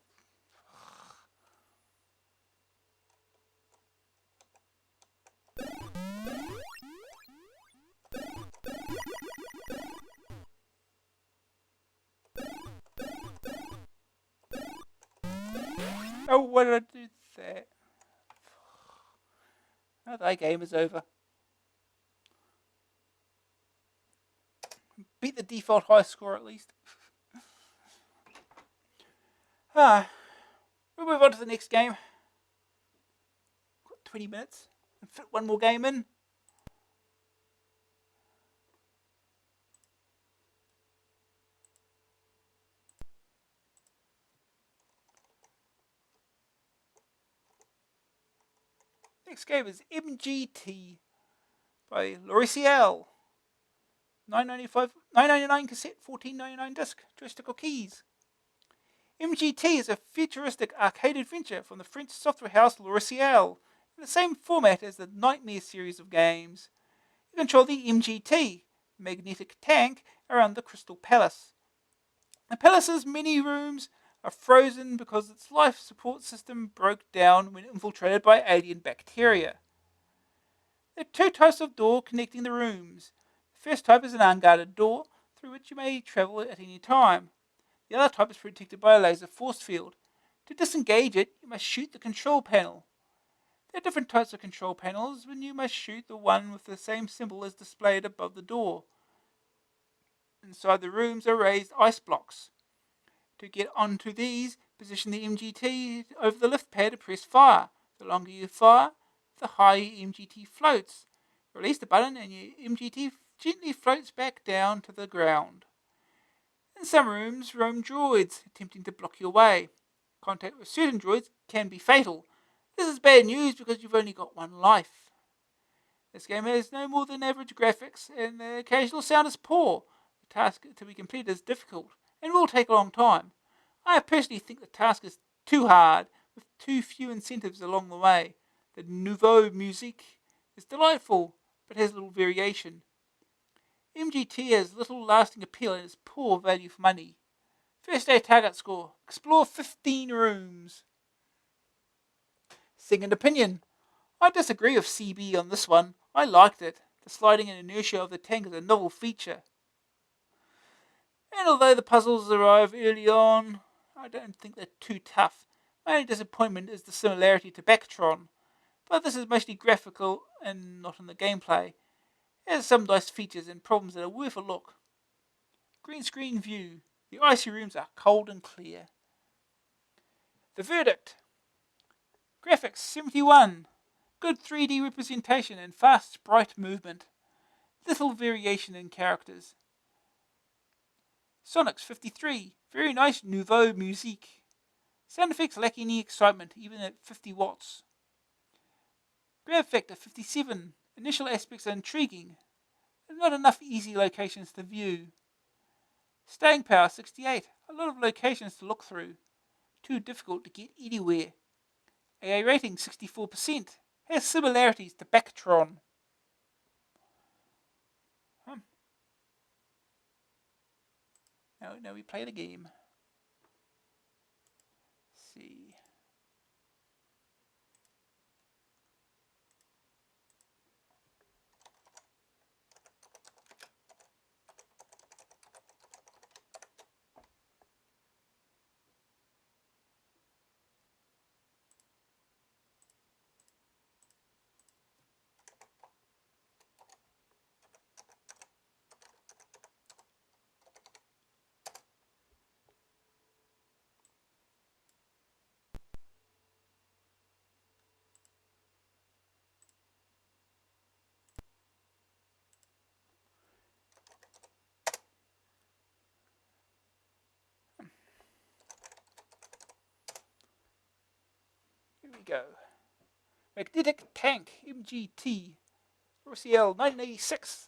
[SPEAKER 1] Oh, what did I do there? Oh, that game is over. Beat the default high score at least. We'll move on to the next game. Got 20 minutes. And fit one more game in. Next game is MGT by Loriciel. $9.99 cassette, $14.99 disc, joystick or keys. MGT is a futuristic arcade adventure from the French software house Loriciel, in the same format as the Nightmare series of games. You control the MGT, magnetic tank, around the Crystal Palace. The palace's many rooms are frozen because its life support system broke down when infiltrated by alien bacteria. There are two types of door connecting the rooms. The first type is an unguarded door, through which you may travel at any time. The other type is protected by a laser force field. To disengage it, you must shoot the control panel. There are different types of control panels, and you must shoot the one with the same symbol as displayed above the door. Inside the rooms are raised ice blocks. To get onto these, position the MGT over the lift pad and press fire. The longer you fire, the higher your MGT floats. Release the button and your MGT gently floats back down to the ground. In some rooms roam droids attempting to block your way. Contact with certain droids can be fatal. This is bad news because you've only got one life. This game has no more than average graphics and the occasional sound is poor. The task to be completed is difficult and will take a long time. I personally think the task is too hard, with too few incentives along the way. The nouveau music is delightful, but has little variation. MGT has little lasting appeal and is poor value for money. First day target score. Explore 15 rooms. Second opinion. I disagree with CB on this one. I liked it. The sliding and inertia of the tank is a novel feature. And although the puzzles arrive early on, I don't think they're too tough. My only disappointment is the similarity to Backtron. but this is mostly graphical and not in the gameplay. It has some nice features and problems that are worth a look. Green screen view. The icy rooms are cold and clear. The verdict. Graphics 71. Good 3D representation and fast sprite movement. Little variation in characters. Sonics 53. Very nice nouveau musique. Sound effects lack any excitement, even at 50 watts. Grab factor 57. Initial aspects are intriguing. Not enough easy locations to view. Staying power 68. A lot of locations to look through. Too difficult to get anywhere. AA rating 64%. Has similarities to Backtron. Now we play the game. Let's see. Here we go. Magnetic Tank MGT. RCL 1986.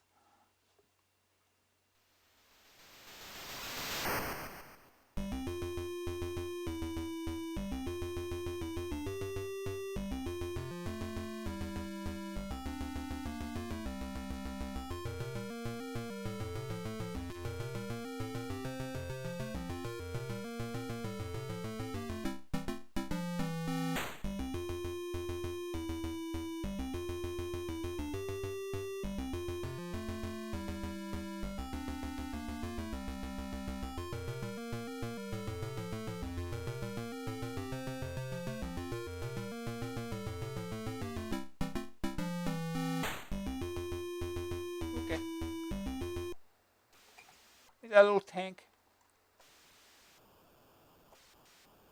[SPEAKER 1] Okay. Here's our little tank.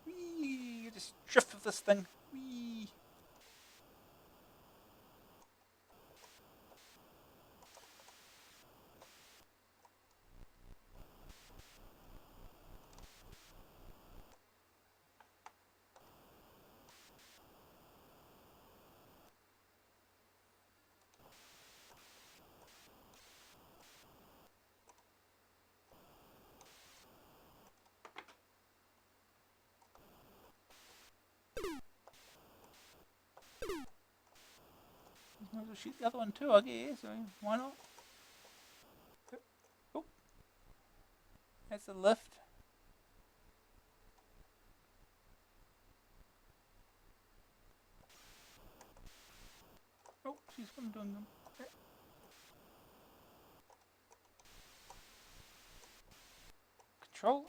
[SPEAKER 1] Whee! Just drift with this thing. Whee! Might as well shoot the other one too, I guess. I mean, why not? Oh, that's a lift. Oh, she's doing them.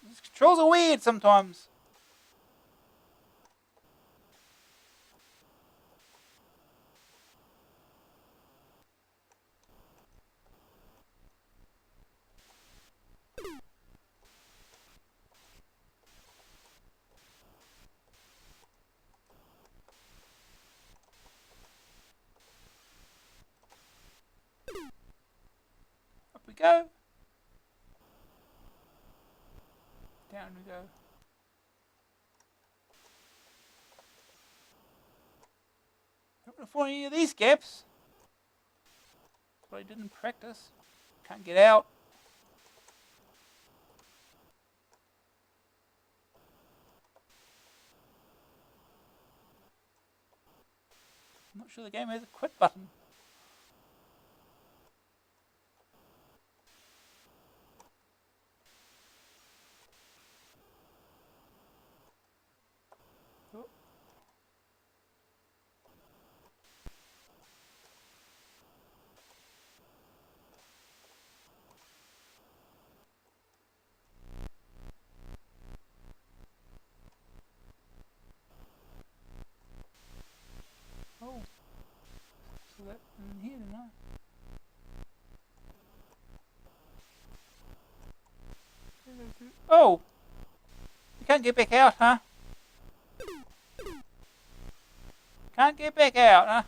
[SPEAKER 1] These controls are weird sometimes. Up we go. Down we go. Don't fall any of these gaps. That's what I did in practice. Can't get out. I'm not sure the game has a quit button. Oh. Oh. Oh, you can't get back out, huh? Can't get back out, huh?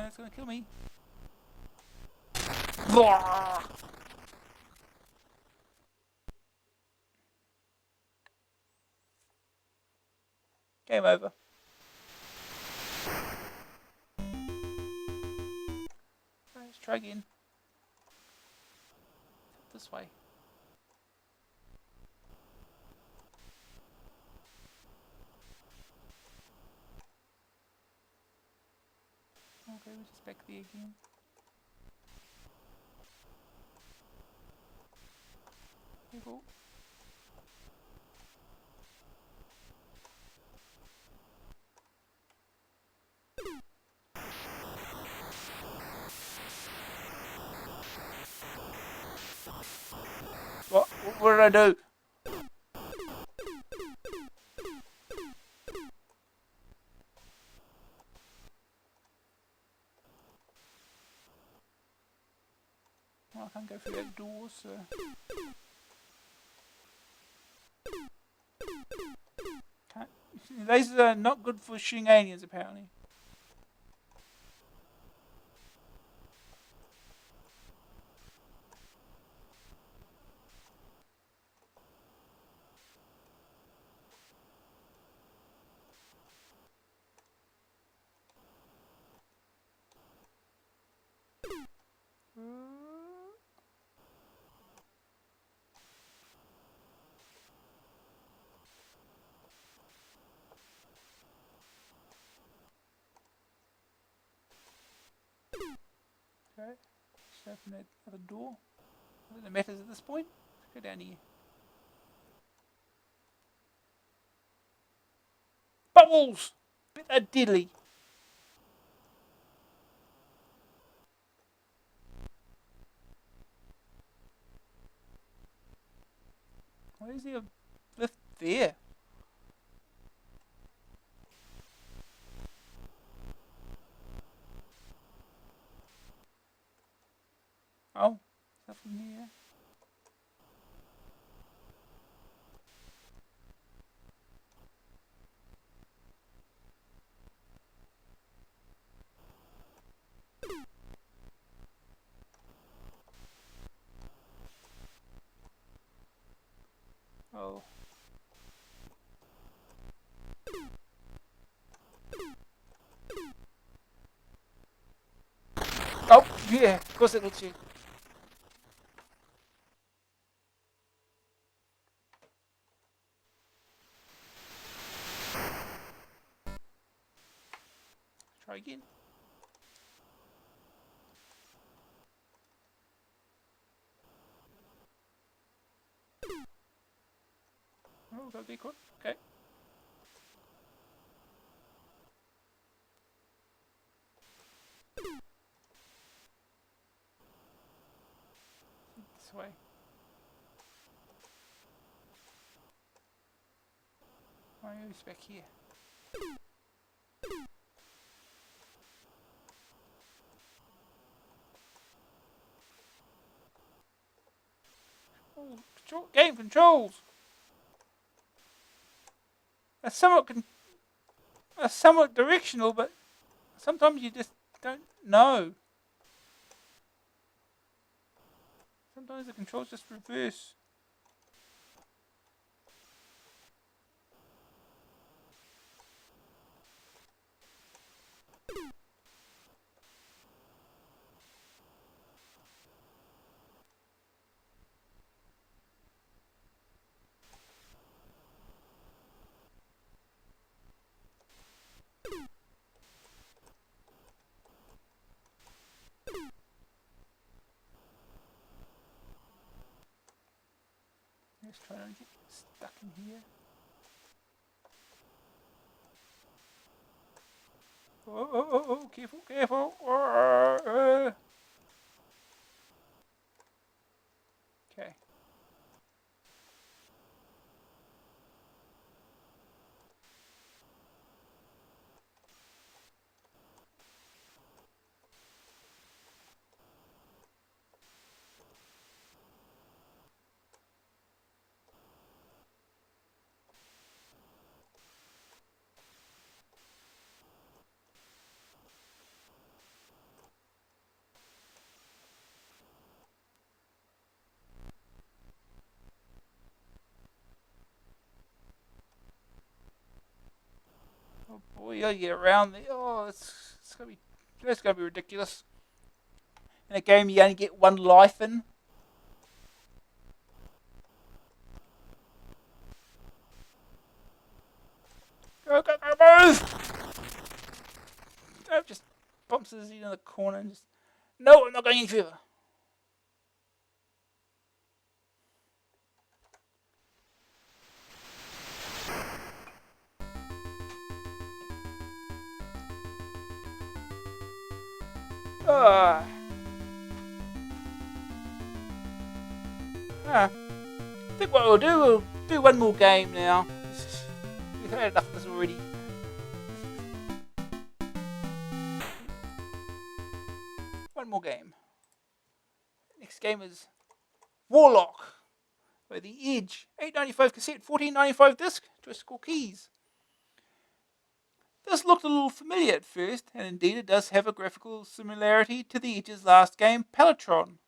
[SPEAKER 1] It's gonna kill me. Game over. Let's try again. This way. Okay, we're just back there again. Careful. What did I do? Well, I can't go through that door, so... Can't... Lasers are not good for shooting aliens, apparently. Okay, just open that other door. Nothing that matters at this point. Let's go down here. Bubbles! Bet they're deadly. Why is there a lift there? Oh, nothing here. Oh. Oh, yeah, of course it hits you. Try again. Oh, gotta be quick. Okay. This way. Why are you back here? Oh, game controls! They're somewhat directional, but sometimes you just don't know. Sometimes the controls just reverse. Let's try not to get stuck in here. Oh, careful, careful. Okay. We gotta get around the. Oh, that's gonna be ridiculous. In a game you only get one life in. Go, go, go, move! Oh, just bumps his head in the corner and just. No, I'm not going any further. Ah. I think what we'll do one more game now. We've had enough of this already. One more game. Next game is Warlock. By The Edge. $8.95 cassette, $14.95 disc, twistable keys. This looked a little familiar at first, and indeed it does have a graphical similarity to The Edge's last game, Pelotron.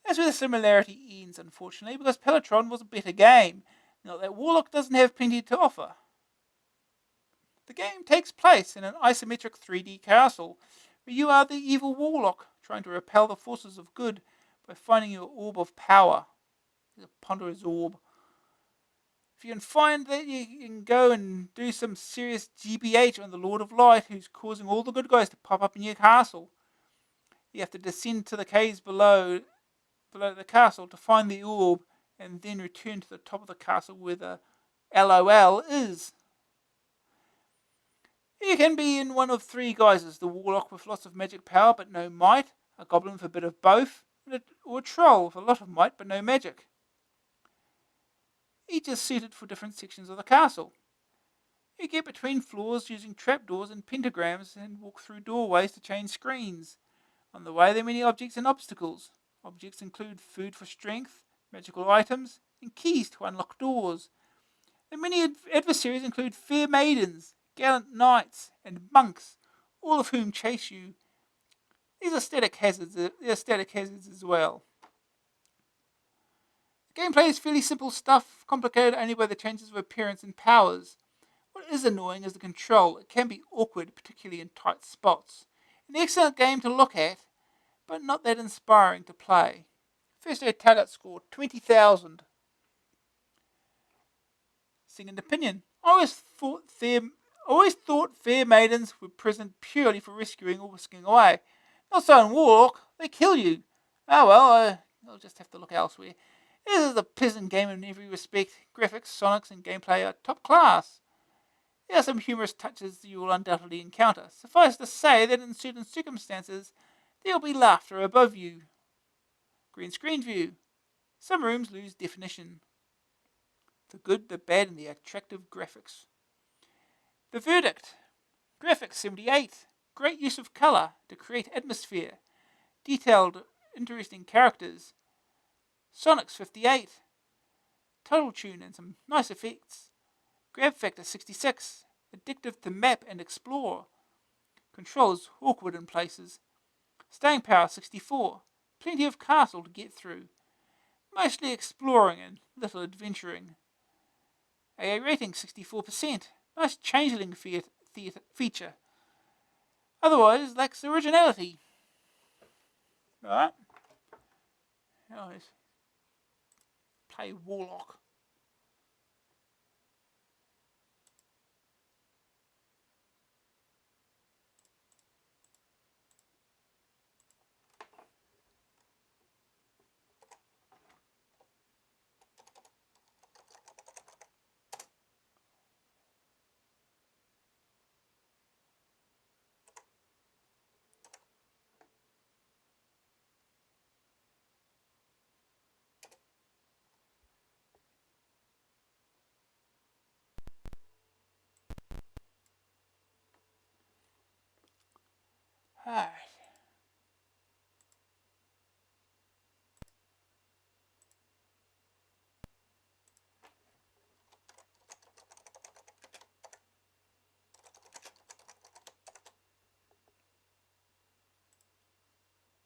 [SPEAKER 1] That's where the similarity ends, unfortunately, because Pelotron was a better game. Not that Warlock doesn't have plenty to offer. The game takes place in an isometric 3D castle, where you are the evil Warlock, trying to repel the forces of good by finding your orb of power. The ponderous orb. If you can find that, you can go and do some serious GBH on the Lord of Light, who's causing all the good guys to pop up in your castle. You have to descend to the caves below the castle to find the orb, and then return to the top of the castle where the LOL is. You can be in one of three guises: the Warlock with lots of magic power but no might, a Goblin with a bit of both, or a Troll with a lot of might but no magic. Each is suited for different sections of the castle. You get between floors using trapdoors and pentagrams and walk through doorways to change screens. On the way there are many objects and obstacles. Objects include food for strength, magical items, and keys to unlock doors. The many adversaries include fair maidens, gallant knights, and monks, all of whom chase you. These are static hazards as well. The gameplay is fairly simple stuff, complicated only by the changes of appearance and powers. What is annoying is the control. It can be awkward, particularly in tight spots. An excellent game to look at, but not that inspiring to play. First aid target score 20,000. Second opinion. I always thought fair maidens were present purely for rescuing or whisking away. Not so in Warlock. They kill you. Oh well, I'll just have to look elsewhere. This is a pleasant game in every respect. Graphics, sonics, and gameplay are top class. There are some humorous touches you will undoubtedly encounter. Suffice to say that in certain circumstances, there will be laughter above you. Green screen view. Some rooms lose definition. The good, the bad, and the attractive graphics. The verdict. Graphics 78. Great use of colour to create atmosphere. Detailed, interesting characters. Sonics 58. Total tune and some nice effects. Grab factor 66. Addictive to map and explore. Controls awkward in places. Staying power 64. Plenty of castle to get through. Mostly exploring and little adventuring. AA rating 64%. Nice changeling feature. Otherwise lacks originality. Alright. Now let's play Warlock. Alright.